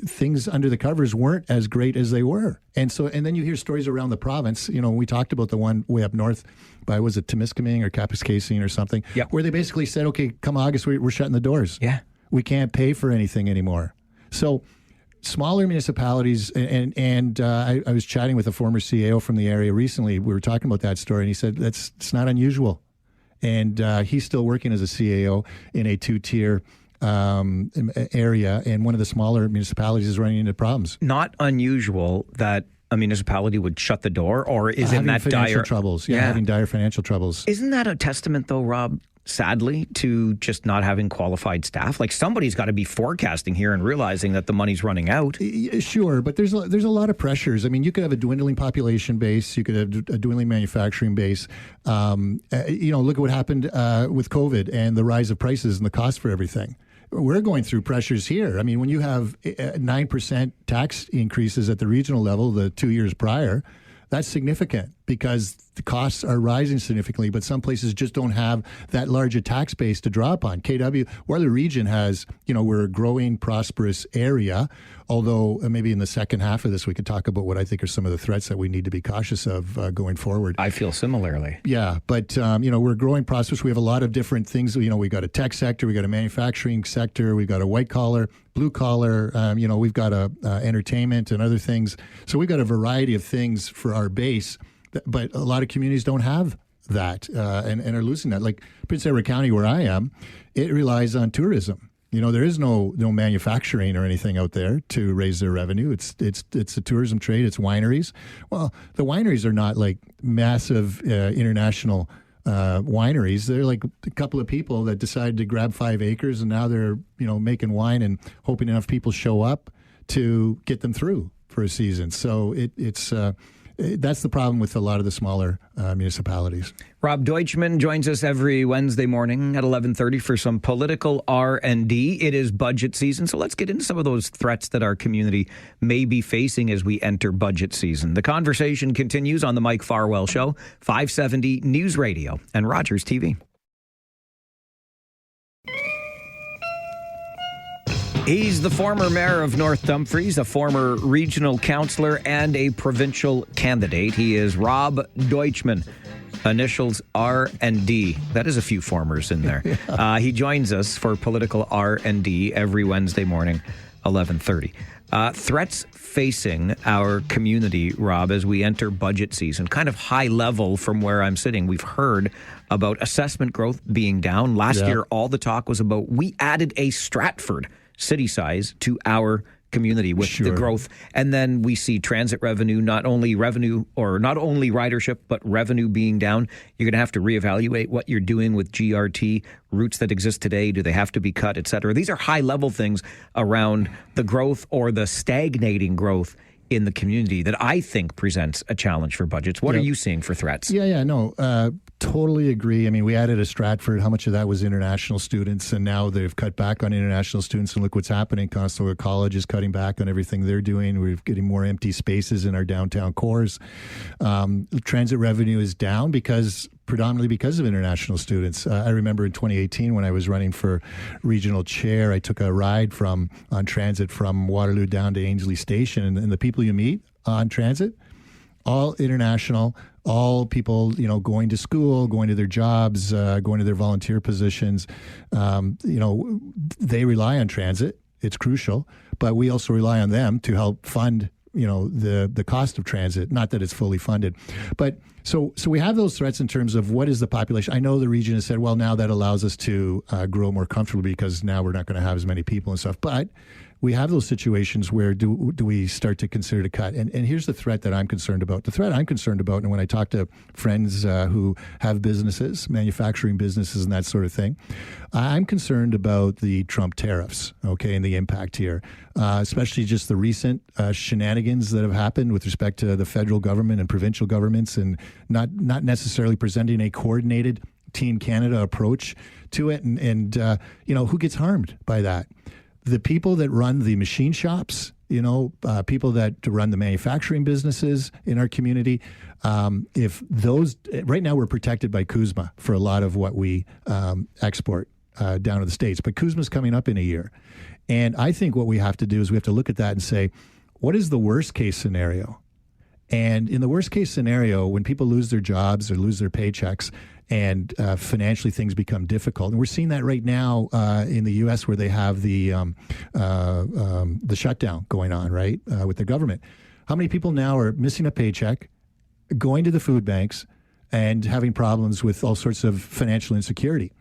things under the covers weren't as great as they were. And then you hear stories around the province. We talked about the one way up north by, was it Temiskaming or Kapuskasing or something, where they basically said, okay, come August, we're shutting the doors. Yeah. We can't pay for anything anymore. So smaller municipalities, and I was chatting with a former CAO from the area recently. We were talking about that story, and he said, it's not unusual. And he's still working as a CAO in a 2-tier area, and one of the smaller municipalities is running into problems. Not unusual that a municipality would shut the door, or is it that financial troubles? Having dire financial troubles. Isn't that a testament, though, Rob, sadly, to just not having qualified staff? Like, somebody's got to be forecasting here and realizing that the money's running out. Sure, but there's a lot of pressures. I mean, you could have a dwindling population base. You could have a dwindling manufacturing base. Look at what happened with COVID and the rise of prices and the cost for everything. We're going through pressures here. I mean, when you have 9% tax increases at the regional level the 2 years prior, that's significant because the costs are rising significantly, but some places just don't have that large a tax base to draw upon. While the region has, we're a growing, prosperous area, although maybe in the second half of this, we could talk about what I think are some of the threats that we need to be cautious of going forward. I feel similarly. Yeah, but, we're growing, prosperous. We have a lot of different things. We've got a tech sector, we've got a manufacturing sector, we've got a white collar, blue collar, we've got entertainment and other things. So we've got a variety of things for our base. But a lot of communities don't have that and are losing that. Like Prince Edward County, where I am, it relies on tourism. There is no manufacturing or anything out there to raise their revenue. It's the tourism trade. It's wineries. Well, the wineries are not like massive international wineries. They're like a couple of people that decided to grab 5 acres, and now they're making wine and hoping enough people show up to get them through for a season. So it's. That's the problem with a lot of the smaller municipalities. Rob Deutschman joins us every Wednesday morning at 11:30 for some political R&D. It is budget season, so let's get into some of those threats that our community may be facing as we enter budget season. The conversation continues on the Mike Farwell Show, 570 News Radio and Rogers TV. He's the former mayor of North Dumfries, a former regional councillor, and a provincial candidate. He is Rob Deutschman, initials R&D. That is a few formers in there. He joins us for political R&D every Wednesday morning, 11:30. Threats facing our community, Rob, as we enter budget season, kind of high level from where I'm sitting. We've heard about assessment growth being down. Last year, all the talk was about we added a Stratford city size to our community with the growth. And then we see transit revenue, not only ridership, but revenue being down. You're going to have to reevaluate what you're doing with GRT routes that exist today. Do they have to be cut, et cetera? These are high level things around the growth or the stagnating growth in the community that I think presents a challenge for budgets. What are you seeing for threats? Totally agree. I mean, we added a Stratford. How much of that was international students? And now they've cut back on international students. And look what's happening. Conestoga College is cutting back on everything they're doing. We're getting more empty spaces in our downtown cores. Transit revenue is down predominantly because of international students. I remember in 2018 when I was running for regional chair, I took a ride on transit from Waterloo down to Ainslie Station. And the people you meet on transit, all international, all people, going to school, going to their jobs, going to their volunteer positions. They rely on transit. It's crucial, but we also rely on them to help fund, the cost of transit. Not that it's fully funded, but so we have those threats in terms of what is the population. I know the region has said, well, now that allows us to grow more comfortably because now we're not going to have as many people and stuff, but we have those situations where do we start to consider to cut? And here's the threat that I'm concerned about. The threat I'm concerned about, and when I talk to friends who have businesses, manufacturing businesses and that sort of thing, I'm concerned about the Trump tariffs, and the impact here, especially just the recent shenanigans that have happened with respect to the federal government and provincial governments and not necessarily presenting a coordinated Team Canada approach to it. And who gets harmed by that? The people that run the machine shops, people that run the manufacturing businesses in our community, if those, right now we're protected by CUSMA for a lot of what we export down to the States, but CUSMA's coming up in a year. And I think what we have to do is we have to look at that and say, what is the worst case scenario? And in the worst case scenario, when people lose their jobs or lose their paychecks, and financially things become difficult. And we're seeing that right now in the U.S. where they have the shutdown going on, right, with the government. How many people now are missing a paycheck, going to the food banks, and having problems with all sorts of financial insecurity?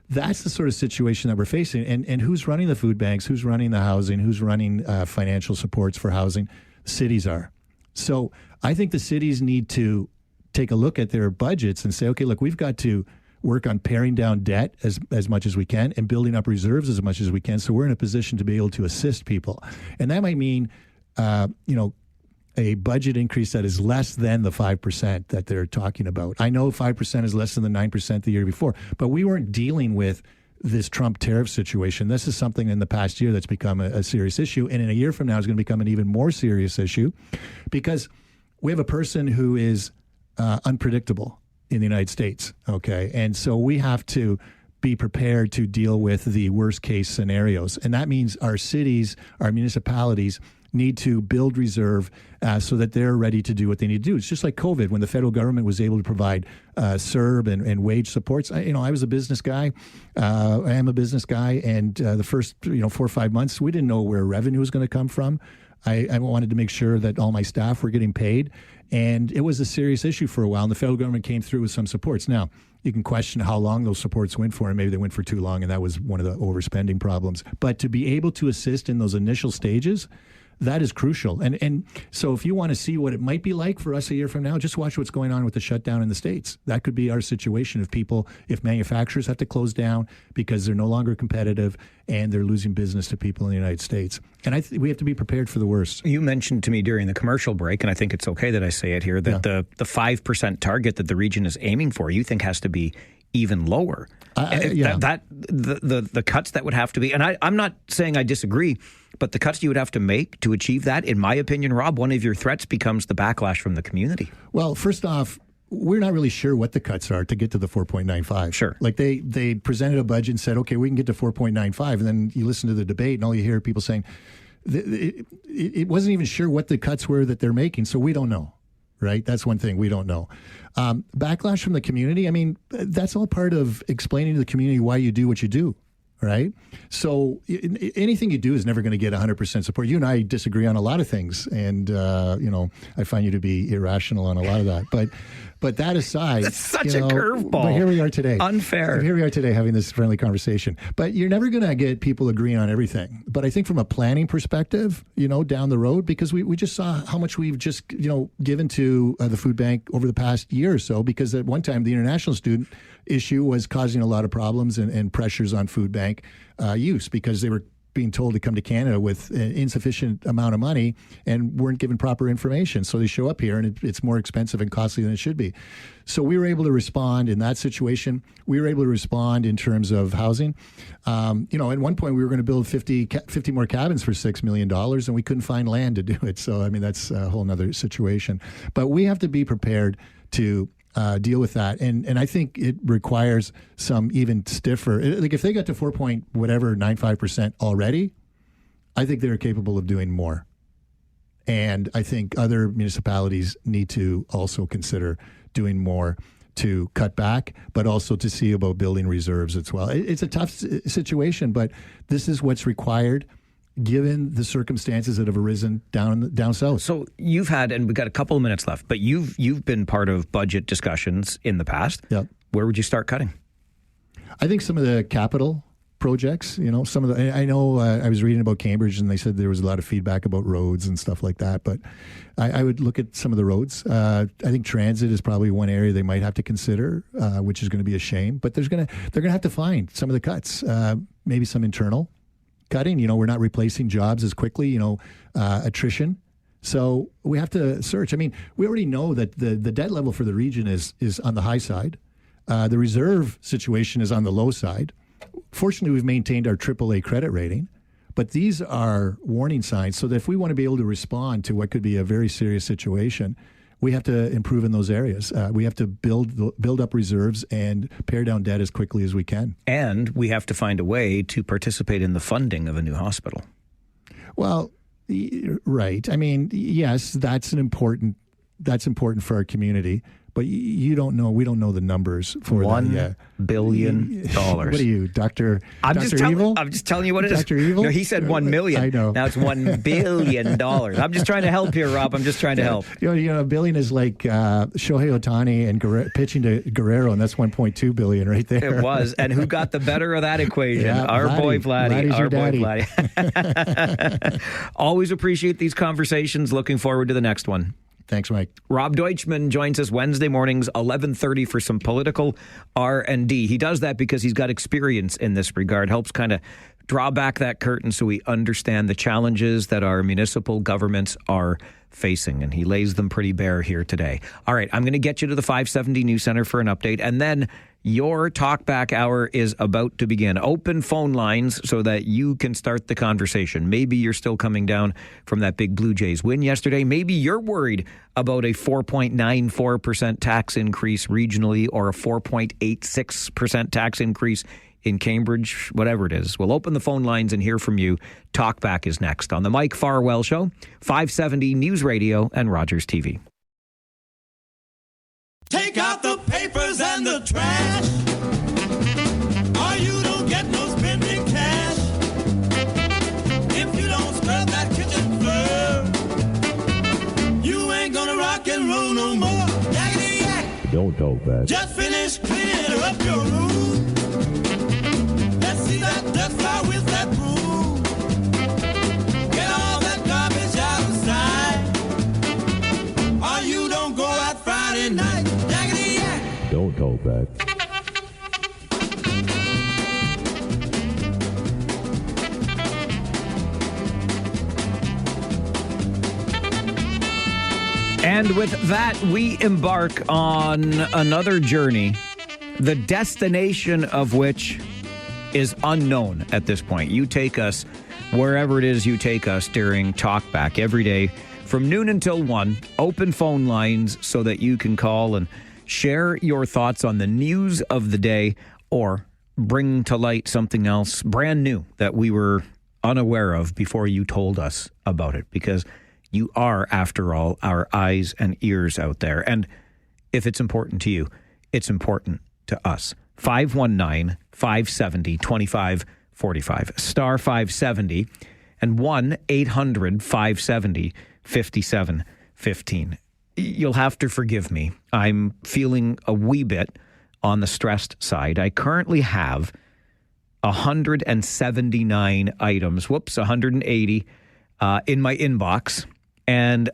That's the sort of situation that we're facing. And who's running the food banks? Who's running the housing? Who's running financial supports for housing? Cities are. So I think the cities need to take a look at their budgets and say, okay, look, we've got to work on paring down debt as much as we can and building up reserves as much as we can. So we're in a position to be able to assist people. And that might mean, a budget increase that is less than the 5% that they're talking about. I know 5% is less than the 9% the year before, but we weren't dealing with this Trump tariff situation. This is something in the past year that's become a serious issue. And in a year from now, is going to become an even more serious issue because we have a person who is unpredictable in the United States. Okay. And so we have to be prepared to deal with the worst case scenarios. And that means our cities, our municipalities need to build reserve so that they're ready to do what they need to do. It's just like COVID when the federal government was able to provide CERB and wage supports. I was a business guy. I am a business guy. And the first 4 or 5 months, we didn't know where revenue was going to come from. I wanted to make sure that all my staff were getting paid. And it was a serious issue for a while. And the federal government came through with some supports. Now, you can question how long those supports went for, and maybe they went for too long, and that was one of the overspending problems. But to be able to assist in those initial stages, that is crucial. And so if you want to see what it might be like for us a year from now, just watch what's going on with the shutdown in the States. That could be our situation if manufacturers have to close down because they're no longer competitive and they're losing business to people in the United States. And we have to be prepared for the worst. You mentioned to me during the commercial break, and I think it's okay that I say it here, that the 5% target that the region is aiming for, you think has to be even lower. The cuts that would have to be, and I'm not saying I disagree, but the cuts you would have to make to achieve that, in my opinion, Rob, one of your threats becomes the backlash from the community. Well, first off, we're not really sure what the cuts are to get to the 4.95. Sure. Like they presented a budget and said, okay, we can get to 4.95. And then you listen to the debate and all you hear are people saying, it wasn't even sure what the cuts were that they're making. So we don't know. Right? That's one thing we don't know. Backlash from the community. I mean, that's all part of explaining to the community why you do what you do. right? So anything you do is never going to get 100% support. You and I disagree on a lot of things, and I find you to be irrational on a lot of that. But that aside, that's such a curveball. But here we are today. Unfair. Here we are today having this friendly conversation. But you're never going to get people agreeing on everything. But I think from a planning perspective, down the road, because we just saw how much we've just given to the food bank over the past year or so. Because at one time the international student issue was causing a lot of problems and pressures on food bank use, because they were being told to come to Canada with an insufficient amount of money and weren't given proper information. So they show up here and it's more expensive and costly than it should be. So we were able to respond in that situation. We were able to respond in terms of housing. At one point we were going to build 50 more cabins for $6 million and we couldn't find land to do it. So, that's a whole nother situation. But we have to be prepared to deal with that. And I think it requires some even stiffer, like if they got to 4.95% already, I think they're capable of doing more. And I think other municipalities need to also consider doing more to cut back, but also to see about building reserves as well. It's a tough situation, but this is what's required given the circumstances that have arisen down south. So you've had, and we've got a couple of minutes left, but you've been part of budget discussions in the past. Yep. Where would you start cutting? I think some of the capital projects, some of the, I know I was reading about Cambridge and they said there was a lot of feedback about roads and stuff like that, but I would look at some of the roads. I think transit is probably one area they might have to consider, which is going to be a shame, but they're going to have to find some of the cuts, maybe some internal cutting. We're not replacing jobs as quickly, attrition. So we have to search. We already know that the debt level for the region is on the high side. The reserve situation is on the low side. Fortunately, we've maintained our AAA credit rating, but these are warning signs. So that if we want to be able to respond to what could be a very serious situation, we have to improve in those areas. We have to build up reserves and pare down debt as quickly as we can. And we have to find a way to participate in the funding of a new hospital. Well, right. Yes, that's important for our community. But we don't know the numbers for $1 billion. What are you, Dr. Evil? I'm just telling you what it is. Dr. Evil? No, he said 1 million. I know. Now it's $1 billion. I'm just trying to help here, Rob. I'm just trying to help. $1 billion is like Shohei Ohtani and pitching to Guerrero, and that's $1.2 billion right there. It was. And who got the better of that equation? Yeah, our boy Vladdy. Vladdy's Our your boy daddy. Vladdy. Always appreciate these conversations. Looking forward to the next one. Thanks, Mike. Rob Deutschman joins us Wednesday mornings, 11:30 for some political R&D. He does that because he's got experience in this regard, helps kind of draw back that curtain so we understand the challenges that our municipal governments are facing, and he lays them pretty bare here today. All right, I'm going to get you to the 570 News Center for an update, and then your Talkback Hour is about to begin. Open phone lines so that you can start the conversation. Maybe you're still coming down from that big Blue Jays win yesterday. Maybe you're worried about a 4.94% tax increase regionally or a 4.86% tax increase in Cambridge, whatever it is. We'll open the phone lines and hear from you. Talkback is next on the Mike Farwell Show, 570 News Radio and Rogers TV. Take out the papers and the trash, or you don't get no spending cash. If you don't scrub that kitchen floor, you ain't gonna rock and roll no more. Yakety yak. Don't talk back. Just finish cleaning up your room. Let's see that dust fly with that broom. Get all that garbage out of sight, or you don't go out Friday night. Don't talk back. And with that, we embark on another journey, the destination of which is unknown at this point. You take us wherever it is you take us during Talkback every day from noon until 1. Open phone lines so that you can call and share your thoughts on the news of the day or bring to light something else brand new that we were unaware of before you told us about it, because you are, after all, our eyes and ears out there. And if it's important to you, it's important to us. 519-570-25 45, star 570, and 1-800-570-5715. You'll have to forgive me. I'm feeling a wee bit on the stressed side. I currently have 179 items, 180 in my inbox. And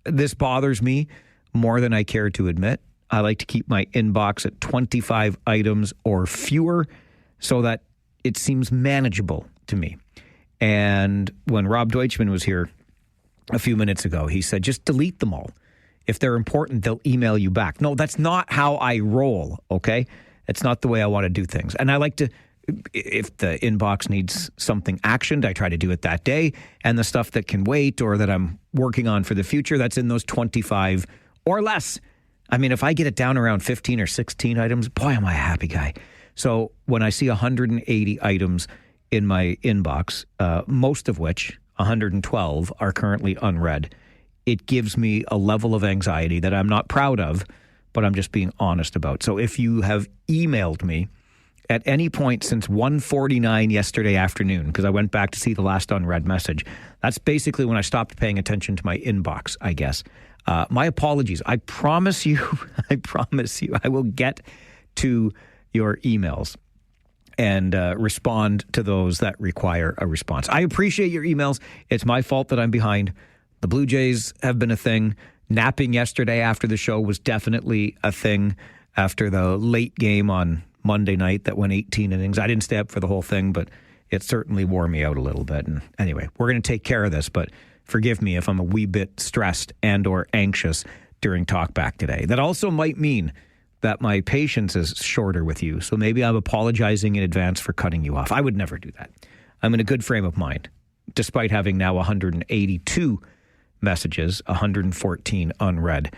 this bothers me more than I care to admit. I like to keep my inbox at 25 items or fewer so that it seems manageable to me. And when Rob Deutschman was here a few minutes ago, he said, just delete them all. If they're important, they'll email you back. No, that's not how I roll, okay? It's not the way I want to do things. And I like to, if the inbox needs something actioned, I try to do it that day. And the stuff that can wait or that I'm working on for the future, that's in those 25 or less. I mean, if I get it down around 15 or 16 items, boy, am I a happy guy. So when I see 180 items in my inbox, most of which, 112, are currently unread, it gives me a level of anxiety that I'm not proud of, but I'm just being honest about. So if you have emailed me at any point since 1:49 yesterday afternoon, because I went back to see the last unread message, that's basically when I stopped paying attention to my inbox, I guess. My apologies. I promise you, I will get to your emails and respond to those that require a response. I appreciate your emails. It's my fault that I'm behind. The Blue Jays have been a thing. Napping yesterday after the show was definitely a thing after the late game on Monday night that went 18 innings. I didn't stay up for the whole thing, but it certainly wore me out a little bit. And anyway, we're going to take care of this, but forgive me if I'm a wee bit stressed and or anxious during Talkback today. That also might mean that my patience is shorter with you. So maybe I'm apologizing in advance for cutting you off. I would never do that. I'm in a good frame of mind, despite having now 182 messages, 114 unread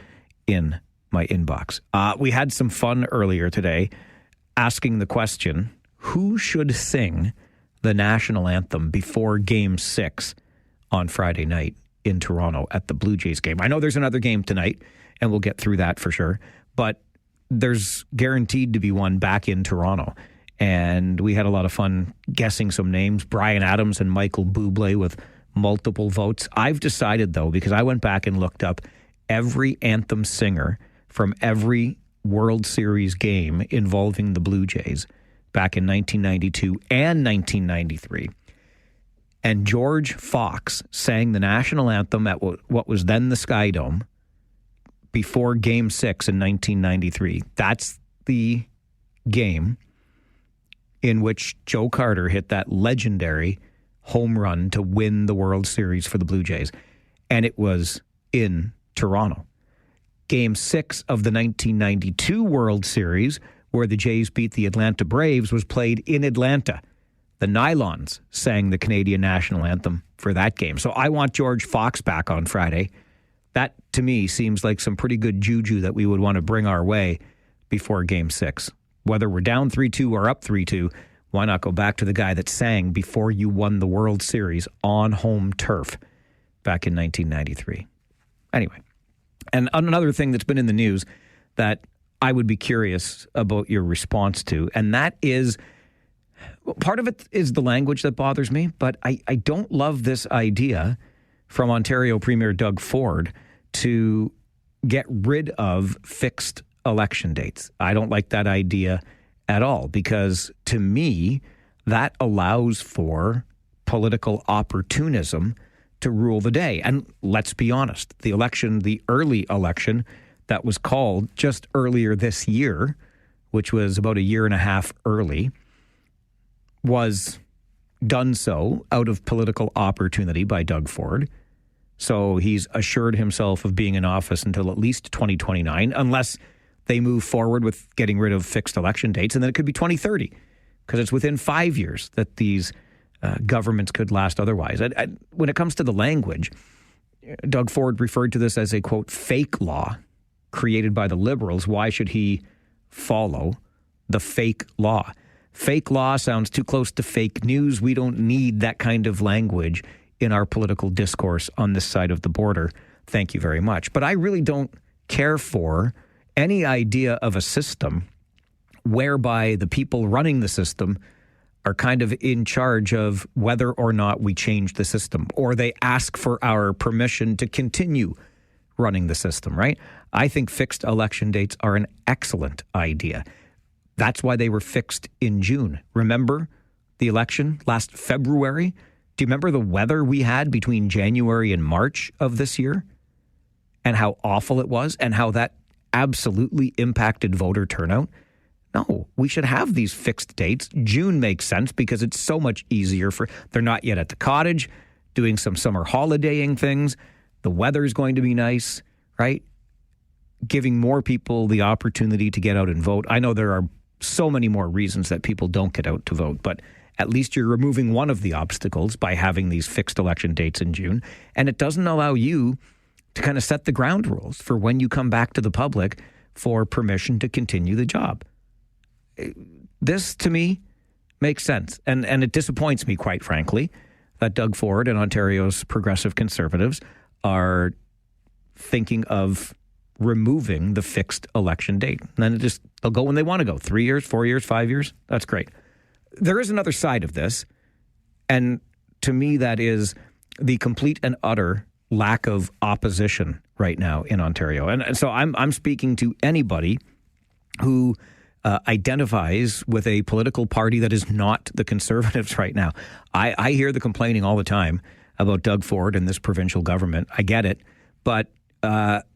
in my inbox. We had some fun earlier today asking the question, who should sing the national anthem before Game 6 on Friday night in Toronto at the Blue Jays game? I know there's another game tonight, and we'll get through that for sure, but there's guaranteed to be one back in Toronto. And we had a lot of fun guessing some names, Bryan Adams and Michael Bublé with multiple votes. I've decided, though, because I went back and looked up every anthem singer from every World Series game involving the Blue Jays back in 1992 and 1993. And George Fox sang the national anthem at what was then the Sky Dome before Game 6 in 1993. That's the game in which Joe Carter hit that legendary home run to win the World Series for the Blue Jays. And it was in Toronto. Game 6 of the 1992 World Series, where the Jays beat the Atlanta Braves, was played in Atlanta. The Nylons sang the Canadian national anthem for that game. So I want George Fox back on Friday. That, to me, seems like some pretty good juju that we would want to bring our way before Game 6. Whether we're down 3-2 or up 3-2, why not go back to the guy that sang before you won the World Series on home turf back in 1993? Anyway, and another thing that's been in the news that I would be curious about your response to, and that is, part of it is the language that bothers me, but I don't love this idea from Ontario Premier Doug Ford to get rid of fixed election dates. I don't like that idea at all, because to me, that allows for political opportunism to rule the day. And let's be honest, the early election that was called just earlier this year, which was about a year and a half early, was done so out of political opportunity by Doug Ford. So he's assured himself of being in office until at least 2029, unless they move forward with getting rid of fixed election dates. And then it could be 2030, because it's within 5 years that these governments could last otherwise. When it comes to the language, Doug Ford referred to this as a, quote, fake law created by the Liberals. Why should he follow the fake law? Fake law sounds too close to fake news. We don't need that kind of language in our political discourse on this side of the border. Thank you very much. But I really don't care for any idea of a system whereby the people running the system are kind of in charge of whether or not we change the system, or they ask for our permission to continue running the system, right? I think fixed election dates are an excellent idea. That's why they were fixed in June. Remember the election last February? Do you remember the weather we had between January and March of this year? And how awful it was, and how that absolutely impacted voter turnout? No, we should have these fixed dates. June makes sense because it's so much easier they're not yet at the cottage doing some summer holidaying things. The weather is going to be nice, right? Giving more people the opportunity to get out and vote. I know there are so many more reasons that people don't get out to vote, but at least you're removing one of the obstacles by having these fixed election dates in June. And it doesn't allow you to kind of set the ground rules for when you come back to the public for permission to continue the job. This, to me, makes sense. And it disappoints me, quite frankly, that Doug Ford and Ontario's progressive Conservatives are thinking of removing the fixed election date. And then they'll go when they want to go. 3 years, 4 years, 5 years. That's great. There is another side of this. And to me, that is the complete and utter lack of opposition right now in Ontario. And so I'm speaking to anybody who identifies with a political party that is not the Conservatives right now. I hear the complaining all the time about Doug Ford and this provincial government. I get it. But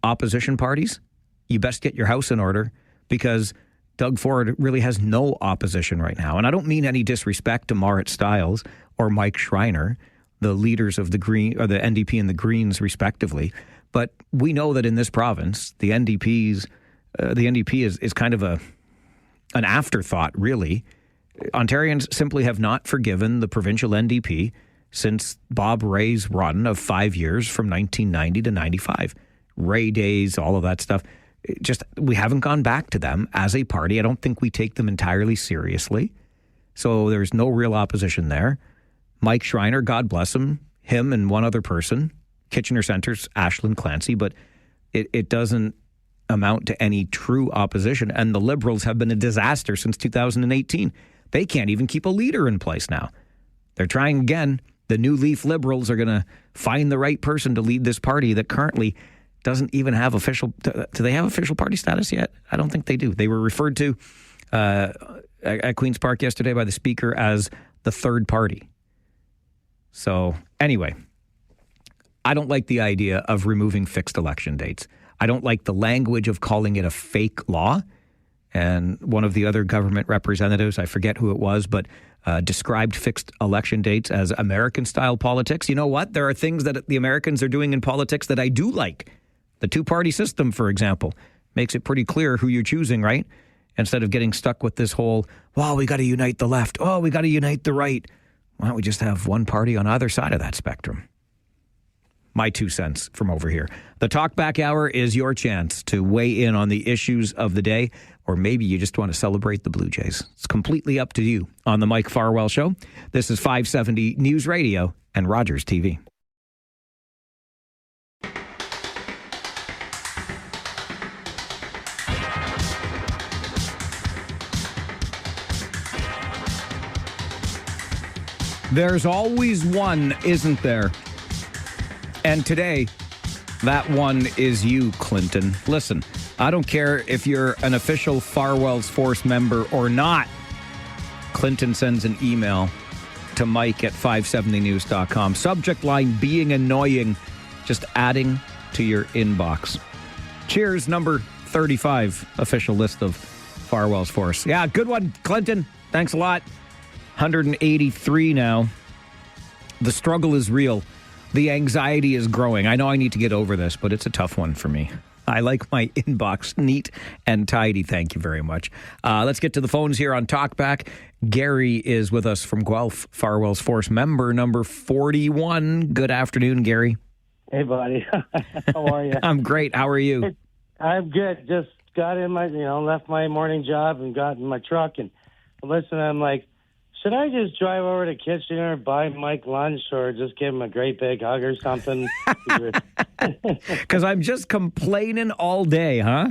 opposition parties, you best get your house in order, because Doug Ford really has no opposition right now. And I don't mean any disrespect to Marit Stiles or Mike Schreiner, the leaders of the Green or the NDP and the Greens, respectively. But we know that in this province, the NDP is kind of an afterthought, really. Ontarians simply have not forgiven the provincial NDP since Bob Ray's run of 5 years from 1990 to 95. Ray days, all of that stuff. We haven't gone back to them as a party. I don't think we take them entirely seriously. So there's no real opposition there. Mike Schreiner, God bless him and one other person, Kitchener Centre's Ashland Clancy, but it doesn't amount to any true opposition. And the Liberals have been a disaster since 2018. They can't even keep a leader in place now. They're trying again. The New Leaf Liberals are going to find the right person to lead this party that currently doesn't even have official. Do they have official party status yet? I don't think they do. They were referred to at Queen's Park yesterday by the Speaker as the third party. So anyway, I don't like the idea of removing fixed election dates. I don't like the language of calling it a fake law. And one of the other government representatives, I forget who it was, but described fixed election dates as American-style politics. You know what? There are things that the Americans are doing in politics that I do like. The two-party system, for example, makes it pretty clear who you're choosing, right? Instead of getting stuck with this whole, well, we got to unite the left. Oh, we got to unite the right. Why don't we just have one party on either side of that spectrum? My 2 cents from over here. The Talkback Hour is your chance to weigh in on the issues of the day, or maybe you just want to celebrate the Blue Jays. It's completely up to you on the Mike Farwell Show. This is 570 News Radio and Rogers TV. There's always one, isn't there? And today, that one is you, Clinton. Listen, I don't care if you're an official Farwell's Force member or not. Clinton sends an email to Mike at 570news.com. Subject line, being annoying. Just adding to your inbox. Cheers, number 35, official list of Farwell's Force. Yeah, good one, Clinton. Thanks a lot. 183 now. The struggle is real. The anxiety is growing. I know I need to get over this, but it's a tough one for me. I like my inbox neat and tidy. Thank you very much. Let's get to the phones here on Talkback. Gary is with us from Guelph, Farwell's Force member number 41. Good afternoon, Gary. Hey, buddy. How are you? I'm great. How are you? I'm good. Just got in left my morning job and got in my truck. And listen, I'm like, should I just drive over to Kitchener, buy Mike lunch, or just give him a great big hug or something? Because I'm just complaining all day, huh?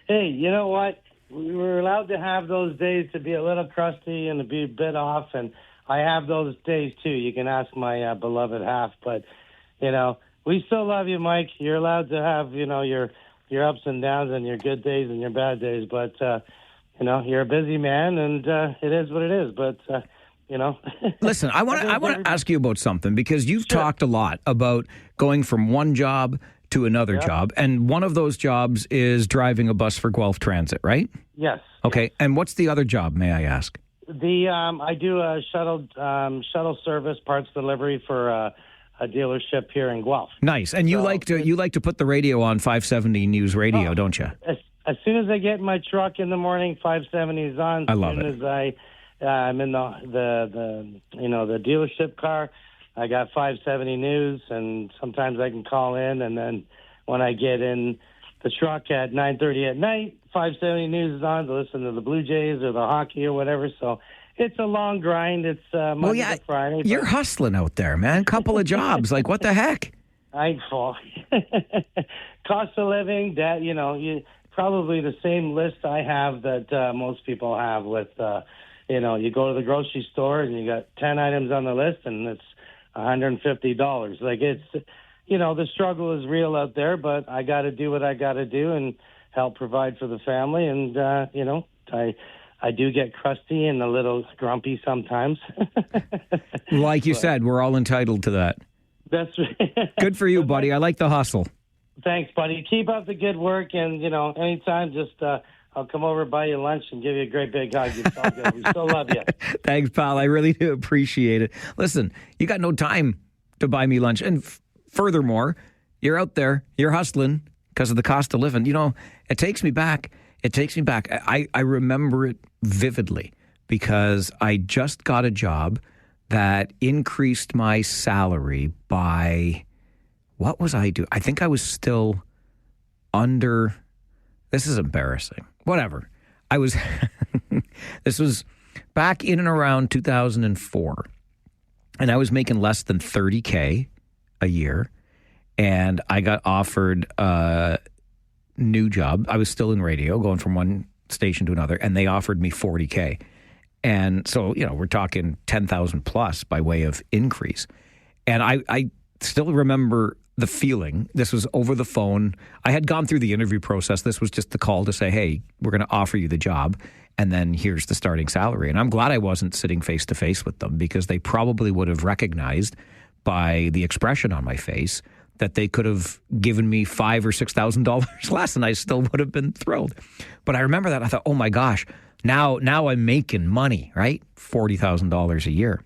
Hey, you know what? we were allowed to have those days to be a little crusty and to be a bit off, and I have those days too. You can ask my beloved half, but we still love you, Mike. You're allowed to have your ups and downs and your good days and your bad days, but you're a busy man, and it is what it is. But Listen, I want to ask you about something, because you've talked a lot about going from one job to another job, and one of those jobs is driving a bus for Guelph Transit, right? Yes. Okay, and what's the other job, may I ask? I do a shuttle service parts delivery for a dealership here in Guelph. Nice, and you like to put the radio on 570 News Radio, don't you? As soon as I get in my truck in the morning, 570 is on. I love it. As soon as I'm in the dealership car, I got 570 News, and sometimes I can call in, and then when I get in the truck at 9:30 at night, 570 News is on to listen to the Blue Jays or the hockey or whatever. So it's a long grind. It's Monday to Friday. You're hustling out there, man. Couple of jobs. Like, what the heck? Cost of living, that probably the same list I have that most people have with, you go to the grocery store and you got 10 items on the list and it's $150. Like, it's, the struggle is real out there, but I got to do what I got to do and help provide for the family. And, I do get crusty and a little grumpy sometimes. Like you said, we're all entitled to that. That's right. Good for you, buddy. I like the hustle. Thanks, buddy. Keep up the good work, and anytime, just I'll come over, buy you lunch, and give you a great big hug. It's all good. We still love you. Thanks, pal. I really do appreciate it. Listen, you got no time to buy me lunch, and furthermore, you're out there, you're hustling because of the cost of living. It takes me back. I remember it vividly because I just got a job that increased my salary by. What was I doing? I think I was still under. This is embarrassing. Whatever. This was back in and around 2004. And I was making less than $30K a year. And I got offered a new job. I was still in radio, going from one station to another. And they offered me $40K. And so, we're talking 10,000 plus by way of increase. And I still remember the feeling. This was over the phone. I had gone through the interview process. This was just the call to say, hey, we're going to offer you the job, and then here's the starting salary. And I'm glad I wasn't sitting face to face with them, because they probably would have recognized by the expression on my face that they could have given me $5,000 or $6,000 less, and I still would have been thrilled. But I remember that. I thought, oh my gosh, now I'm making money, right? $40,000 a year.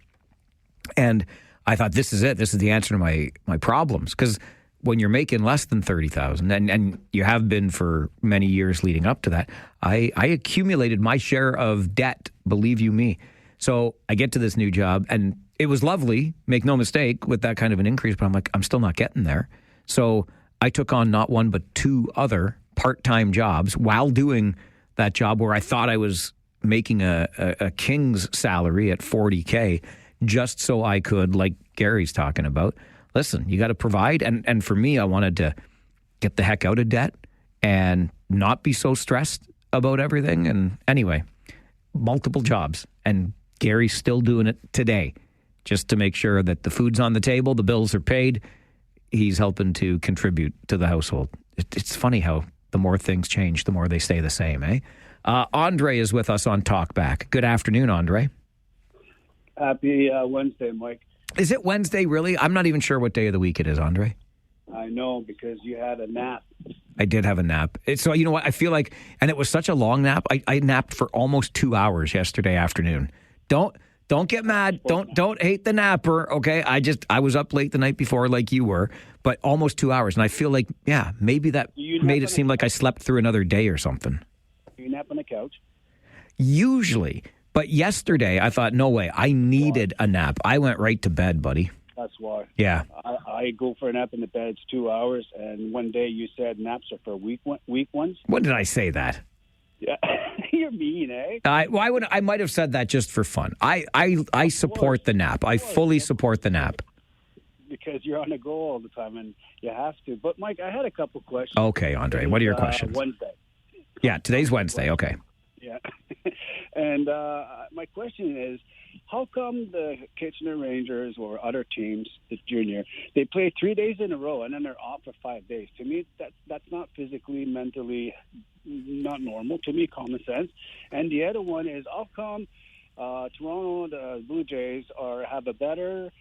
And I thought, this is it. This is the answer to my problems. Because when you're making less than $30,000, and you have been for many years leading up to that, I accumulated my share of debt, believe you me. So I get to this new job, and it was lovely, make no mistake, with that kind of an increase, but I'm like, I'm still not getting there. So I took on not one, but two other part-time jobs while doing that job where I thought I was making a king's salary at $40K, just so I could, like Gary's talking about, listen, you got to provide. And for me, I wanted to get the heck out of debt and not be so stressed about everything. And anyway, multiple jobs. And Gary's still doing it today, just to make sure that the food's on the table, the bills are paid. He's helping to contribute to the household. It's funny how the more things change, the more they stay the same, eh? Andre is with us on Talkback. Good afternoon, Andre. Happy Wednesday, Mike. Is it Wednesday, really? I'm not even sure what day of the week it is, Andre. I know, because you had a nap. I did have a nap. So, you know what? I feel like, and it was such a long nap, I napped for almost 2 hours yesterday afternoon. Don't get mad. Don't hate the napper, okay? I was up late the night before like you were, but almost 2 hours. And I feel like, maybe that made it seem like I slept through another day or something. You nap on the couch? Usually. But yesterday, I thought, no way, I needed a nap. I went right to bed, buddy. That's why. Yeah. I go for a nap in the bed. It's 2 hours. And one day you said naps are for weak ones. When did I say that? Yeah. You're mean, eh? I might have said that just for fun. I support the nap. I fully support the nap. Because you're on the go all the time, and you have to. But, Mike, I had a couple questions. Okay, Andre, what are your questions? Wednesday. Yeah, today's Wednesday, okay. Yeah. And my question is, how come the Kitchener Rangers or other teams, the junior, they play 3 days in a row and then they're off for 5 days? To me, that's not physically, mentally, not normal. To me, common sense. And the other one is, how come Toronto, the Blue Jays, have a better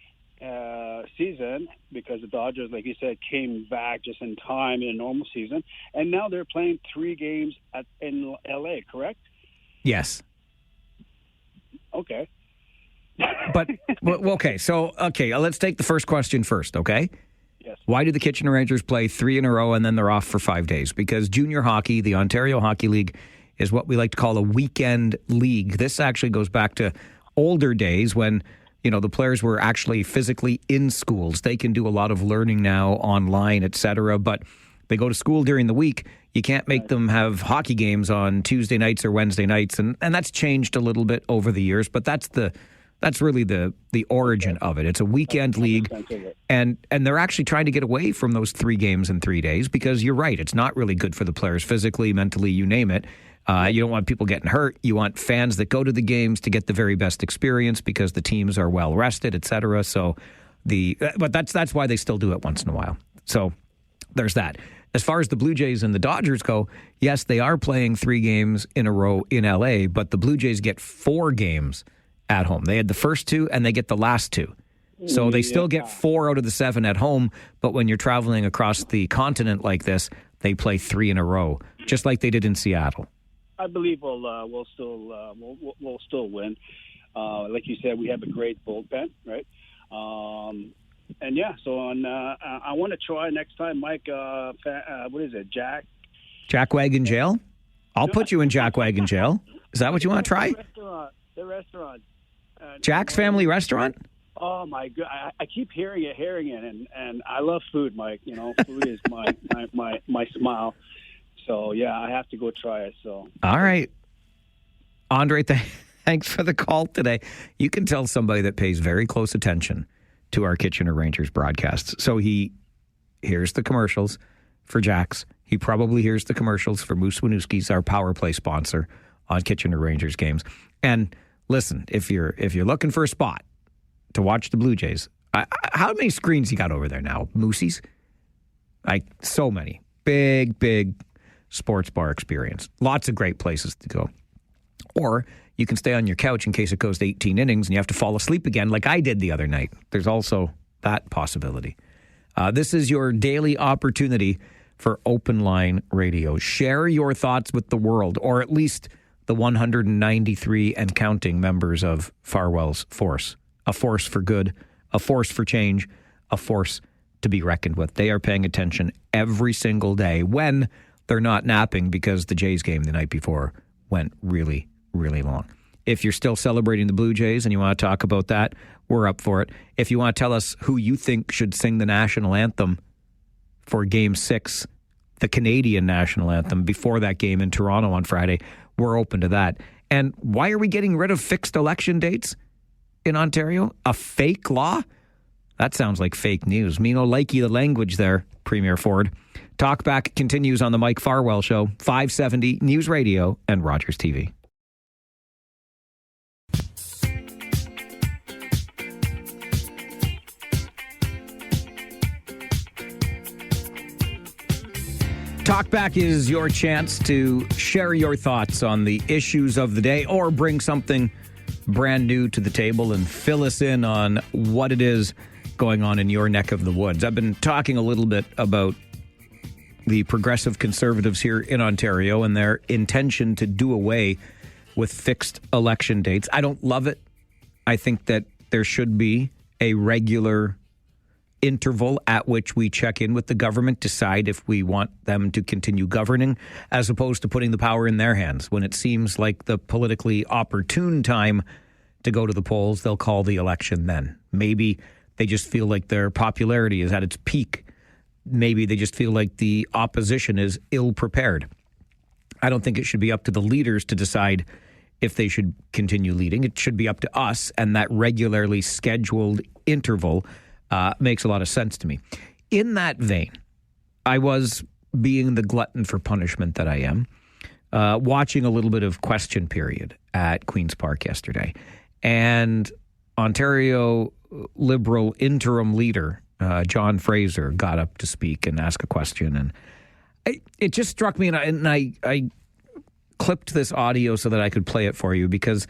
season because the Dodgers, like you said, came back just in time in a normal season, and now they're playing 3 games in LA, correct? Yes. Okay. But okay, let's take the first question first, okay? Yes. Why do the Kitchener Rangers play 3 in a row and then they're off for 5 days? Because junior hockey, the Ontario Hockey League, is what we like to call a weekend league. This actually goes back to older days when, the players were actually physically in schools. They can do a lot of learning now online, et cetera, but they go to school during the week. You can't make them have hockey games on Tuesday nights or Wednesday nights, and that's changed a little bit over the years, but that's really the origin of it. It's a weekend league, and they're actually trying to get away from those 3 games in 3 days because you're right, it's not really good for the players physically, mentally, you name it. You don't want people getting hurt. You want fans that go to the games to get the very best experience because the teams are well rested, et cetera. So but that's why they still do it once in a while. So there's that. As far as the Blue Jays and the Dodgers go, yes, they are playing 3 games in a row in LA, but the Blue Jays get 4 games at home. They had the first 2 and they get the last 2. So they still get 4 out of the 7 at home, but when you're traveling across the continent like this, they play 3 in a row, just like they did in Seattle. I believe we'll still win. Like you said, we have a great bullpen, right? And yeah, so I want to try next time, Mike. What is it, Jack Wagon Jail? I'll put you in Jack Wagon Jail. Is that what you want to try? The restaurant. Jack's Family Restaurant? Oh my God! I keep hearing it, and I love food, Mike. Food is my smile. So yeah, I have to go try it. So all right, Andre, thanks for the call today. You can tell somebody that pays very close attention to our Kitchener Rangers broadcasts. So he hears the commercials for Jack's. He probably hears the commercials for Moose Winooski's, our power play sponsor on Kitchener Rangers games. And listen, if you're looking for a spot to watch the Blue Jays, how many screens you got over there now? Moosey's? Like so many. Big sports bar experience. Lots of great places to go. Or you can stay on your couch in case it goes to 18 innings and you have to fall asleep again like I did the other night. There's also that possibility. This is your daily opportunity for open line radio. Share your thoughts with the world, or at least the 193 and counting members of Farwell's force. A force for good, a force for change, a force to be reckoned with. They are paying attention every single day when they're not napping because the Jays game the night before went really, really long. If you're still celebrating the Blue Jays and you want to talk about that, we're up for it. If you want to tell us who you think should sing the national anthem for Game 6, the Canadian national anthem, before that game in Toronto on Friday, we're open to that. And why are we getting rid of fixed election dates in Ontario? A fake law? That sounds like fake news. Me no likey the language there, Premier Ford. Talkback continues on the Mike Farwell Show, 570 News Radio and Rogers TV. Talkback is your chance to share your thoughts on the issues of the day or bring something brand new to the table and fill us in on what it is going on in your neck of the woods. I've been talking a little bit about the progressive conservatives here in Ontario and their intention to do away with fixed election dates. I don't love it. I think that there should be a regular interval at which we check in with the government, decide if we want them to continue governing, as opposed to putting the power in their hands. When it seems like the politically opportune time to go to the polls, they'll call the election then. Maybe they just feel like their popularity is at its peak. Maybe they just feel like the opposition is ill-prepared. I don't think it should be up to the leaders to decide if they should continue leading. It should be up to us, and that regularly scheduled interval makes a lot of sense to me. In that vein, I was being the glutton for punishment that I am. watching a little bit of question period at Queen's Park yesterday. And Ontario Liberal interim leader, John Fraser, got up to speak and ask a question. And it just struck me, and I clipped this audio so that I could play it for you, because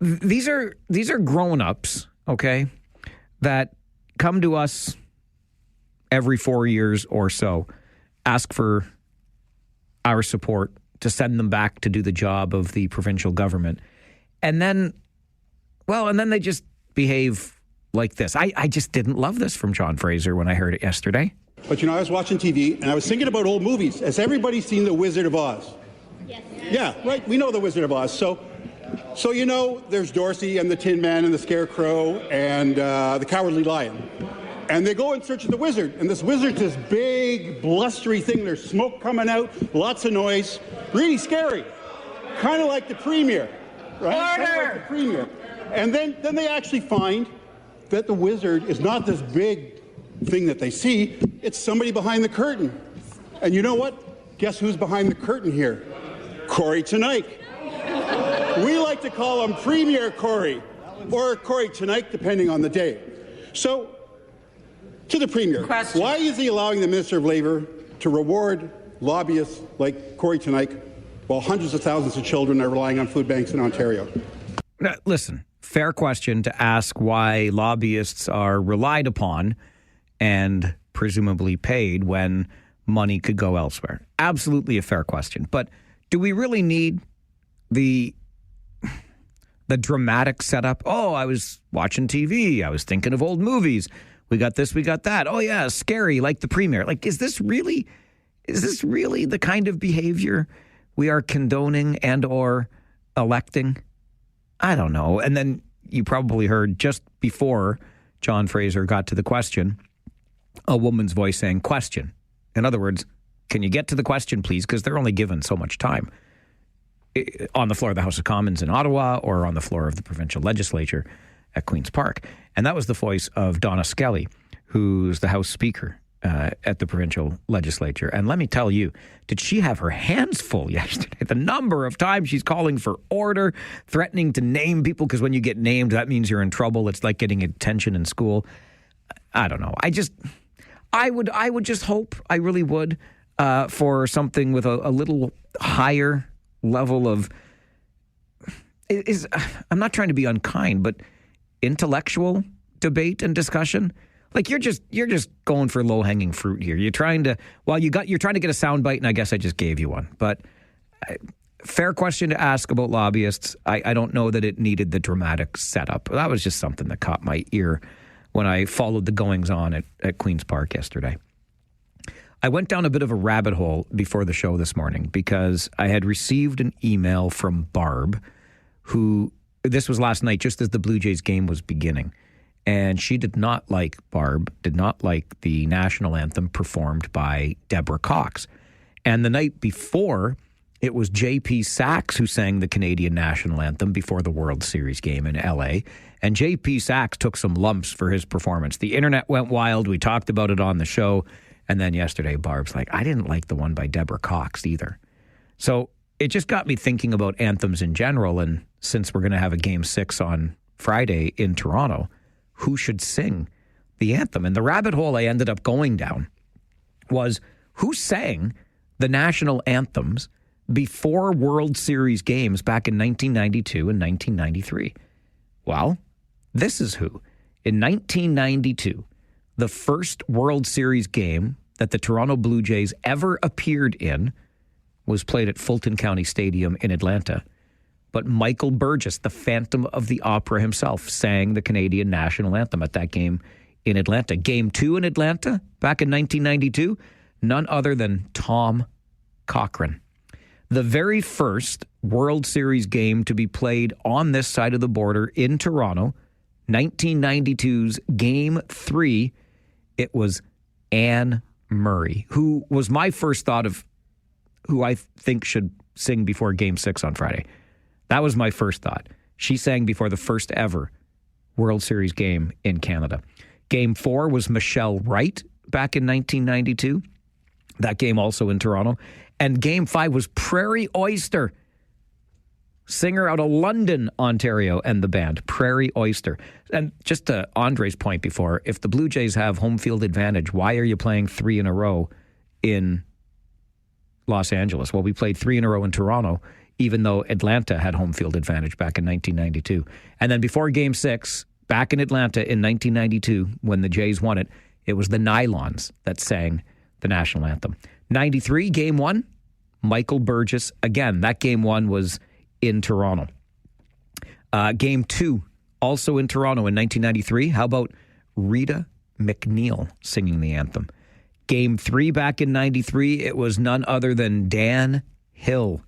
these are grown-ups, okay, that come to us every 4 years or so, ask for our support to send them back to do the job of the provincial government. And then they just behave like this. I just didn't love this from John Fraser when I heard it yesterday. But, I was watching TV, and I was thinking about old movies. Has everybody seen The Wizard of Oz? Yes. Yeah, right? We know The Wizard of Oz. So there's Dorothy and the Tin Man and the Scarecrow and the Cowardly Lion. And they go in search of the wizard. And this wizard's this big, blustery thing. There's smoke coming out, lots of noise. Really scary. Kind of like the premier, right? Kind of like the premier. And then they actually find that the wizard is not this big thing that they see. It's somebody behind the curtain. And you know what? Guess who's behind the curtain here? Corey Tonight. We like to call him Premier Corey, or Corey Tonight, depending on the day. So, to the Premier, why is he allowing the Minister of Labour to reward lobbyists like Corey Tonight while hundreds of thousands of children are relying on food banks in Ontario? Now, listen, fair question to ask why lobbyists are relied upon and presumably paid when money could go elsewhere. Absolutely a fair question. But do we really need the dramatic setup? Oh, I was watching TV. I was thinking of old movies. We got this, we got that. Oh, yeah, scary, like the premier. Like, is this really the kind of behavior we are condoning and or electing? I don't know. And then you probably heard just before John Fraser got to the question, a woman's voice saying, question. In other words, can you get to the question, please? Because they're only given so much time on the floor of the House of Commons in Ottawa or on the floor of the provincial legislature at Queen's Park. And that was the voice of Donna Skelly, who's the House Speaker at the provincial legislature. And let me tell you, did she have her hands full yesterday? The number of times she's calling for order, threatening to name people, because when you get named, that means you're in trouble. It's like getting attention in school. I don't know. I would just hope, I really would, for something with a little higher level of, I'm not trying to be unkind, but intellectual debate and discussion. Like you're just going for low hanging fruit here. You're trying to get a soundbite, and I guess I just gave you one. But fair question to ask about lobbyists. I don't know that it needed the dramatic setup. That was just something that caught my ear when I followed the goings on at Queen's Park yesterday. I went down a bit of a rabbit hole before the show this morning because I had received an email from Barb, who, this was last night just as the Blue Jays game was beginning. And she did not like the national anthem performed by Deborah Cox. And the night before, it was J.P. Sachs who sang the Canadian national anthem before the World Series game in L.A. And J.P. Sachs took some lumps for his performance. The internet went wild. We talked about it on the show. And then yesterday, Barb's like, I didn't like the one by Deborah Cox either. So it just got me thinking about anthems in general. And since we're going to have a Game 6 on Friday in Toronto, who should sing the anthem? And the rabbit hole I ended up going down was who sang the national anthems before World Series games back in 1992 and 1993. Well, this is who. In 1992, the first World Series game that the Toronto Blue Jays ever appeared in was played at Fulton County Stadium in Atlanta. But Michael Burgess, the Phantom of the Opera himself, sang the Canadian national anthem at that game in Atlanta. Game 2 in Atlanta back in 1992, none other than Tom Cochrane. The very first World Series game to be played on this side of the border in Toronto, 1992's Game 3, it was Anne Murray, who was my first thought of who I think should sing before Game 6 on Friday. That was my first thought. She sang before the first ever World Series game in Canada. Game 4 was Michelle Wright back in 1992. That game also in Toronto. And Game 5 was Prairie Oyster, singer out of London, Ontario, and the band, Prairie Oyster. And just to Andre's point before, if the Blue Jays have home field advantage, why are you playing 3 in a row in Los Angeles? Well, we played 3 in a row in Toronto, even though Atlanta had home field advantage back in 1992. And then before Game 6, back in Atlanta in 1992, when the Jays won it, it was the Nylons that sang the national anthem. 93, Game 1, Michael Burgess. Again, that Game 1 was in Toronto. Game 2, also in Toronto in 1993. How about Rita McNeil singing the anthem? Game 3 back in 93, it was none other than Dan Hill.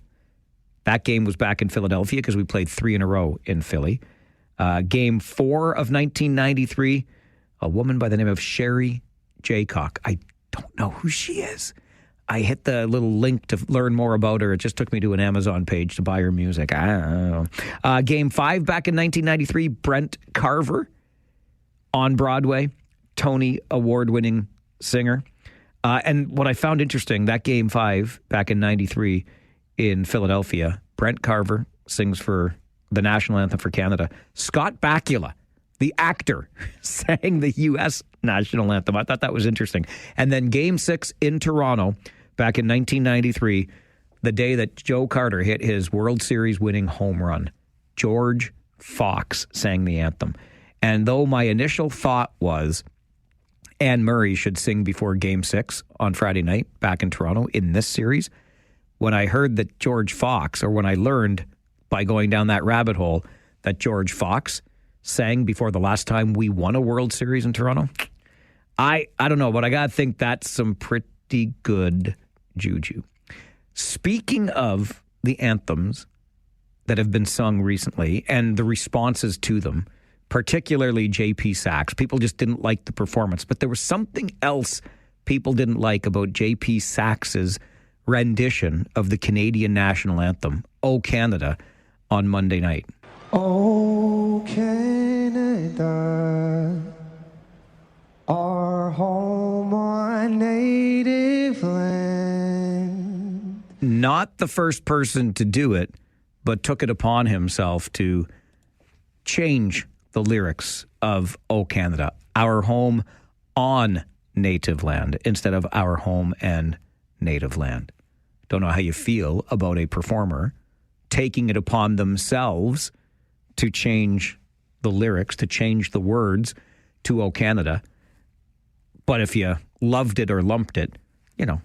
That game was back in Philadelphia because we played 3 in a row in Philly. Game 4 of 1993, a woman by the name of Sherry Jaycock. I don't know who she is. I hit the little link to learn more about her. It just took me to an Amazon page to buy her music. I don't know. Game 5 back in 1993, Brent Carver on Broadway, Tony Award-winning singer. And what I found interesting, that Game 5 back in 93 in Philadelphia, Brent Carver sings for the national anthem for Canada. Scott Bakula, the actor, sang the U.S. national anthem. I thought that was interesting. And then Game 6 in Toronto back in 1993, the day that Joe Carter hit his World Series winning home run, George Fox sang the anthem. And though my initial thought was Anne Murray should sing before Game 6 on Friday night back in Toronto in this series, when I heard that George Fox, or when I learned by going down that rabbit hole that George Fox sang before the last time we won a World Series in Toronto, I don't know, but I got to think that's some pretty good juju. Speaking of the anthems that have been sung recently and the responses to them, particularly J.P. Saxe, people just didn't like the performance, but there was something else people didn't like about J.P. Saxe's rendition of the Canadian national anthem, O Canada, on Monday night. O Canada, our home, our native land. Not the first person to do it, but took it upon himself to change the lyrics of O Canada, our home on native land, instead of our home and native land. Don't know how you feel about a performer taking it upon themselves to change the lyrics, to change the words to O Canada. But if you loved it or lumped it, you know,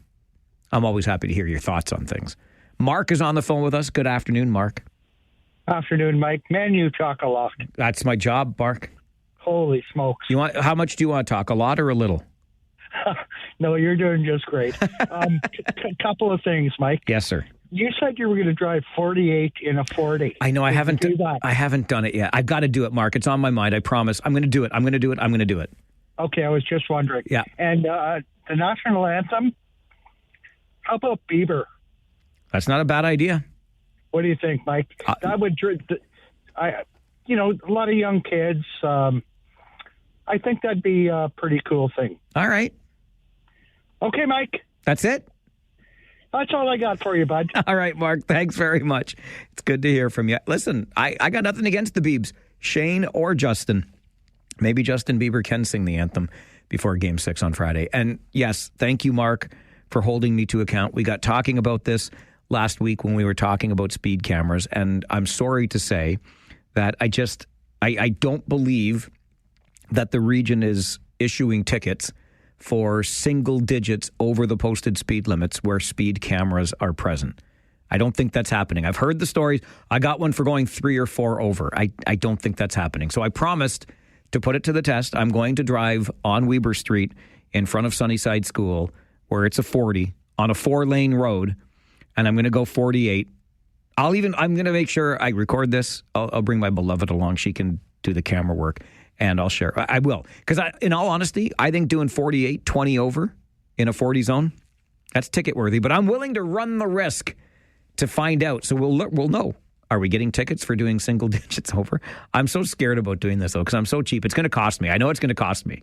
I'm always happy to hear your thoughts on things. Mark is on the phone with us. Good afternoon, Mark. Afternoon, Mike. Man, you talk a lot. That's my job, Mark. Holy smokes. How much do you want to talk? A lot or a little? No, you're doing just great. Couple of things, Mike. Yes, sir. You said you were going to drive 48 in a 40. I know. I haven't done it yet. I've got to do it, Mark. It's on my mind. I promise. I'm going to do it. I'm going to do it. Okay, I was just wondering. Yeah. And the national anthem, how about Bieber? That's not a bad idea. What do you think, Mike? That would, a lot of young kids. I think that'd be a pretty cool thing. All right. Okay, Mike. That's it? That's all I got for you, bud. All right, Mark. Thanks very much. It's good to hear from you. Listen, I got nothing against the Biebs, Shane or Justin. Maybe Justin Bieber can sing the anthem before Game 6 on Friday. And yes, thank you, Mark, for holding me to account. We got talking about this last week when we were talking about speed cameras, and I'm sorry to say that I don't believe that the region is issuing tickets for single digits over the posted speed limits where speed cameras are present. I don't think that's happening. I've heard the stories. I got one for going 3 or 4 over. I don't think that's happening. So I promised to put it to the test. I'm going to drive on Weber Street in front of Sunnyside School where it's a 40 on a 4-lane road, and I'm going to go 48. I'm going to make sure I record this. I'll bring my beloved along. She can do the camera work. And I'll share. I will. Because in all honesty, I think doing 48, 20 over in a 40 zone, that's ticket worthy. But I'm willing to run the risk to find out. So we'll know. Are we getting tickets for doing single digits over? I'm so scared about doing this, though, because I'm so cheap. It's going to cost me. I know it's going to cost me.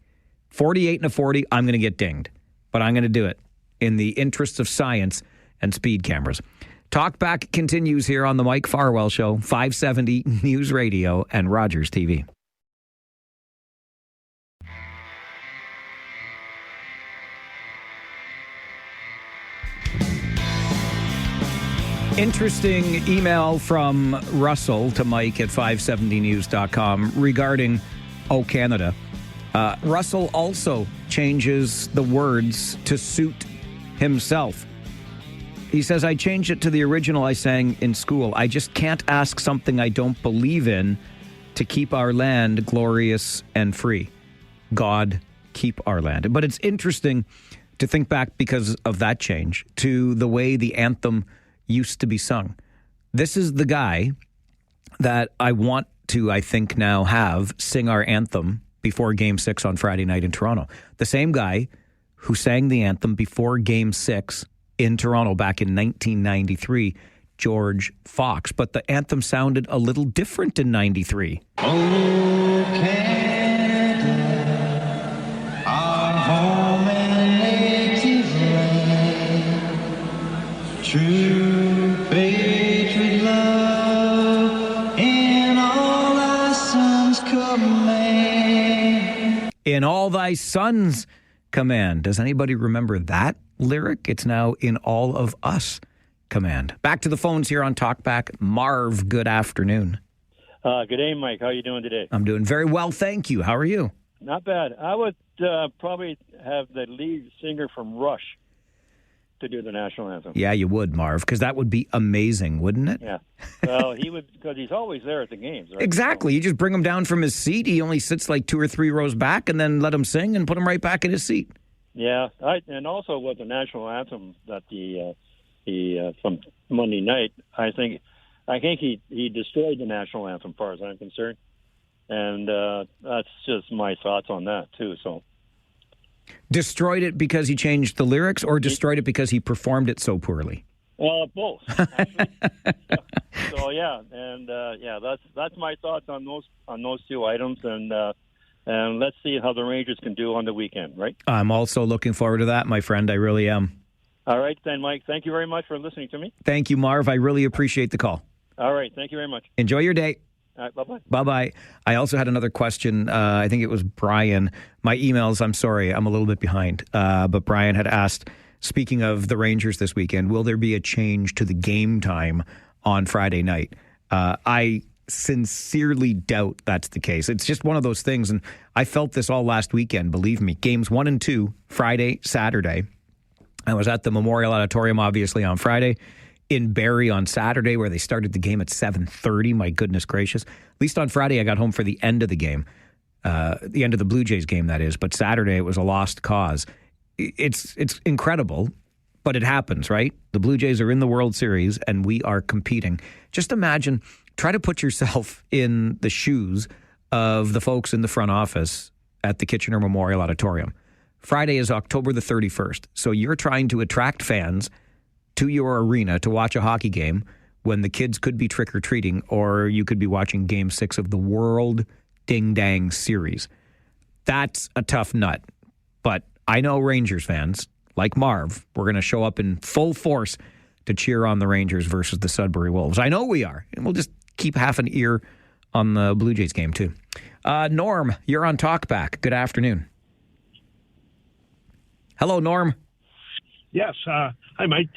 48 and a 40, I'm going to get dinged. But I'm going to do it. in the interests of science and speed cameras. Talkback continues here on the Mike Farwell Show, 570 News Radio and Rogers TV. Interesting email from Russell to Mike at 570news.com regarding Canada. Russell also changes the words to suit himself. He says, I changed it to the original I sang in school. I just can't ask something I don't believe in to keep our land glorious and free. God, keep our land. But it's interesting to think back because of that change to the way the anthem used to be sung. This is the guy that I want to, I think now, have sing our anthem before Game 6 on Friday night in Toronto. The same guy who sang the anthem before Game 6 in Toronto back in 1993, George Fox. But the anthem sounded a little different in 93. Oh, Canada, our home and native land, true patriot love in all thy sons' command. In all thy sons' command. Does anybody remember that lyric? It's now in all of us command. Back to the phones here on Talkback. Marv, good afternoon. Good day, Mike. How are you doing today? I'm doing very well, thank you. How are you? Not bad. I would probably have the lead singer from Rush to do the national anthem. Yeah, you would, Marv, because that would be amazing, wouldn't it? Yeah. Well, he would, because he's always there at the games, right? Exactly. You just bring him down from his seat. He only sits like 2 or 3 rows back, and then let him sing and put him right back in his seat. Yeah, and also with the national anthem that he from Monday night, I think he destroyed the national anthem, as far as I'm concerned, and that's just my thoughts on that too. So, destroyed it because he changed the lyrics, or destroyed it because he performed it so poorly? Both. Actually. So yeah, and that's my thoughts on those 2 items, and let's see how the Rangers can do on the weekend, right? I'm also looking forward to that, my friend. I really am. All right, then, Mike. Thank you very much for listening to me. Thank you, Marv. I really appreciate the call. All right. Thank you very much. Enjoy your day. All right. Bye-bye. Bye-bye. I also had another question. I think it was Brian. My emails, I'm sorry, I'm a little bit behind. But Brian had asked, speaking of the Rangers this weekend, will there be a change to the game time on Friday night? I sincerely doubt that's the case. It's just one of those things, and I felt this all last weekend, believe me. Games 1 and 2, Friday, Saturday. I was at the Memorial Auditorium, obviously, on Friday, in Barrie on Saturday, where they started the game at 7:30. My goodness gracious. At least on Friday, I got home for the end of the game, the end of the Blue Jays game, that is. But Saturday, it was a lost cause. It's incredible, but it happens, right? The Blue Jays are in the World Series, and we are competing. Just imagine, try to put yourself in the shoes of the folks in the front office at the Kitchener Memorial Auditorium. Friday is October the 31st, so you're trying to attract fans to your arena to watch a hockey game when the kids could be trick-or-treating, or you could be watching Game 6 of the World Ding-Dang Series. That's a tough nut, but I know Rangers fans, like Marv, we're going to show up in full force to cheer on the Rangers versus the Sudbury Wolves. I know we are, and we'll just keep half an ear on the Blue Jays game, too. Norm, you're on Talkback. Good afternoon. Hello, Norm. Yes. Hi, Mike.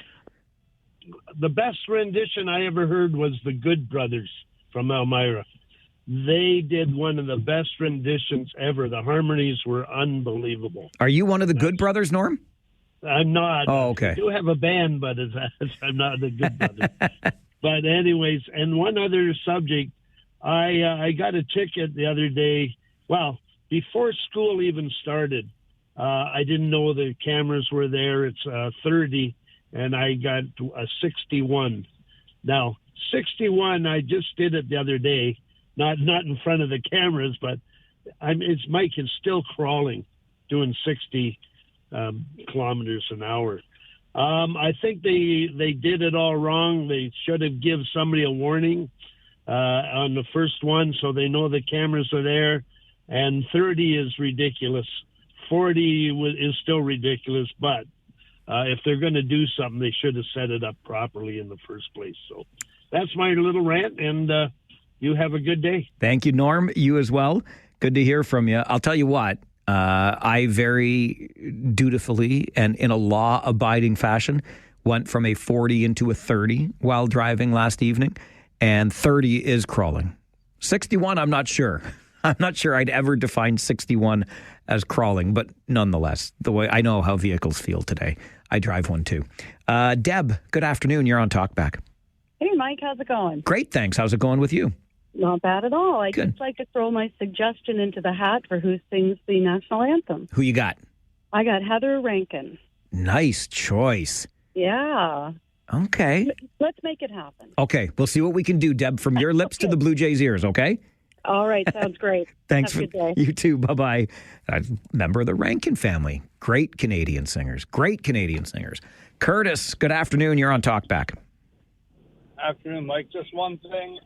The best rendition I ever heard was the Good Brothers from Elmira. They did one of the best renditions ever. The harmonies were unbelievable. Are you one of the Good Brothers, Norm? I'm not. Oh, okay. I do have a band, but I'm not the Good Brothers. But anyways, and one other subject, I got a ticket the other day. Well, before school even started, I didn't know the cameras were there. It's 30, and I got a 61. Now, 61, I just did it the other day, not in front of the cameras, but Mike is still crawling, doing 60 kilometers an hour. I think they did it all wrong. They should have given somebody a warning on the first one so they know the cameras are there. And 30 is ridiculous. 40 is still ridiculous, but if they're going to do something, they should have set it up properly in the first place. So that's my little rant, and you have a good day. Thank you, Norm. You as well. Good to hear from you. I'll tell you what, I very dutifully and in a law-abiding fashion went from a 40 into a 30 while driving last evening, and 30 is crawling. 61, I'm not sure. I'm not sure I'd ever define 61 as crawling, but nonetheless, the way I know how vehicles feel today. I drive one too. Deb, good afternoon. You're on Talkback. Hey, Mike, how's it going? Great, thanks. How's it going with you? Not bad at all. I'd Good. just like to throw my suggestion into the hat for who sings the national anthem. Who you got? I got Heather Rankin. Nice choice. Yeah. Okay. Let's make it happen. Okay, we'll see what we can do, Deb, from your lips to the Blue Jays' ears, okay? All right, sounds great. Thanks Have a for good day. you too. Bye-bye. A member of the Rankin family. Great Canadian singers. Great Canadian singers. Curtis, good afternoon. You're on Talkback. Afternoon, Mike. Just one thing.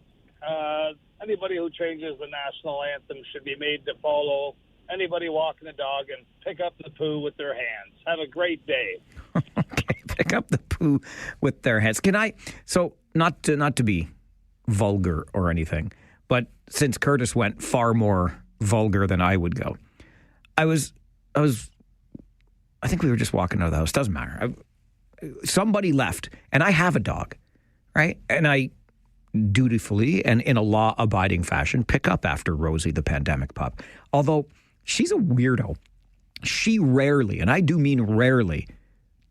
Anybody who changes the national anthem should be made to follow anybody walking a dog and pick up the poo with their hands. Have a great day. Pick up the poo with their hands. Can I? So not to be vulgar or anything, but since Curtis went far more vulgar than I would go, I think we were just walking out of the house. Doesn't matter. Somebody left, and I have a dog, right? And I dutifully and in a law-abiding fashion pick up after Rosie, the pandemic pup. Although she's a weirdo. She rarely, and I do mean rarely,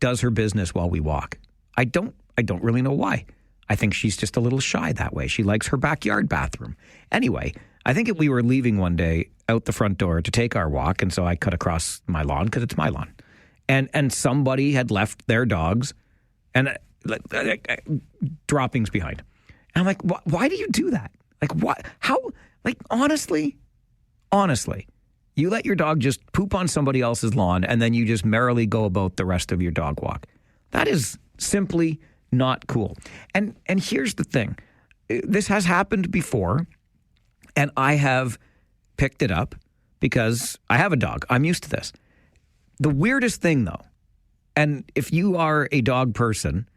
does her business while we walk. I don't really know why. I think she's just a little shy that way. She likes her backyard bathroom. Anyway, I think we were leaving one day out the front door to take our walk, and so I cut across my lawn because it's my lawn. And somebody had left their dogs and droppings behind. And I'm like, why do you do that? Like, what? How? Like, honestly, you let your dog just poop on somebody else's lawn and then you just merrily go about the rest of your dog walk. That is simply not cool. And here's the thing. This has happened before, and I have picked it up because I have a dog. I'm used to this. The weirdest thing, though, and if you are a dog person,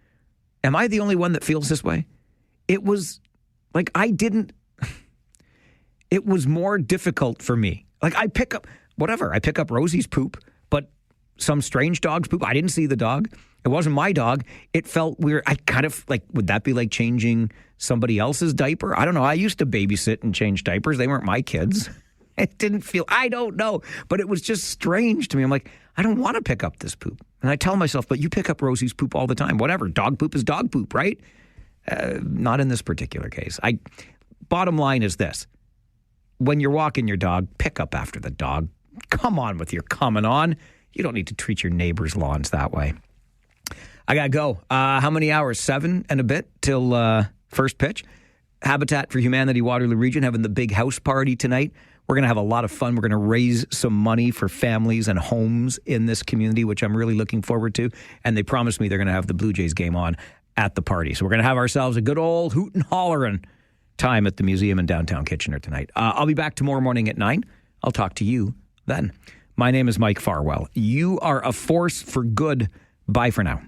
am I the only one that feels this way? It was like it was more difficult for me. Like I pick up Rosie's poop, but some strange dog's poop. I didn't see the dog. It wasn't my dog. It felt weird. I kind of like, would that be like changing somebody else's diaper? I don't know. I used to babysit and change diapers. They weren't my kids. It didn't feel, I don't know, but it was just strange to me. I'm like, I don't want to pick up this poop. And I tell myself, but you pick up Rosie's poop all the time. Whatever. Dog poop is dog poop, right? Not in this particular case. Bottom line is this. When you're walking your dog, pick up after the dog. Come on with your coming on. You don't need to treat your neighbor's lawns that way. I got to go. How many hours? 7 and a bit till first pitch. Habitat for Humanity Waterloo Region having the big house party tonight. We're going to have a lot of fun. We're going to raise some money for families and homes in this community, which I'm really looking forward to. And they promised me they're going to have the Blue Jays game on at the party. So we're going to have ourselves a good old hoot and hollering time at the museum in downtown Kitchener tonight. I'll be back tomorrow morning at 9. I'll talk to you then. My name is Mike Farwell. You are a force for good. Bye for now.